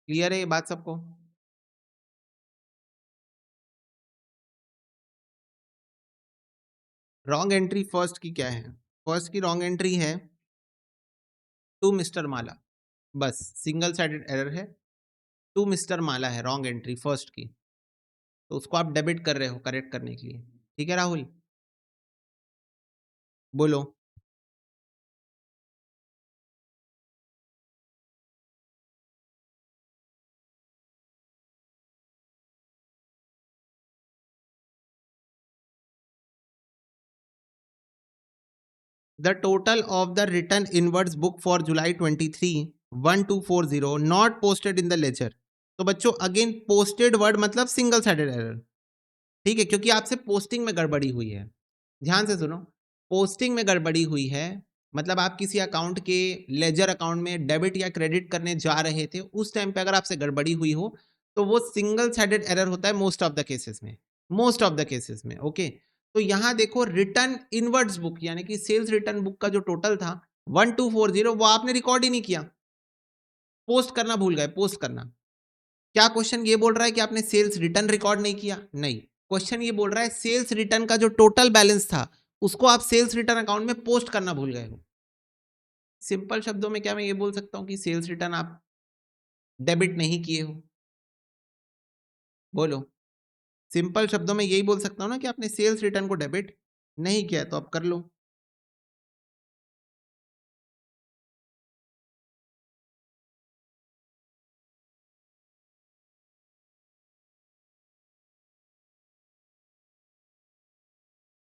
क्लियर है ये बात सबको? रॉन्ग एंट्री फर्स्ट की क्या है? फर्स्ट की रॉन्ग एंट्री है टू मिस्टर माला, बस सिंगल साइडेड एरर है, टू मिस्टर माला है रॉन्ग एंट्री फर्स्ट की, तो उसको आप डेबिट कर रहे हो करेक्ट करने के लिए, ठीक है राहुल? बोलो। The total of the return inwards book for July 23 1240 not posted in the ledger. तो बच्चों अगेन पोस्टेड वर्ड मतलब सिंगल साइडेड एरर, ठीक है? क्योंकि आपसे पोस्टिंग में गड़बड़ी हुई है। ध्यान से सुनो, पोस्टिंग में गड़बड़ी हुई है मतलब आप किसी अकाउंट के लेजर अकाउंट में डेबिट या क्रेडिट करने जा रहे थे, उस टाइम पे अगर आपसे गड़बड़ी हुई हो तो वो सिंगल साइडेड एरर होता है मोस्ट ऑफ द केसेस में, मोस्ट ऑफ द केसेस में, ओके? तो यहां देखो रिटर्न इनवर्ड्स बुक यानी कि सेल्स रिटर्न बुक का जो टोटल था 1240 वो आपने रिकॉर्ड ही नहीं किया, पोस्ट करना भूल गए, पोस्ट करना। क्या क्वेश्चन ये बोल रहा है कि आपने सेल्स रिटर्न रिकॉर्ड नहीं किया? नहीं, क्वेश्चन ये बोल रहा है सेल्स रिटर्न का जो टोटल बैलेंस था उसको आप सेल्स रिटर्न अकाउंट में पोस्ट करना भूल गए हो। सिंपल शब्दों में क्या मैं ये बोल सकता हूँ कि सेल्स रिटर्न आप डेबिट नहीं किए हो? बोलो। सिंपल शब्दों में यही बोल सकता हूँ ना कि आपने सेल्स रिटर्न को डेबिट नहीं किया, तो आप कर लो।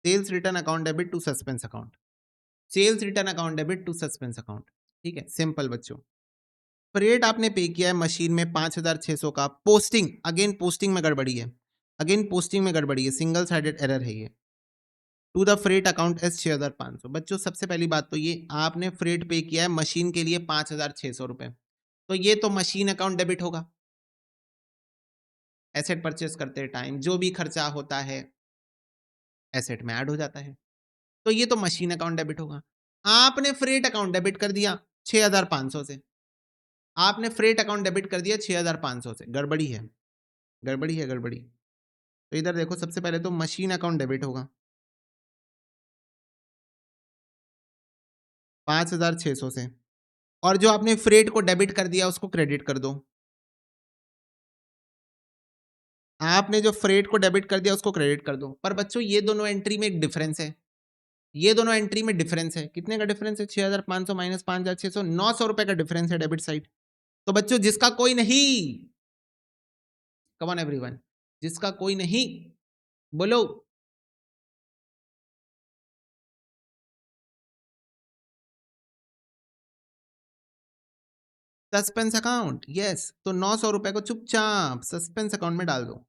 Sales return account debit to suspense account, sales return account debit to suspense account, ठीक है? सिंपल बच्चों। फ्रेट आपने पे किया है मशीन में 5600 का, पोस्टिंग अगेन पोस्टिंग में गड़बड़ी है, अगेन पोस्टिंग में गड़बड़ी है, सिंगल साइडेड एरर है ये, to the freight account as 6500। बच्चों सबसे पहली बात तो ये आपने फ्रेट पे किया है मशीन के लिए 5600 रुपए, तो ये तो मशीन अकाउंट डेबिट होगा। एसेट परचेस करते टाइम जो भी खर्चा होता है एसेट में ऐड हो जाता है, तो ये तो मशीन अकाउंट डेबिट होगा। आपने फ्रेट अकाउंट डेबिट कर दिया 6500 से, आपने फ्रेट अकाउंट डेबिट कर दिया 6500 से, गड़बड़ी है, गड़बड़ी है, गड़बड़ी। तो इधर देखो सबसे पहले तो मशीन अकाउंट डेबिट होगा 5600 से, और जो आपने फ्रेट को डेबिट कर दिया उसको क्रेडिट कर दो। आपने जो फ्रेट को डेबिट कर दिया उसको क्रेडिट कर दो। पर बच्चों ये दोनों एंट्री में एक डिफरेंस है, ये दोनों एंट्री में डिफरेंस है। कितने का डिफरेंस है? 6500 माइनस 5600, 900 रुपए का डिफरेंस है डेबिट साइड। तो बच्चों जिसका कोई नहीं, कम ऑन एवरीवन, जिसका कोई नहीं, बोलो। Suspense account, yes. तो 900 रुपए को चुपचाप सस्पेंस अकाउंट में डाल दो।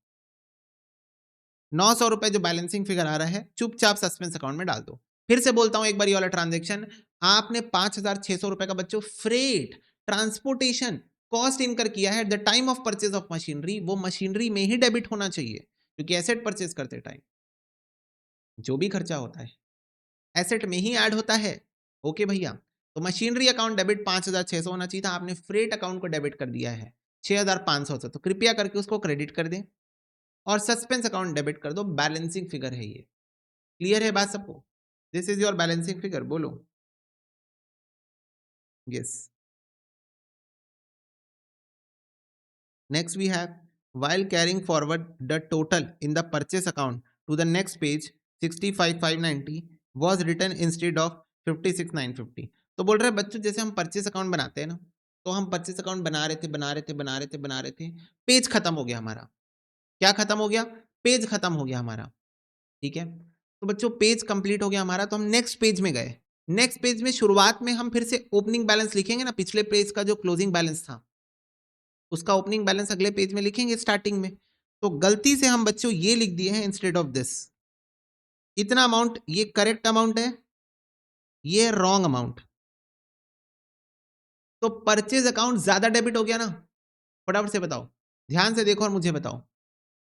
900 रुपए जो बैलेंसिंग फिगर आ रहा है चुपचाप सस्पेंस अकाउंट में डाल दो। फिर से बोलता हूं एक बार ये वाला ट्रांजेक्शन, आपने 5600 रुपए का बच्चों फ्रेट ट्रांसपोर्टेशन कॉस्ट इनकर किया है at the time of purchase of machinery, वो मशीनरी में ही डेबिट होना चाहिए क्योंकि एसेट परचेज करते टाइम जो भी खर्चा होता है एसेट में ही ऐड होता है, ओके भैया? तो मशीनरी अकाउंट डेबिट 5600 होना चाहिए था, आपने फ्रेट अकाउंट को डेबिट कर दिया है 6500 से, तो कृपया करके उसको क्रेडिट कर दें और सस्पेंस अकाउंट डेबिट कर दो। बैलेंसिंग फिगर है ये, क्लियर है बात सबको? This is your balancing figure, बोलो। Yes. Next we have, while carrying forward the total in the purchase account to the next page, 65,590 was written instead of 56,950. तो बोल रहे हैं बच्चों, जैसे हम परचेस अकाउंट बनाते हैं ना, तो हम परचेस अकाउंट बना रहे थे, पेज खत्म हो गया हमारा। क्या खत्म हो गया? पेज खत्म हो गया हमारा। ठीक है, तो बच्चों पेज कंप्लीट हो गया हमारा, तो हम नेक्स्ट पेज में गए। नेक्स्ट पेज में शुरुआत में हम फिर से ओपनिंग बैलेंस लिखेंगे ना, पिछले पेज का जो क्लोजिंग बैलेंस था उसका ओपनिंग बैलेंस अगले पेज में लिखेंगे स्टार्टिंग में। तो गलती से हम बच्चों ये लिख दिए हैं इंस्टेड ऑफ दिस, इतना अमाउंट, ये करेक्ट अमाउंट है, ये रॉन्ग अमाउंट। तो परचेज अकाउंट ज्यादा डेबिट हो गया ना, फटाफट से बताओ, ध्यान से देखो और मुझे बताओ।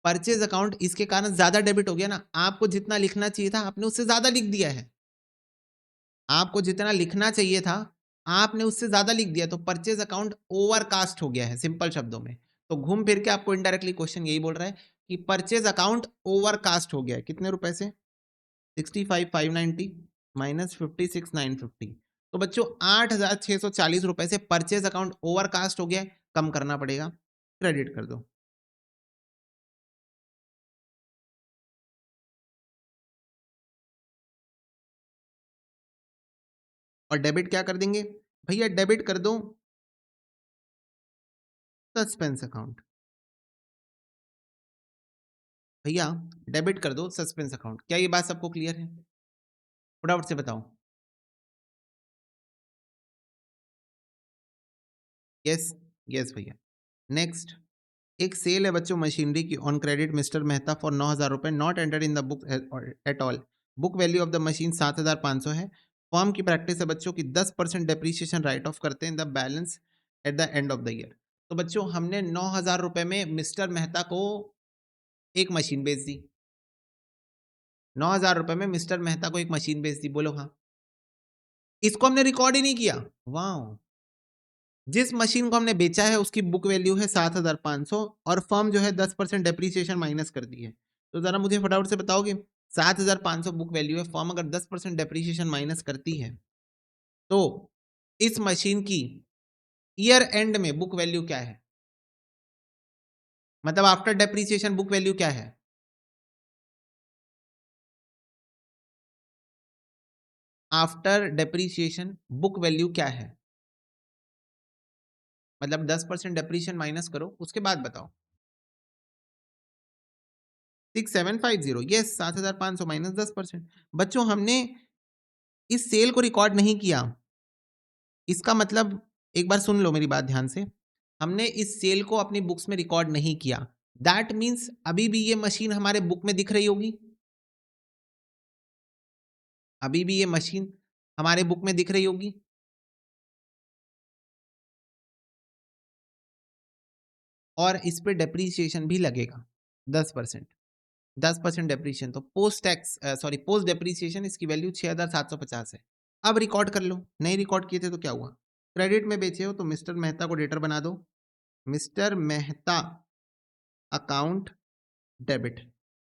परचेज अकाउंट इसके कारण ज्यादा डेबिट हो गया ना, आपको जितना लिखना चाहिए था आपने उससे ज्यादा लिख दिया है। आपको जितना लिखना चाहिए था आपने उससे ज्यादा लिख दिया, तो परचेज अकाउंट ओवरकास्ट हो गया है सिंपल शब्दों में। तो घूम फिर के आपको इनडायरेक्टली क्वेश्चन यही बोल रहा है कि परचेज अकाउंट ओवरकास्ट हो गया है। कितने रुपए से? 65,590 माइनस 56,950। तो बच्चों 8,640 रुपए से परचेज अकाउंट ओवरकास्ट हो गया है, कम करना पड़ेगा, क्रेडिट कर दो। और डेबिट क्या कर देंगे भैया? डेबिट कर दो सस्पेंस अकाउंट। भैया डेबिट कर दो सस्पेंस अकाउंट। क्या ये बात सबको क्लियर है? फटाफट से बताओ। यस, यस भैया। नेक्स्ट, एक सेल है बच्चों मशीनरी की on credit mister Mehta for 9,000 रुपए, not enter in the book at all. Book value of the machine 7,500 है। फॉर्म की प्रैक्टिस है बच्चों की 10% डेप्रीशिएशन राइट ऑफ करते हैं the balance at the end of the year. तो बच्चों हमने 9,000 रुपए में मिस्टर मेहता को एक मशीन बेच दी। 9,000 रुपए में मिस्टर मेहता को एक मशीन बेच दी, बोलो हाँ। इसको हमने रिकॉर्ड ही नहीं किया। वाह, जिस मशीन को हमने बेचा है उसकी बुक वैल्यू है 7,500 और फर्म जो है 10% डेप्रीसिएशन माइनस कर दी है। तो जरा मुझे फटाफट से बताओगे, 7,500 बुक वैल्यू है, फर्म अगर 10% डेप्रीसिएशन माइनस करती है तो इस मशीन की ईयर एंड में बुक वैल्यू क्या है? मतलब आफ्टर डेप्रीसिएशन बुक वैल्यू क्या है? आफ्टर डेप्रीसिएशन बुक वैल्यू क्या है? मतलब 10% डेप्रीसिएशन माइनस करो उसके बाद बताओ। 6,750, यस, 7,500 माइनस 10%। बच्चों हमने इस सेल को रिकॉर्ड नहीं किया, इसका मतलब एक बार सुन लो मेरी बात ध्यान से, हमने इस सेल को अपनी बुक्स में रिकॉर्ड नहीं किया। दैट मीन्स अभी भी ये मशीन हमारे बुक में दिख रही होगी, अभी भी ये मशीन हमारे बुक में दिख रही होगी। और इस पे डेप्रीसिएशन भी लगेगा 10%। 10% डेप्रीसिएशन, तो post tax sorry post depreciation इसकी वैल्यू 6,750 है। अब रिकॉर्ड कर लो, नहीं रिकॉर्ड किए थे तो क्या हुआ? क्रेडिट में बेचे हो तो मिस्टर मेहता को डेटर बना दो, मिस्टर मेहता अकाउंट डेबिट।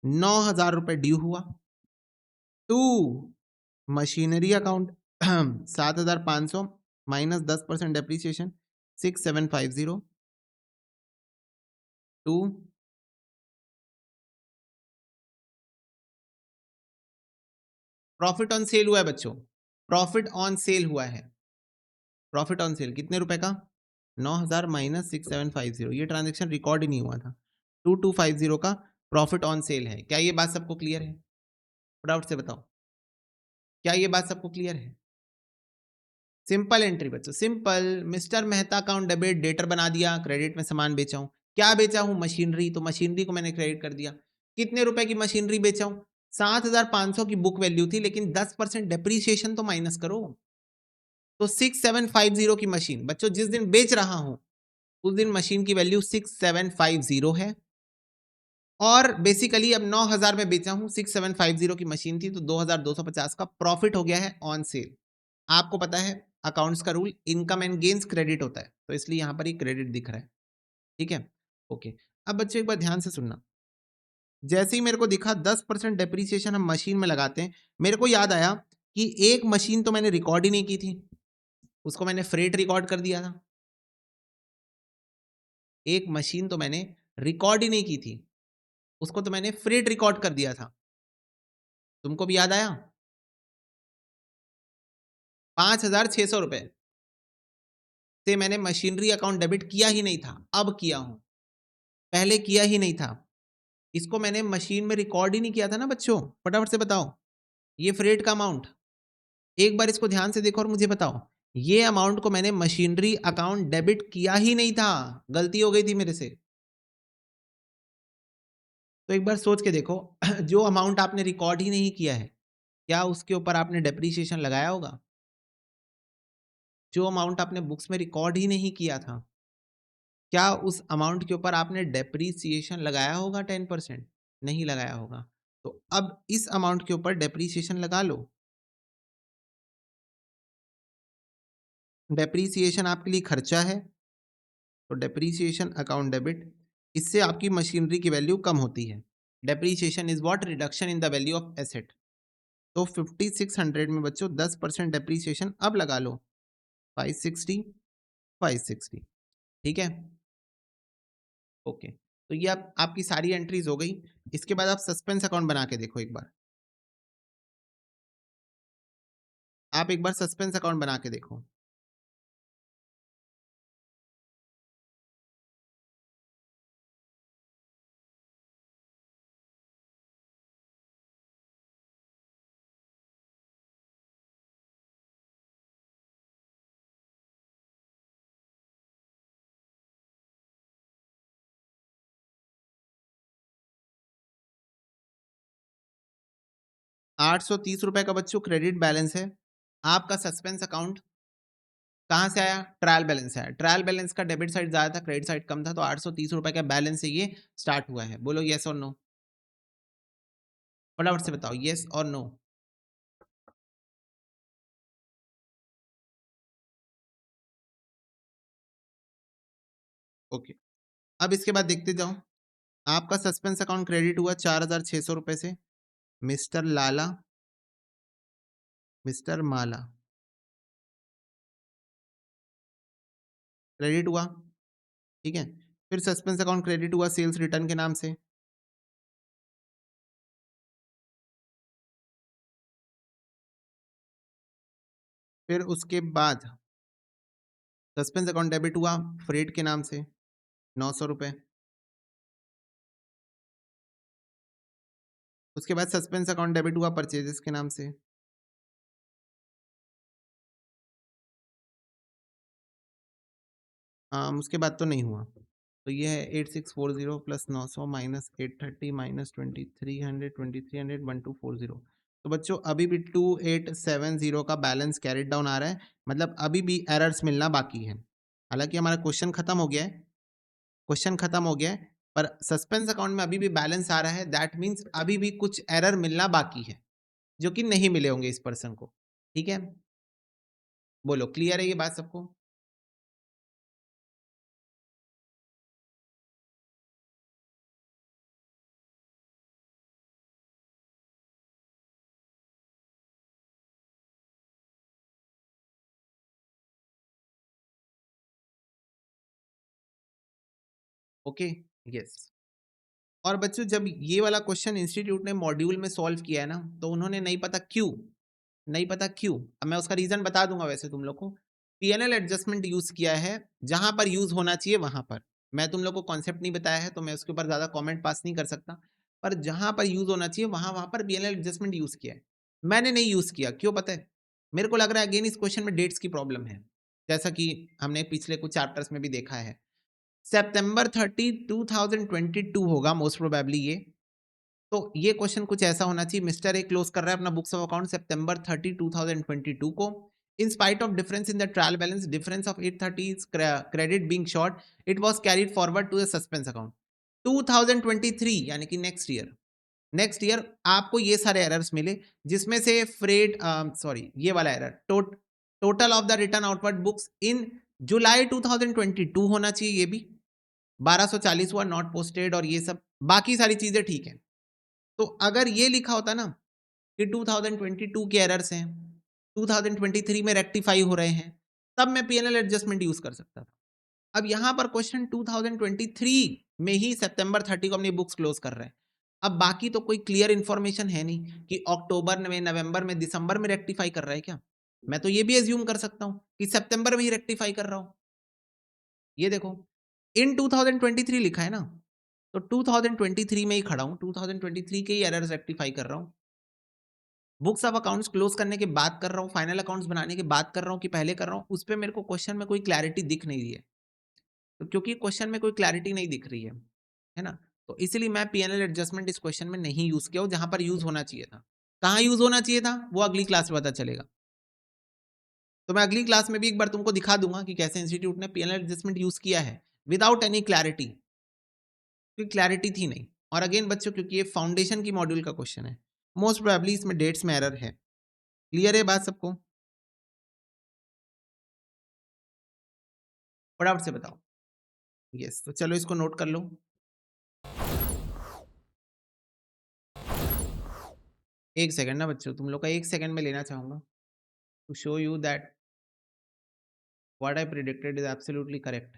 9,000 रुपए ड्यू हुआ to machinery account 7,500 minus 10% depreciation 6,750 to profit on sale हुआ है बच्चों, प्रॉफिट ऑन सेल हुआ है। प्रॉफिट ऑन सेल कितने रुपए का? 9,000 माइनस 6,750, ये ट्रांजेक्शन रिकॉर्ड ही नहीं हुआ था। 2,250 का प्रॉफिट ऑन सेल है। क्या ये बात सबको क्लियर है? फटाफट से बताओ, क्या ये बात सबको क्लियर है? सिंपल एंट्री बच्चों, simple. Mister Mehta account debit, debtor बना दिया, क्रेडिट में सामान बेचा हूं। क्या बेचा हूं? मशीनरी, तो मशीनरी को मैंने क्रेडिट कर दिया। कितने रुपए की मशीनरी बेचा हूं? 7,500 की बुक वैल्यू थी, लेकिन 10% डेप्रीसिएशन तो माइनस करो। तो 6,750 की मशीन बच्चों जिस दिन बेच रहा हूं उस दिन मशीन की वैल्यू 6,750 है। और बेसिकली अब 9,000 में बेचा हूं, 6,750 की मशीन थी, तो 2,250 का प्रॉफिट हो गया है ऑन सेल। आपको पता है अकाउंट्स का rule, income and gains credit होता है, तो इसलिए यहां पर ही क्रेडिट दिख रहा है। ठीक है, ओके। अब बच्चों एक बार ध्यान से सुनना, जैसे ही मेरे को दिखा 10% डेप्रीसिएशन हम मशीन में लगाते हैं, मेरे को याद आया कि एक मशीन तो मैंने रिकॉर्ड ही नहीं की थी, उसको मैंने फ्रेट रिकॉर्ड कर दिया था। एक मशीन तो मैंने रिकॉर्ड ही नहीं की थी, उसको तो मैंने फ्रेट रिकॉर्ड कर दिया था। तुमको भी याद आया? 5,600 रुपए से मैंने मशीनरी अकाउंट डेबिट किया ही नहीं था, अब किया हूं, पहले किया ही नहीं था। इसको मैंने मशीन में रिकॉर्ड ही नहीं किया था ना बच्चों, फटाफट से बताओ। ये फ्रेट का अमाउंट, एक बार इसको ध्यान से देखो और मुझे बताओ, ये अमाउंट को मैंने मशीनरी अकाउंट डेबिट किया ही नहीं था, गलती हो गई थी मेरे से। तो एक बार सोच के देखो, जो अमाउंट आपने रिकॉर्ड ही नहीं किया है, क्या उसके ऊपर आपने डेप्रीशिएशन लगाया होगा? जो अमाउंट आपने बुक्स में रिकॉर्ड ही नहीं किया था, क्या उस अमाउंट के ऊपर आपने डेप्रीसिएशन लगाया होगा 10%? नहीं लगाया होगा। तो अब इस अमाउंट के ऊपर डेप्रीसिएशन लगा लो। डेप्रीसिएशन आपके लिए खर्चा है, तो डेप्रीसिएशन अकाउंट डेबिट, इससे आपकी मशीनरी की वैल्यू कम होती है। Depreciation is what? Reduction in the value of asset. तो 5600 में बच्चों 10% डेप्रीसिएशन अब लगा लो, 560, 560। ठीक है, ओके। तो ये आप आपकी सारी एंट्रीज हो गई। इसके बाद आप सस्पेंस अकाउंट बना के देखो एक बार। आप एक बार सस्पेंस अकाउंट बना के देखो। 830 रुपए का बच्चों क्रेडिट बैलेंस है। आपका सस्पेंस अकाउंट कहाँ से आया? ट्रायल बैलेंस से आया। ट्रायल बैलेंस का डेबिट साइड ज्यादा था, क्रेडिट साइड कम था, तो 830 रुपए का बैलेंस से ये स्टार्ट हुआ है। बोलो येस और नो, फटाफट से बताओ येस और नो। ओके, अब इसके बाद देखते जाओ। आपका सस्पेंस अकाउंट क्रेडिट हुआ 4,600 रुपए से। मिस्टर लाला, मिस्टर माला, क्रेडिट हुआ। ठीक है, फिर सस्पेंस अकाउंट क्रेडिट हुआ सेल्स रिटर्न के नाम से। फिर उसके बाद सस्पेंस अकाउंट डेबिट हुआ फ्रेट के नाम से, 900 रुपए। उसके बाद सस्पेंस अकाउंट डेबिट हुआ परचेजेस के नाम से। उसके बाद तो नहीं हुआ। तो ये है 8640 प्लस 900 माइनस 830 माइनस 2300, 2300, 1240। तो बच्चों अभी भी 2870 का बैलेंस कैरिड डाउन आ रहा है, मतलब अभी भी एरर्स मिलना बाकी है। हालांकि हमारा क्वेश्चन खत्म हो गया है, क्वेश्चन खत्म हो गया है, पर सस्पेंस अकाउंट में अभी भी बैलेंस आ रहा है। दैट मीन्स अभी भी कुछ एरर मिलना बाकी है, जो कि नहीं मिले होंगे इस पर्सन को। ठीक है, बोलो क्लियर है ये बात सबको? Okay, yes. और बच्चों जब ये वाला क्वेश्चन इंस्टीट्यूट ने मॉड्यूल में सॉल्व किया है ना, तो उन्होंने नहीं पता क्यों, नहीं पता क्यों, अब मैं उसका रीजन बता दूंगा। वैसे तुम लोग को पीएनएल एडजस्टमेंट यूज किया है जहां पर यूज होना चाहिए वहां पर। मैं तुम लोग को कॉन्सेप्ट नहीं बताया है, तो मैं उसके ऊपर ज्यादा कमेंट पास नहीं कर सकता, पर जहां पर यूज होना चाहिए वहां वहां पर पीएनएल एडजस्टमेंट यूज किया है। मैंने नहीं यूज किया, क्यों पता है? मेरे को लग रहा है अगेन इस क्वेश्चन में डेट्स की प्रॉब्लम है, जैसा कि हमने पिछले कुछ चैप्टर्स में भी देखा है। September 30, 2022 होगा मोस्ट प्रोबेबली ये। तो ये क्वेश्चन कुछ ऐसा होना चाहिए, मिस्टर ए क्लोज कर रहा है अपना बुक्स ऑफ अकाउंट September 30, 2022 को। In spite of difference in the trial balance, difference of 830 credit being short, it was carried forward to the suspense account. 2023 यानी कि नेक्स्ट ईयर, नेक्स्ट ईयर आपको ये सारे एरर्स मिले, जिसमें से फ्रेड, सॉरी ये वाला error, total of the return outward books in July 2022 होना चाहिए, ये भी 1240 हुआ नॉट पोस्टेड, और ये सब बाकी सारी चीजें ठीक है। तो अगर ये लिखा होता ना कि 2022 के एरर्स हैं, 2023 में रेक्टिफाई हो रहे हैं, तब मैं पीएनएल एडजस्टमेंट यूज कर सकता था। अब यहाँ पर क्वेश्चन 2023 में ही सितंबर 30 को अपनी बुक्स क्लोज कर रहे हैं। अब बाकी तो कोई क्लियर इन्फॉर्मेशन है नहीं कि अक्टूबर में, नवंबर में, दिसंबर में रेक्टिफाई कर रहा है क्या। मैं तो ये भी एज्यूम कर सकता हूँ कि सितंबर में ही रेक्टिफाई कर रहा हूँ। ये देखो इन 2023 लिखा है ना, तो 2023 में ही खड़ा हूँ, 2023 के ही एरर्स रेक्टिफाई कर रहा हूँ। बुक्स ऑफ अकाउंट्स क्लोज करने के बाद कर रहा हूँ, फाइनल अकाउंट्स बनाने के बाद कर रहा हूँ कि पहले कर रहा हूँ, उस पर मेरे को क्वेश्चन में कोई क्लैरिटी दिख नहीं रही है। तो क्योंकि क्वेश्चन में कोई क्लैरिटी नहीं दिख रही है ना, तो इसीलिए मैं पीएनएल एडजस्टमेंट इस क्वेश्चन में नहीं यूज किया, जहां पर यूज होना चाहिए था। कहाँ यूज होना चाहिए था वो अगली क्लास में पता चलेगा। तो मैं अगली क्लास में भी एक बार तुमको दिखा दूंगा कि कैसे इंस्टीट्यूट ने पीएनएल एडजस्टमेंट यूज किया है विदाउट एनी क्लैरिटी, क्योंकि क्लैरिटी थी नहीं। और अगेन बच्चों, क्योंकि ये फाउंडेशन की मॉड्यूल का क्वेश्चन है, मोस्ट प्रोबेबली इसमें डेट्स में एरर है। क्लियर है बात सबको? फटाफट से बताओ। यस, तो चलो इसको नोट कर लो। एक सेकंड ना बच्चों, तुम लोग का एक सेकंड में लेना चाहूंगा to show you that what I predicted is absolutely correct.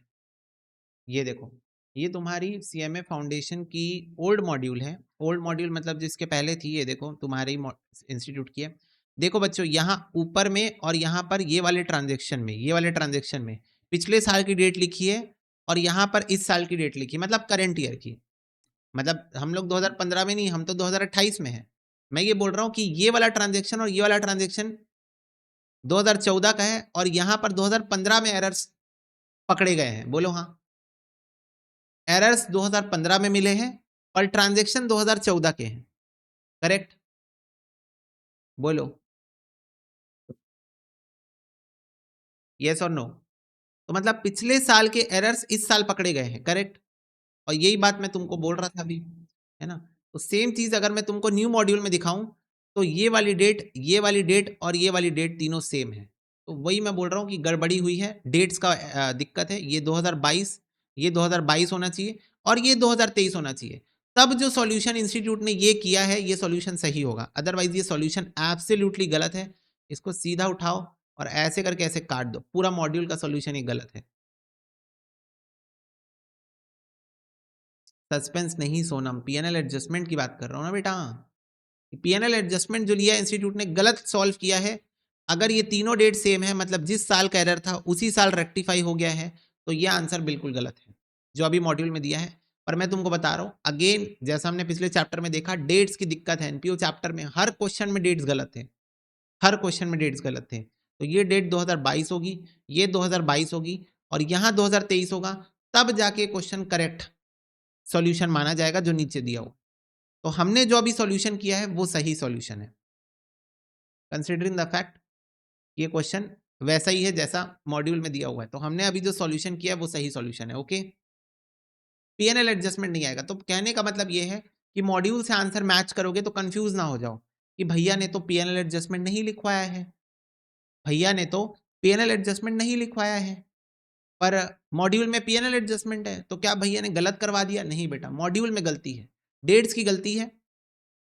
ये देखो, ये तुम्हारी सीएमए फाउंडेशन की ओल्ड मॉड्यूल है। ओल्ड मॉड्यूल मतलब जिसके पहले थी, ये देखो तुम्हारी इंस्टीट्यूट की है। देखो बच्चों, यहाँ ऊपर में और यहाँ पर ये वाले ट्रांजेक्शन में, ये वाले ट्रांजेक्शन में पिछले साल की डेट लिखी है और यहाँ पर इस साल की डेट लिखी है, मतलब करंट ईयर की। मतलब हम लोग 2015 में नहीं, हम तो 2028 में है। मैं ये बोल रहा हूँ कि ये वाला ट्रांजेक्शन और ये वाला ट्रांजेक्शन 2014 का है और यहाँ पर 2015 में एरर्स पकड़े गए हैं। बोलो हाँ, एरर्स 2015 में मिले हैं और ट्रांजैक्शन 2014 के हैं। करेक्ट? बोलो यस और नो। तो मतलब पिछले साल के एरर्स इस साल पकड़े गए हैं। करेक्ट? और यही बात मैं तुमको बोल रहा था अभी, है ना। तो सेम चीज अगर मैं तुमको न्यू मॉड्यूल में दिखाऊं तो ये वाली डेट, ये वाली डेट और ये वाली डेट तीनों सेम है। तो वही मैं बोल रहा हूँ कि गड़बड़ी हुई है, डेट्स का दिक्कत है। ये 2022, ये 2022 होना चाहिए और ये 2023 होना चाहिए। तब जो सॉल्यूशन इंस्टीट्यूट ने ये किया है, ये सॉल्यूशन सही होगा। अदरवाइज ये सॉल्यूशन एब्सोल्युटली गलत है। इसको सीधा उठाओ और ऐसे करके ऐसे काट दो, पूरा मॉड्यूल का सॉल्यूशन ही गलत है। सस्पेंस नहीं सोनम, पीएनएल एडजस्टमेंट की बात कर रहा हूँ ना बेटा। पीएनएल एडजस्टमेंट जो लिया इंस्टीट्यूट ने गलत सॉल्व किया है। अगर ये तीनों डेट सेम है, मतलब जिस साल का एरर था उसी साल रेक्टिफाई हो गया है, तो ये आंसर बिल्कुल गलत है जो अभी मॉड्यूल में दिया है। पर मैं तुमको बता रहा हूँ अगेन, जैसा हमने पिछले चैप्टर में देखा, डेट्स की दिक्कत है। एनपीओ चैप्टर में हर क्वेश्चन में डेट्स गलत थे, हर क्वेश्चन में डेट्स गलत थे। तो ये डेट 2022 होगी, ये 2022 होगी और यहाँ 2023 होगा, तब जाके क्वेश्चन करेक्ट सॉल्यूशन माना जाएगा जो नीचे दिया हो। तो हमने जो अभी सॉल्यूशन किया है वो सही सॉल्यूशन है, कंसिडरिंग द फैक्ट ये क्वेश्चन वैसा ही है जैसा मॉड्यूल में दिया हुआ है। तो हमने अभी जो सॉल्यूशन किया है वो सही सॉल्यूशन है। ओके, पीएनएल एडजस्टमेंट नहीं आएगा। तो कहने का मतलब ये है कि मॉड्यूल से आंसर मैच करोगे तो कंफ्यूज ना हो जाओ कि भैया ने तो पीएनएल एडजस्टमेंट नहीं लिखवाया है, भैया ने तो पीएनएल एडजस्टमेंट नहीं लिखवाया है, पर मॉड्यूल में पीएनएल एडजस्टमेंट है, तो क्या भैया ने गलत करवा दिया? नहीं बेटा, मॉड्यूल में गलती है, डेट्स की गलती है,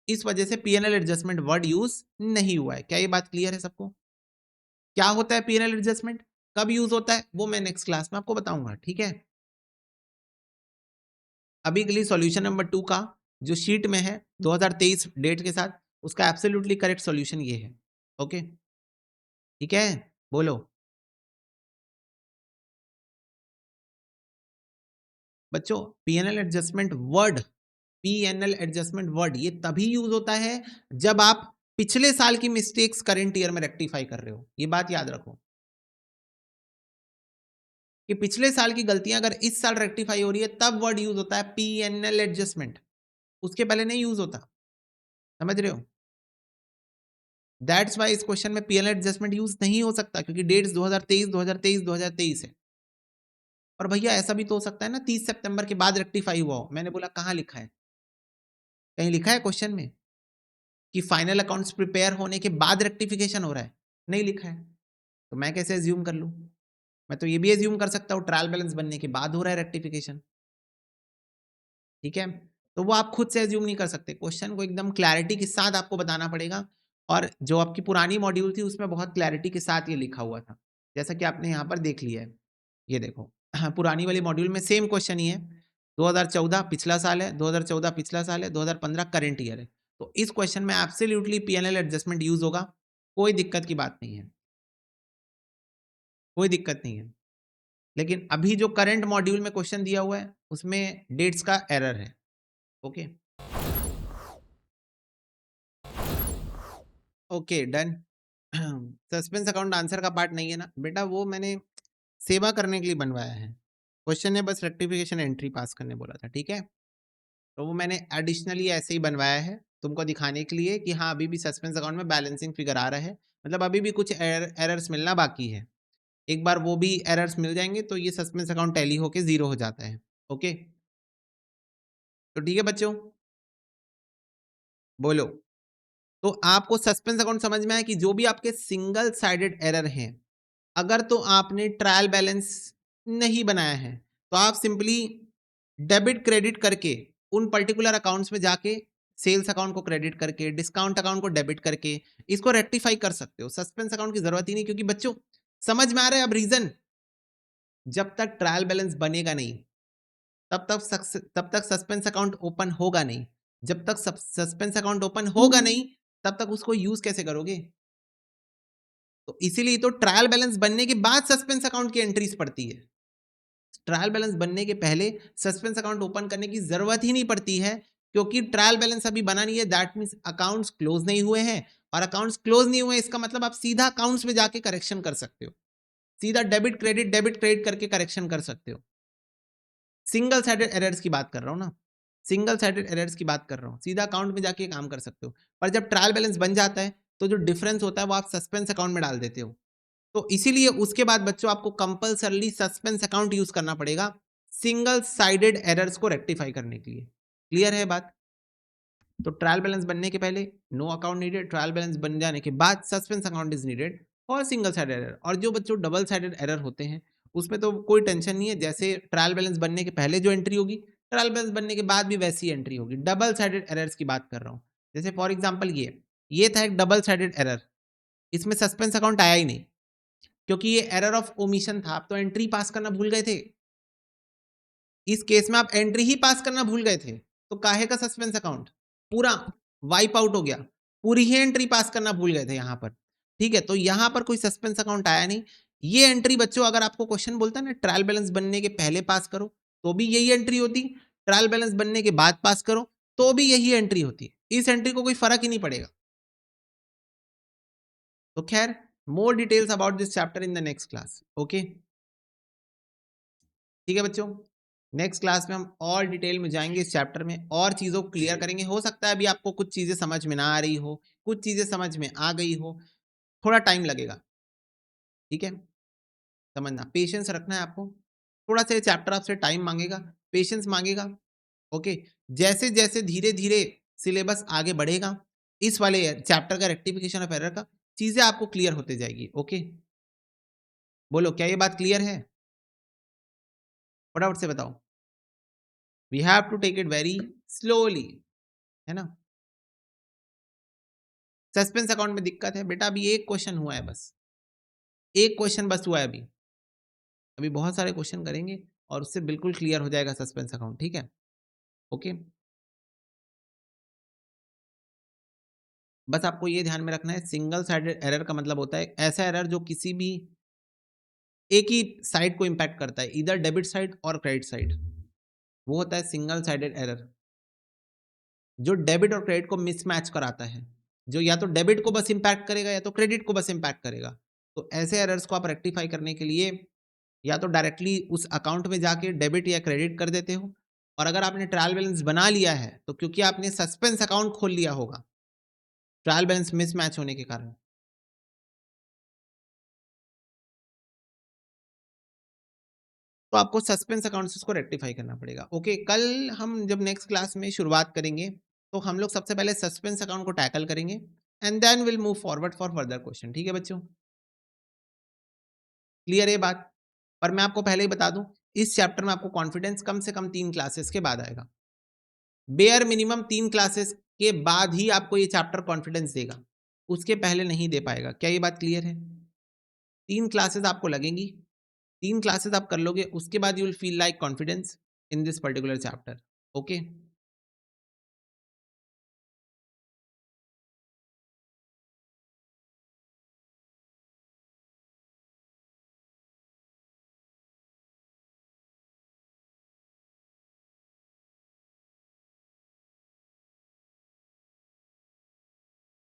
इस वजह से पीएनएल एडजस्टमेंट वर्ड यूज नहीं हुआ है। क्या ये बात क्लियर है सबको? क्या होता है पीएनएल एडजस्टमेंट, कब यूज होता है, वो मैं नेक्स्ट क्लास में आपको बताऊंगा। ठीक है, अभी के लिए सॉल्यूशन नंबर 2 का जो शीट में है 2023 डेट के साथ, उसका एब्सोल्युटली करेक्ट सॉल्यूशन ये है। ओके, ठीक है, बोलो बच्चों। PNL adjustment word, PNL adjustment word ये तभी यूज होता है जब आप पिछले साल की मिस्टेक्स करंट ईयर में रेक्टिफाई कर रहे हो। ये बात याद रखो कि पिछले साल की गलतियां अगर इस साल रेक्टिफाई हो रही है तब वर्ड यूज होता है पीएनएल एडजस्टमेंट, उसके पहले नहीं यूज होता। समझ रहे हो? दैट्स वाई इस क्वेश्चन में पीएनएल एडजस्टमेंट यूज नहीं हो सकता, क्योंकि डेट्स 2023 2023 2023 है। और भैया ऐसा भी तो हो सकता है ना 30 सितंबर के बाद रेक्टिफाई हुआ हो। मैंने बोला कहाँ लिखा है? कहीं लिखा है क्वेश्चन में कि फाइनल अकाउंट्स प्रिपेयर होने के बाद रेक्टिफिकेशन हो रहा है? नहीं लिखा है। तो मैं कैसे एज्यूम कर लूं? मैं तो ये भी एज्यूम कर सकता हूँ ट्रायल बैलेंस बनने के बाद हो रहा है रेक्टिफिकेशन। ठीक है, तो वो आप खुद से एज्यूम नहीं कर सकते, क्वेश्चन को एकदम क्लैरिटी के साथ आपको बताना पड़ेगा। और जो आपकी पुरानी मॉड्यूल थी उसमें बहुत क्लैरिटी के साथ ये लिखा हुआ था, जैसा कि आपने यहाँ पर देख लिया है। ये देखो, हाँ, पुरानी वाली मॉड्यूल में सेम क्वेश्चन ही है। 2014 पिछला साल है, 2014 पिछला साल है, 2015 करंट ईयर है। तो इस क्वेश्चन में एब्सोल्युटली पीएनएल एडजस्टमेंट यूज होगा, कोई दिक्कत की बात नहीं है, कोई दिक्कत नहीं है। लेकिन अभी जो करंट मॉड्यूल में क्वेश्चन दिया हुआ है उसमें डेट्स का एरर है। Okay okay done. Suspense account answer का पार्ट नहीं है ना बेटा, वो मैंने सेवा करने के लिए बनवाया है। क्वेश्चन ने बस रेक्टिफिकेशन एंट्री पास करने बोला था, ठीक है। तो वो मैंने एडिशनली ऐसे ही बनवाया है तुमको दिखाने के लिए कि हाँ अभी भी सस्पेंस अकाउंट में बैलेंसिंग फिगर आ रहा है, मतलब अभी भी कुछ एरर्स मिलना बाकी है। एक बार वो भी एरर्स मिल जाएंगे तो ये सस्पेंस अकाउंट टैली होके जीरो हो जाता है। ओके तो ठीक है बच्चों, बोलो। तो आपको सस्पेंस अकाउंट समझ में आया कि जो भी आपके सिंगल साइडेड एरर हैं, अगर तो आपने ट्रायल बैलेंस नहीं बनाया है तो आप सिंपली डेबिट क्रेडिट करके उन पर्टिकुलर अकाउंट्स में जाके सेल्स अकाउंट को क्रेडिट करके डिस्काउंट अकाउंट को डेबिट करके इसको रेक्टिफाई कर सकते हो। सस्पेंस अकाउंट की जरूरत ही नहीं, क्योंकि बच्चों समझ में आ रहा है अब रीजन, जब तक ट्रायल बैलेंस बनेगा नहीं तब तक सस्पेंस अकाउंट ओपन होगा नहीं। जब तक सस्पेंस अकाउंट ओपन होगा नहीं तब तक उसको यूज कैसे करोगे। तो इसीलिए तो ट्रायल बैलेंस बनने के बाद सस्पेंस अकाउंट की एंट्रीज पड़ती है। ट्रायल बैलेंस बनने के पहले सस्पेंस अकाउंट ओपन करने की जरूरत ही नहीं पड़ती है, क्योंकि ट्रायल बैलेंस अभी बना नहीं है। दैट मींस अकाउंट्स क्लोज नहीं हुए हैं, और अकाउंट्स क्लोज नहीं हुए इसका मतलब आप सीधा अकाउंट्स में जाके करेक्शन कर सकते हो, सीधा डेबिट क्रेडिट करके करेक्शन कर सकते हो। सिंगल साइडेड एरर्स की बात कर रहा हूं ना, सिंगल साइडेड एरर्स की बात कर रहा हूं, सीधा अकाउंट में जाके काम कर सकते हो। पर जब ट्रायल बैलेंस बन जाता है तो जो डिफरेंस होता है वो आप सस्पेंस अकाउंट में डाल देते हो। तो इसीलिए उसके बाद बच्चों आपको कंपलसरली सस्पेंस अकाउंट यूज करना पड़ेगा सिंगल साइडेड एरर्स को रेक्टिफाई करने के लिए। क्लियर है बात। तो ट्रायल बैलेंस बनने के पहले no account needed, trial balance बन जाने के बाद सस्पेंस अकाउंट इज नीडेड और सिंगल साइडेड एरर। और जो बच्चों डबल साइडेड एरर होते हैं उसमें तो कोई टेंशन नहीं है, जैसे ट्रायल बैलेंस बनने के पहले जो एंट्री होगी ट्रायल बैलेंस बनने के बाद भी वैसी एंट्री होगी। डबल साइडेड एरर्स की बात कर रहा हूँ। जैसे फॉर एग्जाम्पल ये था एक डबल साइडेड एरर, इसमें सस्पेंस अकाउंट आया ही नहीं क्योंकि ये एरर ऑफ ओमिशन था, आप तो एंट्री पास करना भूल गए थे। इस केस में आप एंट्री ही पास करना भूल गए थे, तो काहे का सस्पेंस अकाउंट पूरा वाइप आउट हो गया, पूरी ही एंट्री पास करना भूल गए थे यहां पर। ठीक है, तो यहां पर कोई सस्पेंस अकाउंट आया नहीं। ये एंट्री बच्चों अगर आपको क्वेश्चन बोलता है ना ट्रायल बैलेंस बनने के पहले पास करो तो भी यही एंट्री होती, ट्रायल बैलेंस बनने के बाद पास करो तो भी यही एंट्री होती। इस एंट्री को कोई फर्क ही नहीं पड़ेगा। तो खैर more details about this chapter in the next class. Okay ठीक है बच्चों, नेक्स्ट क्लास में हम और डिटेल में जाएंगे इस चैप्टर में और चीज़ों को क्लियर करेंगे। हो सकता है अभी आपको कुछ चीज़ें समझ में ना आ रही हो, कुछ चीज़ें समझ में आ गई हो, थोड़ा टाइम लगेगा। ठीक है, समझना, पेशेंस रखना है आपको। थोड़ा सा ये चैप्टर आपसे टाइम मांगेगा, पेशेंस मांगेगा। ओके, जैसे जैसे धीरे धीरे सिलेबस आगे बढ़ेगा इस वाले चैप्टर का रेक्टिफिकेशन ऑफ एरर का चीज़ें आपको क्लियर होते जाएगी। ओके बोलो, क्या ये बात क्लियर है? फटाफट से बताओ। We have to take it very slowly, है ना। सस्पेंस अकाउंट में दिक्कत है बेटा, अभी एक क्वेश्चन हुआ है बस, एक क्वेश्चन बस हुआ है अभी, अभी बहुत सारे क्वेश्चन करेंगे और उससे बिल्कुल क्लियर हो जाएगा सस्पेंस अकाउंट। ठीक है ओके, बस आपको ये ध्यान में रखना है सिंगल साइडेड एरर का मतलब होता है ऐसा एरर जो किसी भी एक ही साइड को इंपैक्ट करता है, इधर डेबिट साइड और क्रेडिट साइड, वो होता है सिंगल साइडेड एरर, जो डेबिट और क्रेडिट को मिसमैच कराता है, जो या तो डेबिट को बस इंपैक्ट करेगा या तो क्रेडिट को बस इंपैक्ट करेगा। तो ऐसे एरर्स को आप रेक्टिफाई करने के लिए या तो डायरेक्टली उस अकाउंट में जाके डेबिट या क्रेडिट कर देते हो, और अगर आपने ट्रायल बैलेंस बना लिया है तो क्योंकि आपने सस्पेंस अकाउंट खोल लिया होगा ट्रायल बैलेंस मिसमैच होने के कारण, तो आपको सस्पेंस अकाउंट से उसको रेक्टिफाई करना पड़ेगा। ओके, कल हम जब नेक्स्ट क्लास में शुरुआत करेंगे तो हम लोग सबसे पहले सस्पेंस अकाउंट को टैकल करेंगे and then will move forward for further question. ठीक है बच्चों, क्लियर है बात। पर मैं आपको पहले ही बता दूं, इस चैप्टर में आपको कॉन्फिडेंस कम से कम 3 क्लासेस के बाद आएगा, बेयर मिनिमम 3 क्लासेस के बाद ही आपको ये चैप्टर कॉन्फिडेंस देगा, उसके पहले नहीं दे पाएगा। क्या ये बात क्लियर है? 3 क्लासेस आपको लगेंगी, 3 क्लासेस आप कर लोगे, उसके बाद you will feel like confidence in this particular chapter. Okay?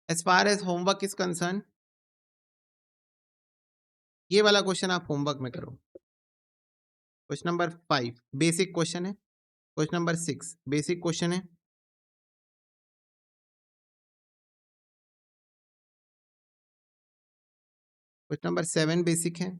As far as homework is concern, ये वाला क्वेश्चन आप होमवर्क में करो। क्वेश्चन नंबर 5 बेसिक क्वेश्चन है। क्वेश्चन नंबर 6 बेसिक क्वेश्चन है। क्वेश्चन नंबर 7 बेसिक है।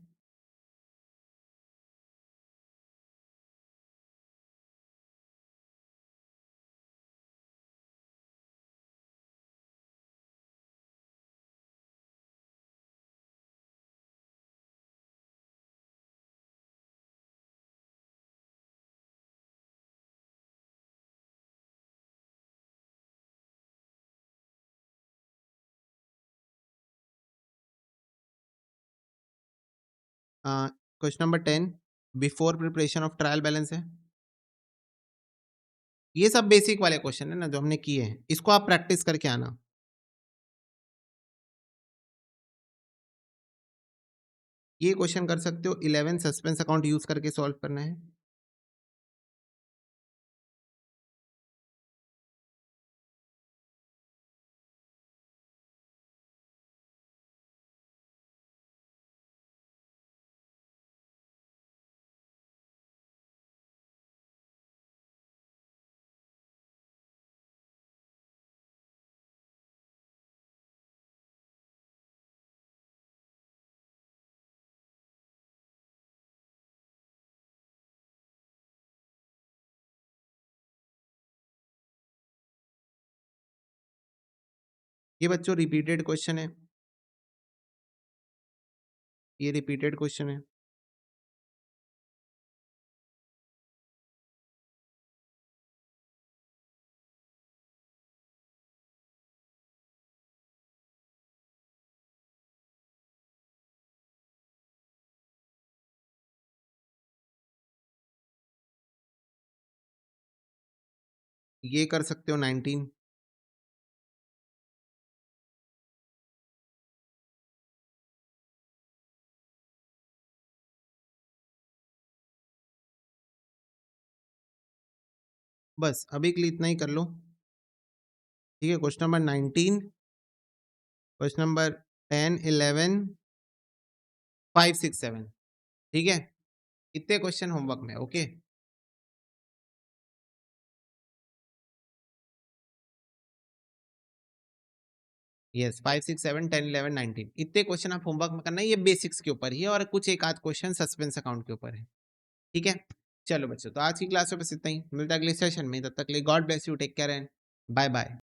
Question number 10 before preparation of trial balance है। ये सब बेसिक वाले क्वेश्चन है ना जो हमने किए हैं, इसको आप प्रैक्टिस करके आना। ये क्वेश्चन कर सकते हो, 11 सस्पेंस अकाउंट यूज करके सॉल्व करना है। ये बच्चों रिपीटेड क्वेश्चन है, ये रिपीटेड क्वेश्चन है। ये कर सकते हो 19। बस अभी के लिए इतना ही कर लो। ठीक है, क्वेश्चन नंबर 19, क्वेश्चन नंबर 10, 11, 5, 6, 7। ठीक है, इतने क्वेश्चन होमवर्क में। ओके? यस, 5, 6, 7, 10, 11, 19 इतने क्वेश्चन आप होमवर्क में करना है। ये बेसिक्स के ऊपर ही है और कुछ एक आध क्वेश्चन सस्पेंस अकाउंट के ऊपर है। ठीक है, चलो बच्चों, तो आज की क्लास में बस इतना ही। मिलता है अगले सेशन में, तब तक के लिए God bless you, take care and bye bye.